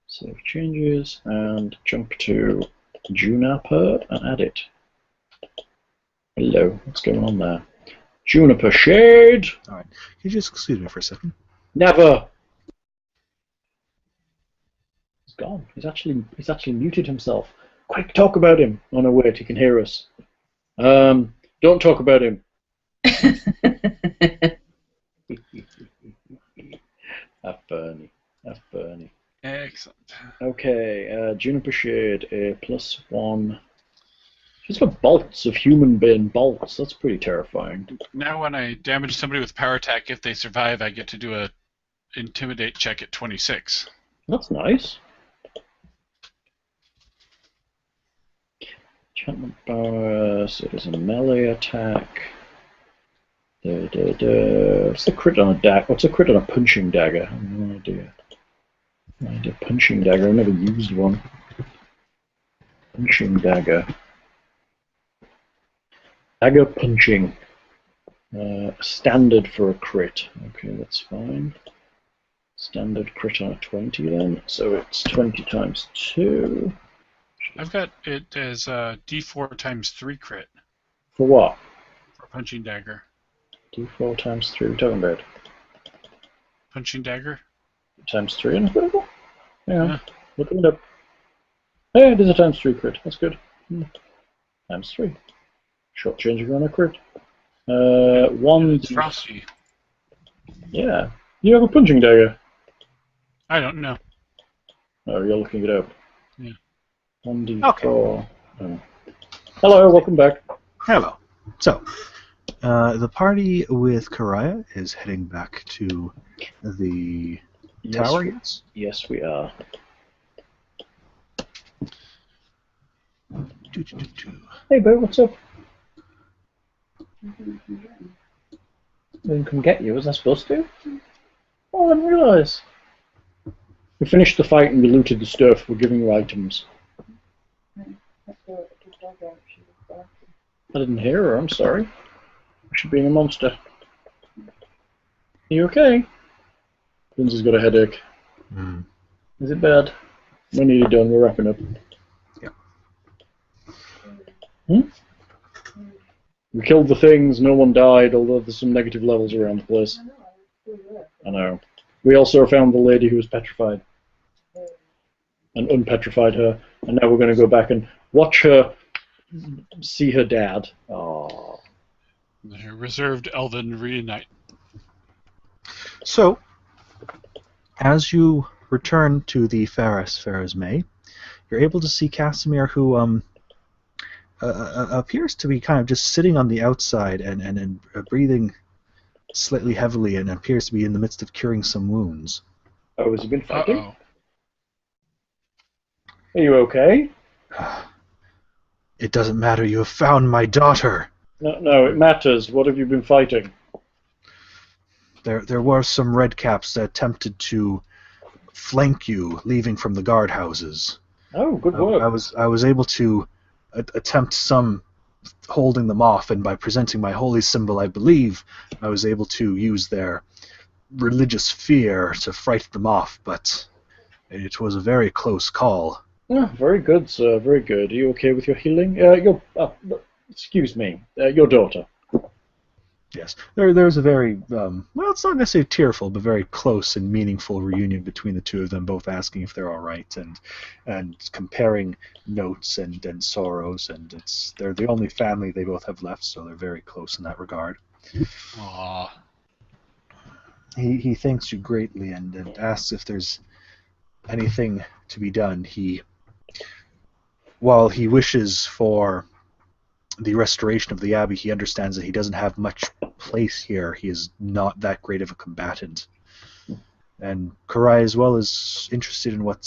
save changes and jump to Juniper and add it. Hello, what's going on there? Juniper Shade! Alright, can you just excuse me for a second? Never! He's gone. He's actually muted himself. Quick, talk about him. Oh no, wait, he can hear us. Don't talk about him. Have Bernie. Have Bernie. Excellent. Okay, Juniper Shade, a plus 1. She's got bolts of human bane bolts. That's pretty terrifying. Now when I damage somebody with power attack, if they survive, I get to do a intimidate check at 26. That's nice. Enchantment power, so there's a melee attack. What's the crit on a dagger? What's a crit on a punching dagger? I have no idea. No idea. Punching dagger, I've never used one. Punching dagger. Dagger punching. Standard for a crit. Okay, that's fine. Standard crit on a 20 then. So it's 20 times 2. I've got it as D4 times 3 crit For what? for punching dagger. D4 times 3. We're talking about Punching dagger? times 3 on a critical? Yeah. Looking it up. Yeah, it is a times 3 crit. That's good. Times 3. Short changing on a crit. 1. It's frosty. Yeah. You have a punching dagger. I don't know. Oh, you're looking it up. Yeah. 1d4. Okay. Oh. Hello, welcome back. Hello. So, the party with Karaya is heading back to the tower, yes? Yes, we are. Hey, Boo, what's up? Didn't come get you, was I supposed to? Oh, I didn't realise. We finished the fight and we looted the stuff. We're giving you items. I didn't hear her, I'm sorry. She's being a monster. Are you okay? Lindsay's got a headache. Is it bad? We're nearly done, we're wrapping up. Yeah. We killed the things, no one died, although there's some negative levels around the place. I know. We also found the lady who was petrified. And unpetrified her. And now we're going to go back and watch her see her dad. Oh. The reserved Elven reunite. So, as you return to the Faris May, you're able to see Casimir, who appears to be kind of just sitting on the outside and breathing slightly heavily, and appears to be in the midst of curing some wounds. Oh, has he been fighting? Uh-oh. Are you okay? It doesn't matter. You have found my daughter. No, it matters. What have you been fighting? There were some redcaps that attempted to flank you, leaving from the guardhouses. Oh, good work. I was able to attempt some holding them off, and by presenting my holy symbol, I believe I was able to use their religious fear to frighten them off, but it was a very close call. Yeah, very good, sir. Very good. Are you okay with your healing? Excuse me. Your daughter. Yes, there's a very, well, it's not necessarily tearful, but very close and meaningful reunion between the two of them, both asking if they're all right and comparing notes and sorrows, and they're the only family they both have left, so they're very close in that regard. Aww. He thanks you greatly and asks if there's anything to be done. While he wishes for the restoration of the Abbey, he understands that he doesn't have much place here. He is not that great of a combatant. And Karai as well is interested in what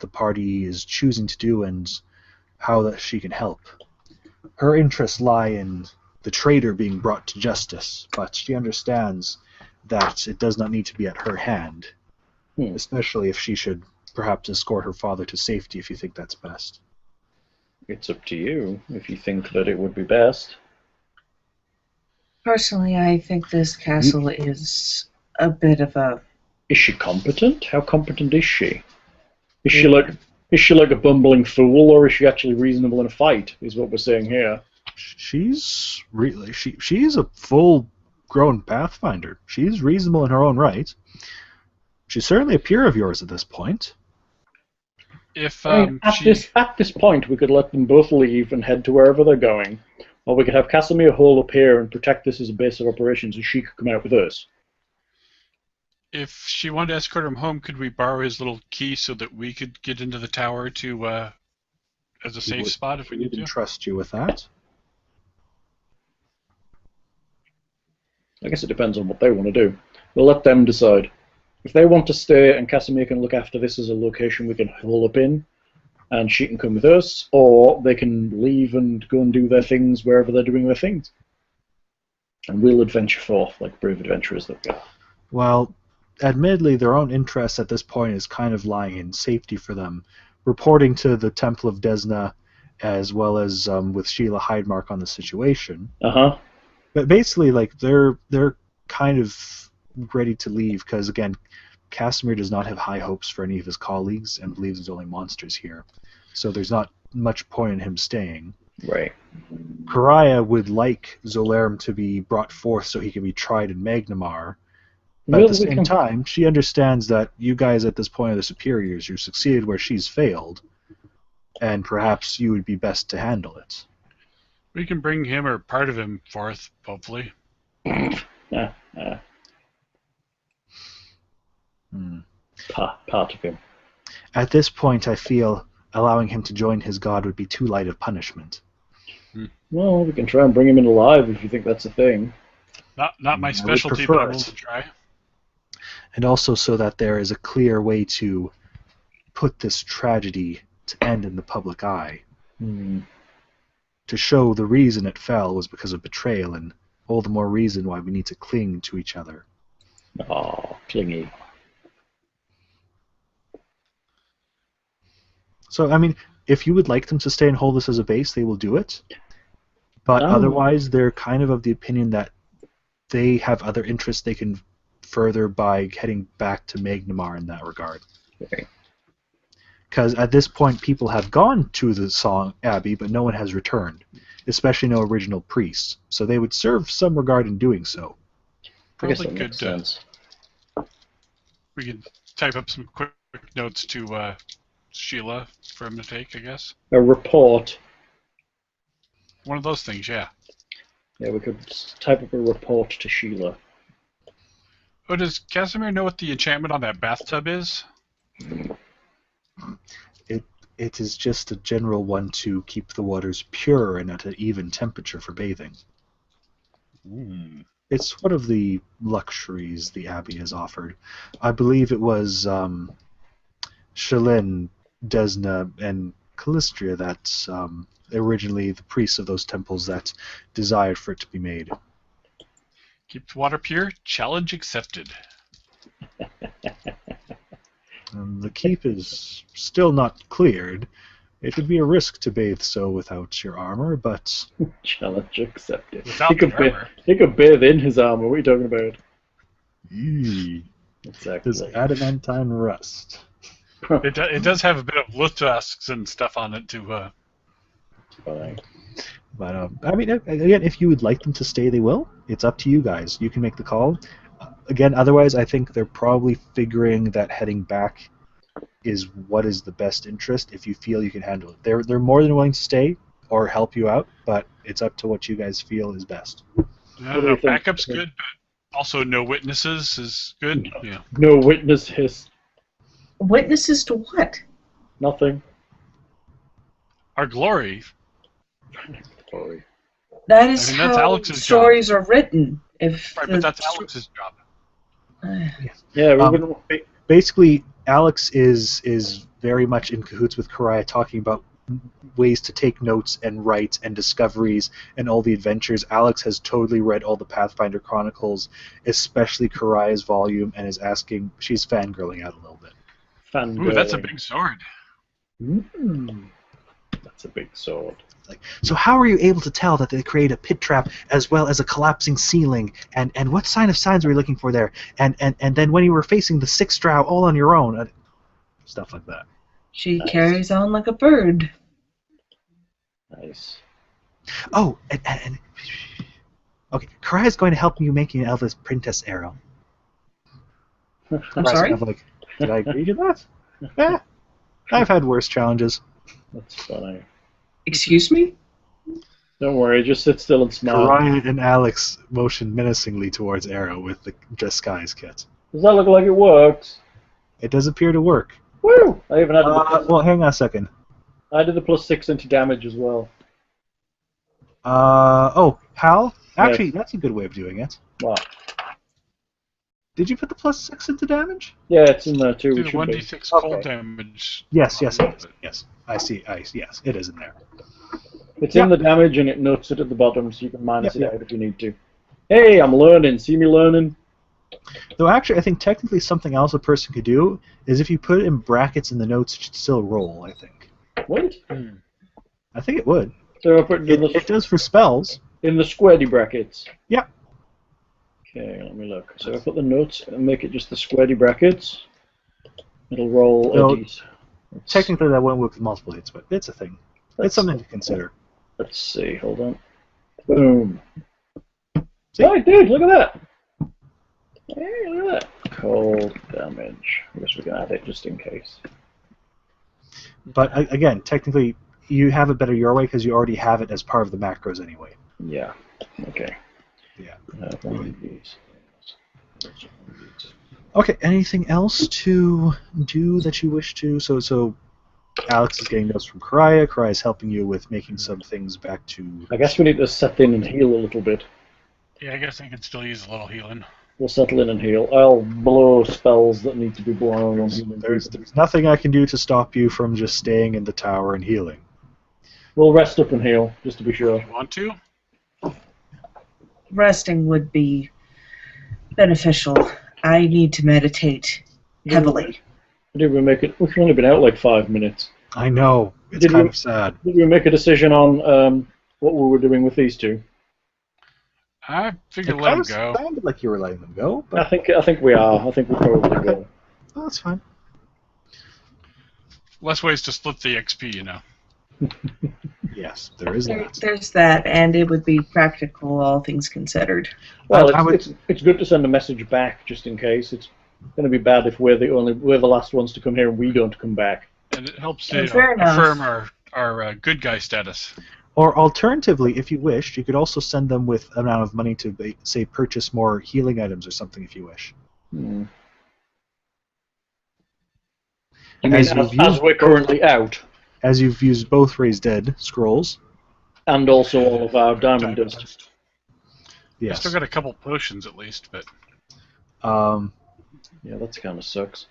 the party is choosing to do and how that she can help. Her interests lie in the traitor being brought to justice, but she understands that it does not need to be at her hand, especially if she should perhaps escort her father to safety if you think that's best. It's up to you if you think that it would be best. Personally, I think this castle is a bit of a... Is she competent? How competent is she? Is she like a bumbling fool, or is she actually reasonable in a fight? Is what we're saying here. She's really she's a full-grown pathfinder. She's reasonable in her own right. She's certainly a peer of yours at this point. If at this point, we could let them both leave and head to wherever they're going, or we could have Casimir hold up here and protect this as a base of operations, and she could come out with us. If she wanted to escort him home, could we borrow his little key so that we could get into the tower to as a safe spot if we need to? Trust you with that. I guess it depends on what they want to do. We'll let them decide. If they want to stay and Casimir can look after this as a location we can hole up in, and she can come with us, or they can leave and go and do their things wherever they're doing their things. And we'll adventure forth like brave adventurers that we are. Well, admittedly, their own interest at this point is kind of lying in safety for them. Reporting to the Temple of Desna, as well as with Sheila Hydemark on the situation. Uh-huh. But basically, like, they're kind of ready to leave, because, again, Casimir does not have high hopes for any of his colleagues and believes there's only monsters here. So there's not much point in him staying. Right. Karaya would like Zolarum to be brought forth so he can be tried in Magnamar. But at the same time, she understands that you guys at this point are the superiors. You succeeded where she's failed, and perhaps you would be best to handle it. We can bring him or part of him forth, hopefully. Part of him. At this point, I feel allowing him to join his god would be too light of punishment. Well, we can try and bring him in alive if you think that's a thing. Not my specialty, but I will try. And also so that there is a clear way to put this tragedy to end in the public eye. To show the reason it fell was because of betrayal, and all the more reason why we need to cling to each other. Oh, clingy. So, I mean, if you would like them to stay and hold this as a base, they will do it. But otherwise, they're kind of the opinion that they have other interests they can further by heading back to Magnamar in that regard. Because at this point, people have gone to the Song Abbey, but no one has returned, especially no original priests. So they would serve some regard in doing so. Probably good. We could type up some quick notes to Sheila for him to take, I guess. A report. One of those things, yeah. Yeah, we could type up a report to Sheila. Oh, does Casimir know what the enchantment on that bathtub is? It is just a general one to keep the waters pure and at an even temperature for bathing. It's one of the luxuries the Abbey has offered. I believe it was Shalin, Desna, and Callistria that originally the priests of those temples that desired for it to be made. Keep the water pure. Challenge accepted. The keep is still not cleared, It would be a risk to bathe so without your armor, but Challenge accepted. Without the armor. He could bathe in his armor. What are you talking about? eee, Exactly. does adamantine rust. It does have a bit of Luftwaffe and stuff on it to. Fine. But I mean, again, if you would like them to stay, they will. It's up to you guys. You can make the call. Again, otherwise, I think they're probably figuring that heading back is what is the best interest. If you feel you can handle it, they're more than willing to stay or help you out, but it's up to what you guys feel is best. I don't know, backup's good, but also no witnesses is good. Yeah. No witness hiss. Witnesses to what? Nothing. Our glory. Sorry. That is I mean, that's how Alex's stories are written. If Right, the but that's Alex's job. Yeah, we wouldn't. Basically, Alex is very much in cahoots with Karaya, talking about ways to take notes and write and discoveries and all the adventures. Alex has totally read all the Pathfinder Chronicles, especially Karaya's volume, and is asking. She's fangirling out a little bit. Ooh, that's a big sword. That's a big sword. Like, so how are you able to tell that they create a pit trap as well as a collapsing ceiling? And what signs were you looking for there? And then when you were facing the sixth drow all on your own, stuff like that. she carries on like a bird. Nice. Oh, and okay, Karaya's going to help you making an Elvis Princess arrow. I'm Karaya's sorry? kind of like, did I agree to that? I've had worse challenges. That's funny. Excuse me? Don't worry, just sit still and smile. Karaya and Alex motion menacingly towards Arrow with the disguise kit. Does that look like it works? It does appear to work. Woo! I even added Well, hang on a second. I did the +6 into damage as well. Oh, Hal? Actually, that's a good way of doing it. Wow. Did you put the +6 into damage? Yeah, it's in there too. Do It the should be. 1d6 cold damage. Yes, it is. Yes, I see. Yes, it is in there. It's in the damage and it notes it at the bottom, so you can minus Yeah, it out if you need to. Hey, I'm learning. See me learning? Though actually, I think technically something else a person could do is if you put it in brackets in the notes, it should still roll, I think. What? I think it would. So I put it in It does for spells. in the squaredy brackets. Yeah. Okay, let me look. So I put the notes and make it just the squaredy brackets. It'll roll No, a d. Technically, that won't work with multiple hits, but it's a thing. It's Let's- something to consider. Let's see. Hold on. Boom. See? Oh, dude, look at that. Hey, look at that. Cold damage. I guess we can add it just in case. But again, technically, you have it better your way because you already have it as part of the macros anyway. Yeah. Okay. Yeah. One of these. Okay. Anything else to do that you wish to? So Alex is getting notes from Karaya. Karaya is helping you with making some things back to. I guess we need to set in and heal a little bit. Yeah, I guess I could still use a little healing. We'll settle in and heal. I'll blow spells that need to be blown on human There's people. nothing I can do to stop you from just staying in the tower and healing. We'll rest up and heal, just to be sure. You want to? Resting would be beneficial. I need to meditate heavily. Did we make it? We've only been out like 5 minutes. I know. It's Did kind you- of sad. Did we make a decision on what we were doing with these two? I figured It let kind him of go. sounded like you were letting them go, I but think we are. I think we probably will. oh, that's fine. Less ways to split the XP, you know. Yes, there is that. There's that, and it would be practical, all things considered. Well, I would- it's good to send a message back just in case. It's going to be bad if we're the last ones to come here and we don't come back. And it helps Yeah, to fair enough. affirm our good guy status. Or alternatively, if you wished, you could also send them with an amount of money to, say, purchase more healing items or something if you wish. Hmm. You mean As as, you've as used- we're currently out, As you've used both Raise Dead scrolls. and also all of our diamond dust. I Yes. still got a couple potions at least, but Um, Yeah, that kind of sucks.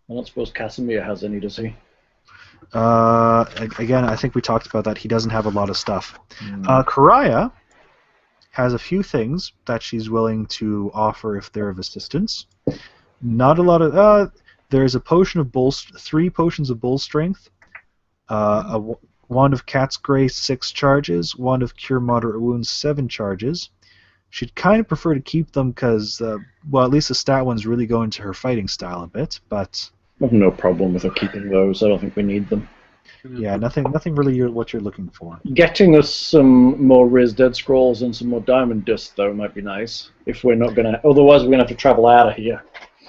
I don't suppose Casimir has any, does he? again, I think we talked about that. He doesn't have a lot of stuff. Hmm. Karaya has a few things that she's willing to offer if they're of assistance. Not a lot of. There's a potion of bull, 3 potions of bull strength, Wand of Cat's Grace, 6 charges. Wand of Cure Moderate Wounds, 7 charges. She'd kind of prefer to keep them because, well, at least the stat ones really go into her fighting style a bit, but... I have no problem with her keeping those. I don't think we need them. Yeah, nothing really what you're looking for. Getting us some more Raised Dead Scrolls and some more Diamond Dust, though, might be nice. If we're not going to... Otherwise, we're going to have to travel out of here.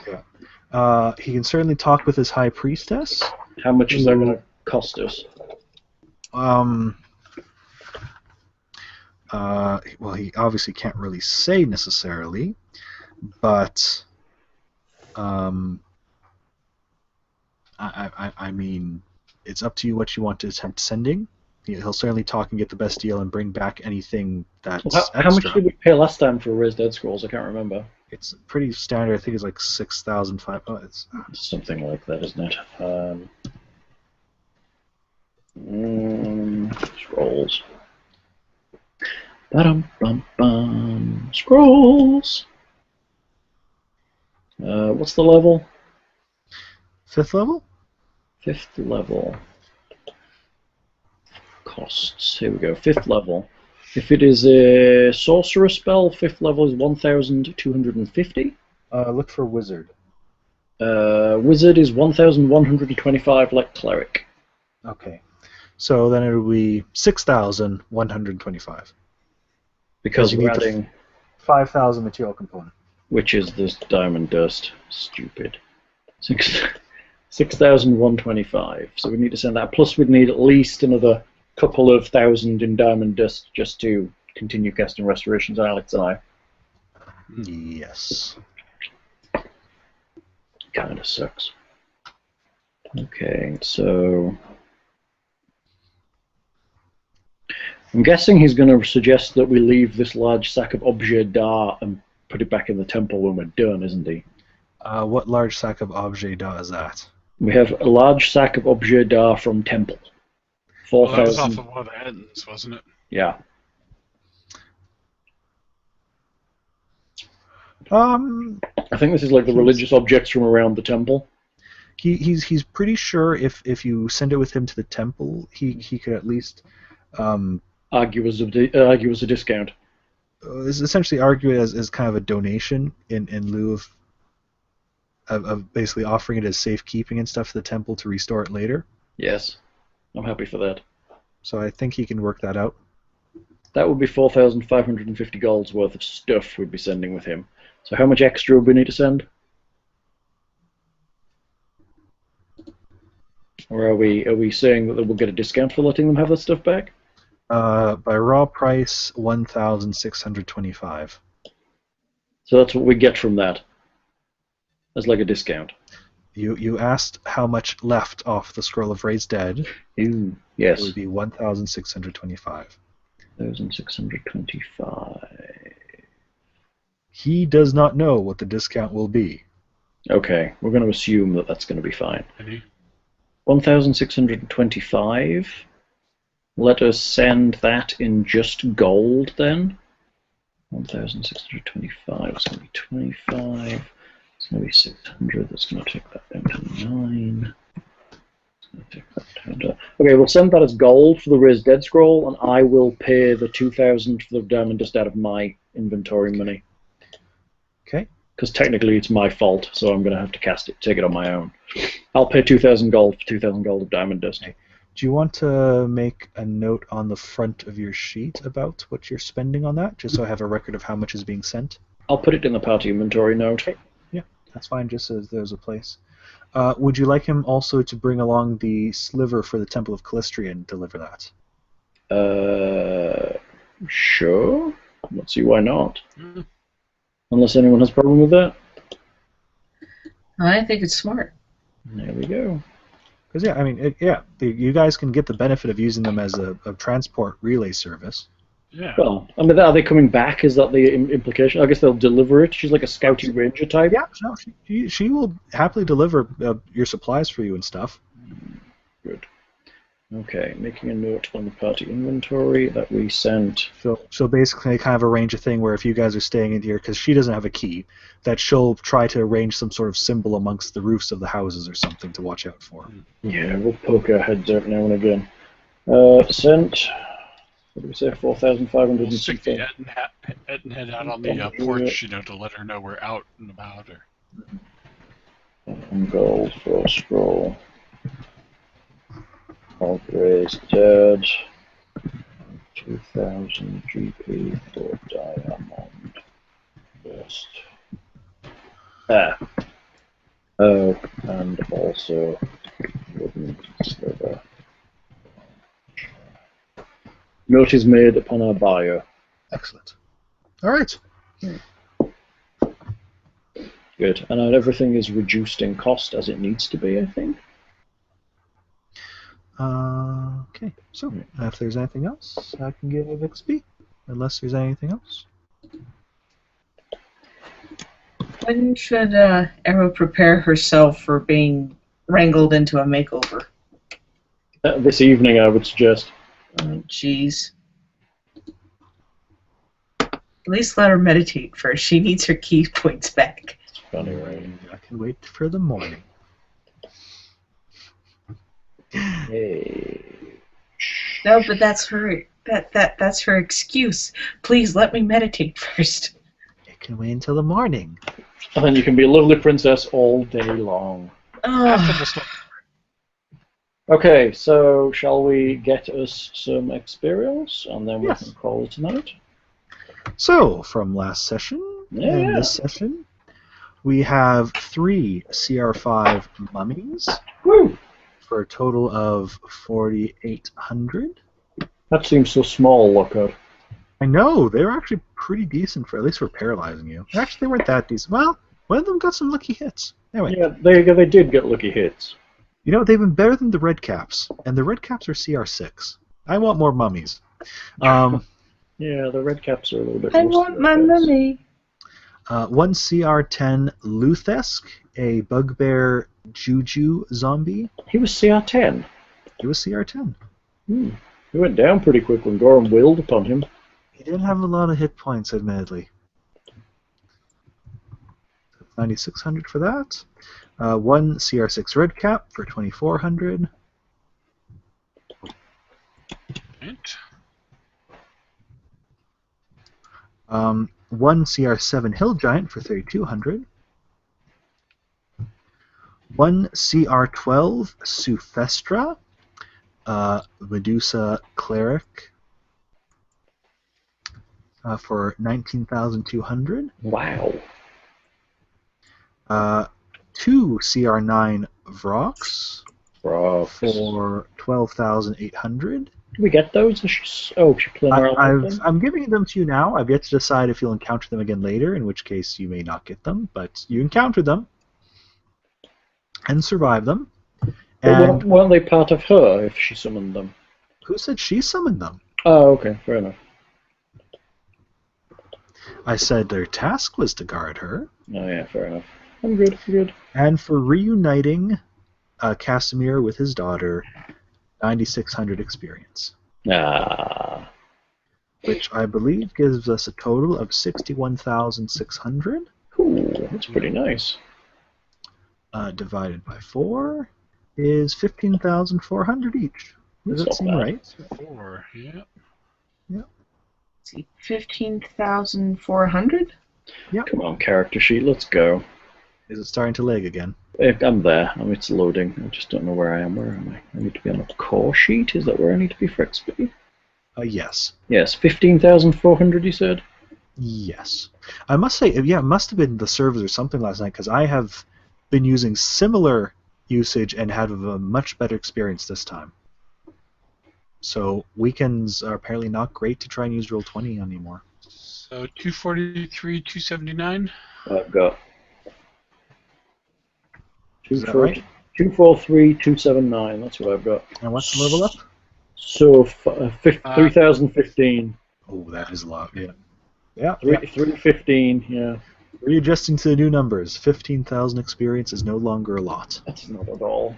Yeah. He can certainly talk with his High Priestess. How much is that going to cost us? Well, he obviously can't really say necessarily, but I mean, it's up to you what you want to attempt sending. He'll certainly talk and get the best deal and bring back anything that's extra. How much did we pay last time for Raised Dead Scrolls? I can't remember. It's pretty standard. I think it's like 6,500. Oh, it's something like that, isn't it? Scrolls. Ba-dum-bum-bum. Scrolls. What's the level? 5th level? 5th level. Costs. Here we go. 5th level. If it is a sorcerer spell, 5th level is 1,250. Look for wizard. Wizard is 1,125, like cleric. Okay. So then it will be 6,125. Because you we're need adding... 5,000 material component. Which is this diamond dust. Stupid. 6,125. So we need to send that. Plus we'd need at least another couple of thousand in diamond dust just to continue casting restorations on Alex and I. Yes. Kinda sucks. Okay, so... I'm guessing he's going to suggest that we leave this large sack of objet d'art and put it back in the temple when we're done, isn't he? What large sack of objet d'art is that? We have a large sack of objet d'art from temple. 4,000. Well, that was off of one of the ends, wasn't it? Yeah. I think this is like the religious objects from around the temple. He's pretty sure if you send it with him to the temple, he could at least argue as a discount. Essentially argue it as kind of a donation in lieu of basically offering it as safekeeping and stuff to the temple to restore it later. Yes, I'm happy for that. So I think he can work that out. That would be 4,550 gold's worth of stuff we'd be sending with him. So how much extra would we need to send? Or are we saying that we'll get a discount for letting them have that stuff back? By raw price, 1,625. So that's what we get from that. As like a discount. You asked how much left off the Scroll of Raised Dead. Ooh, yes. It would be 1,625. 1,625. He does not know what the discount will be. Okay, we're going to assume that that's going to be fine. 1,625. Let us send that in just gold then. 1,625. It's going to be 25. It's going to be 600. That's going to take that down to 9. It's going to take that down to... Okay, we'll send that as gold for the Raised Dead Scroll, and I will pay the 2,000 for the diamond dust out of my inventory money. Okay. Because technically it's my fault, so I'm going to have to take it on my own. I'll pay 2,000 gold for 2,000 gold of diamond dust. Okay. Do you want to make a note on the front of your sheet about what you're spending on that, just so I have a record of how much is being sent? I'll put it in the party inventory note. Okay. Yeah, that's fine, just as there's a place. Would you like him also to bring along the sliver for the Temple of Calistria and deliver that? Sure. Let's see why not. Unless anyone has a problem with that. I think it's smart. There we go. Because, yeah, I mean, you guys can get the benefit of using them as a transport relay service. Yeah. Well, I mean, are they coming back? Is that the implication? I guess they'll deliver it. She's like a scouting ranger type. Yeah, no, she will happily deliver your supplies for you and stuff. Good. Okay, making a note on the party inventory that we sent. So basically, I kind of arrange a thing where if you guys are staying in here, because she doesn't have a key, that she'll try to arrange some sort of symbol amongst the roofs of the houses or something to watch out for. Yeah, we'll poke our heads out now and again. Sent. What did we say? 4,500 We'll and stick the something. Ettenhead out on the porch, to let her know we're out and about. And gold for scroll. All raised dead. 2,000 GP for diamond. Best. Oh, and also wooden sliver. Note is made upon our bio. Excellent. All right. Good. And everything is reduced in cost as it needs to be, I think. Okay. So if there's anything else, I can give XP. Unless there's anything else. When should Arrow prepare herself for being wrangled into a makeover? This evening, I would suggest. Jeez. At least let her meditate first. She needs her key points back. It's funny, right? I can wait for the morning. Hey. No, but that's her. That's her excuse. Please let me meditate first. It can wait until the morning. And then you can be a lovely princess all day long. After the slip. Okay, so shall we get us some experience, and then we Yes. can call it a night? So, from last session, Yeah. in this session, we have 3 CR5 mummies Woo! for a total of 4,800. That seems so small, Lockhart. I know, they were actually pretty decent, for at least for paralyzing you. Actually, they weren't that decent. Well, one of them got some lucky hits. Anyway, Yeah, they did get lucky hits. you know, they've been better than the red caps, and the red caps are CR6. I want more mummies. Yeah, the red caps are a little bit I worse want than my the reds. mummy. 1 CR10 Luthesk, a bugbear juju zombie. He was CR10. He was CR10. He went down pretty quick when Gorham wheeled upon him. He didn't have a lot of hit points, admittedly. 9,600 for that. 1 CR6 red cap for 2,400. Right. 1 CR7 hill giant for 3,200. 1 CR12 Sufestra, Medusa cleric, for 19,200. Wow. 2 CR9 Vrox Bro. for 12,800. Do we get those? She playing around with them? I'm giving them to you now. I've yet to decide if you'll encounter them again later, in which case you may not get them, but you encounter them and survive them. And Weren't they part of her if she summoned them? who said she summoned them? Oh, okay, fair enough. I said their task was to guard her. Oh, yeah, fair enough. I'm good. And for reuniting Casimir with his daughter, 9,600 experience, Ah. which I believe gives us a total of 61,600. Cool, that's pretty nice. Divided by 4 is 15,400 each. Does that That's seem not bad. right? 4, yeah. See, 15,400. Come on, character sheet, let's go. Is it starting to lag again? I'm there. It's loading. I just don't know where I am. Where am I? I need to be on a core sheet. Is that where I need to be for XP? Yes. Yes, 15,400, you said? Yes. I must say, yeah, it must have been the servers or something last night, because I have been using similar usage and had a much better experience this time. So weekends are apparently not great to try and use Roll20 anymore. So 243, 279. I've got Is that right? 243, 279. That's what I've got. And what's the level up? So 3,015. Oh, that is a lot. Yeah. Yeah. 315, yeah. Readjusting to the new numbers, 15,000 experience is no longer a lot. That's not at all.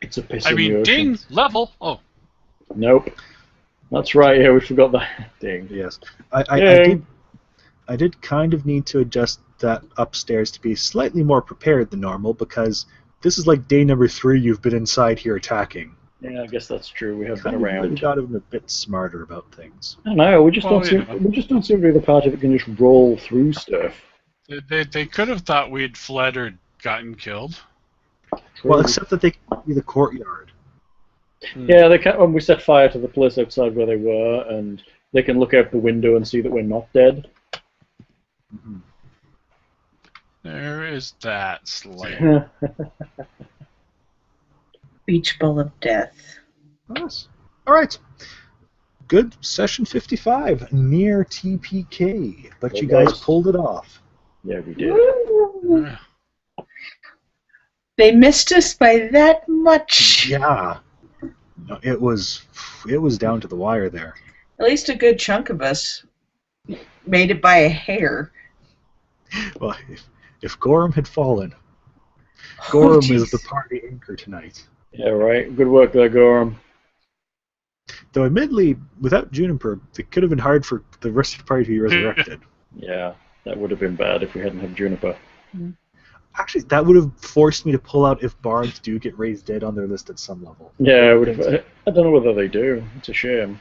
It's a piss I in the mean, ocean. ding, level. Oh, Nope. That's right. Yeah, we forgot that. Ding. Yes. Ding. I did kind of need to adjust that upstairs to be slightly more prepared than normal because this is like day number 3 you've been inside here attacking. Yeah, I guess that's true. We have been Kind of around. got to be a bit smarter about things. I don't know. We just Well, don't seem. yeah. We just don't seem to be the party that can just roll through stuff. they could have thought we'd fled or gotten killed. Well, True. except that they can see the courtyard. Yeah, they can. When we set fire to the place outside where they were, and they can look out the window and see that we're not dead. Mhm. There is that Slayer. Beach ball of death. Nice. All right. Good. Session 55. Near TPK. But you guys pulled it off. Yeah, we did. Woo! They missed us by that much. Yeah. No, it was down to the wire there. At least a good chunk of us made it by a hair. Well, if Gorham had fallen, Gorham is jeez. the party anchor tonight. Yeah, right. Good work there, Gorham. Though admittedly, without Juniper, it could have been hard for the rest of the party to be resurrected. Yeah, that would have been bad if we hadn't had Juniper. Actually, that would have forced me to pull out if bards do get raised dead on their list at some level. Yeah, I would have. I don't know whether they do. It's a shame.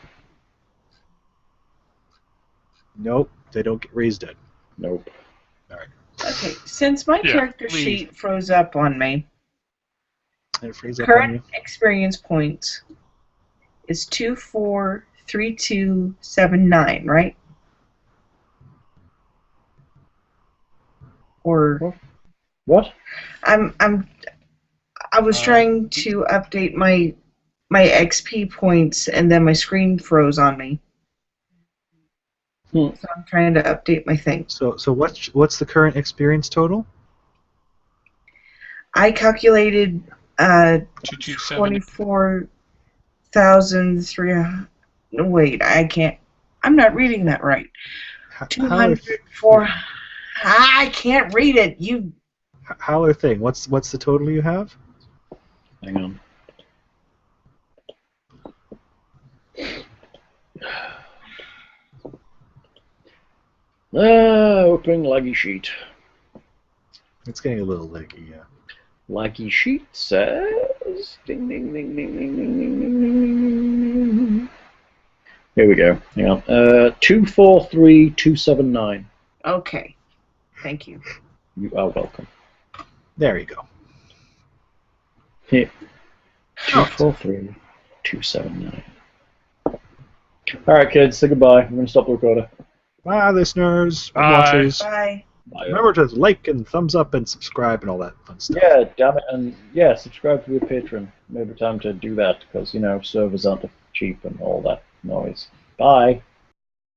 Nope, they don't get raised dead. Nope. Okay, since my Yeah, character please. sheet froze up on me, And it frees up on current you. experience points is 243279, right? Or What? I was trying to update my XP points and then my screen froze on me. So I'm trying to update my thing. So what's the current experience total? I calculated 227. 24,300. No, wait, I can't. I'm not reading that right. How are, 204. I can't read it. You. how are thing? What's the total you have? Hang on. Opening laggy sheet. It's getting a little leggy, yeah. Laggy sheet says. Ding ding ding ding ding ding ding ding ding ding. Here we go. Hang on. 243279. Okay. Thank you. You are welcome. There you go. Here. 243279. All right, kids. Say goodbye. I'm gonna stop the recorder. Bye, listeners, and Bye. watchers. Bye. Bye. Remember to like and thumbs up and subscribe and all that fun stuff. Yeah, damn it, and yeah, subscribe to your patron. Maybe time to do that because servers aren't cheap and all that noise. Bye.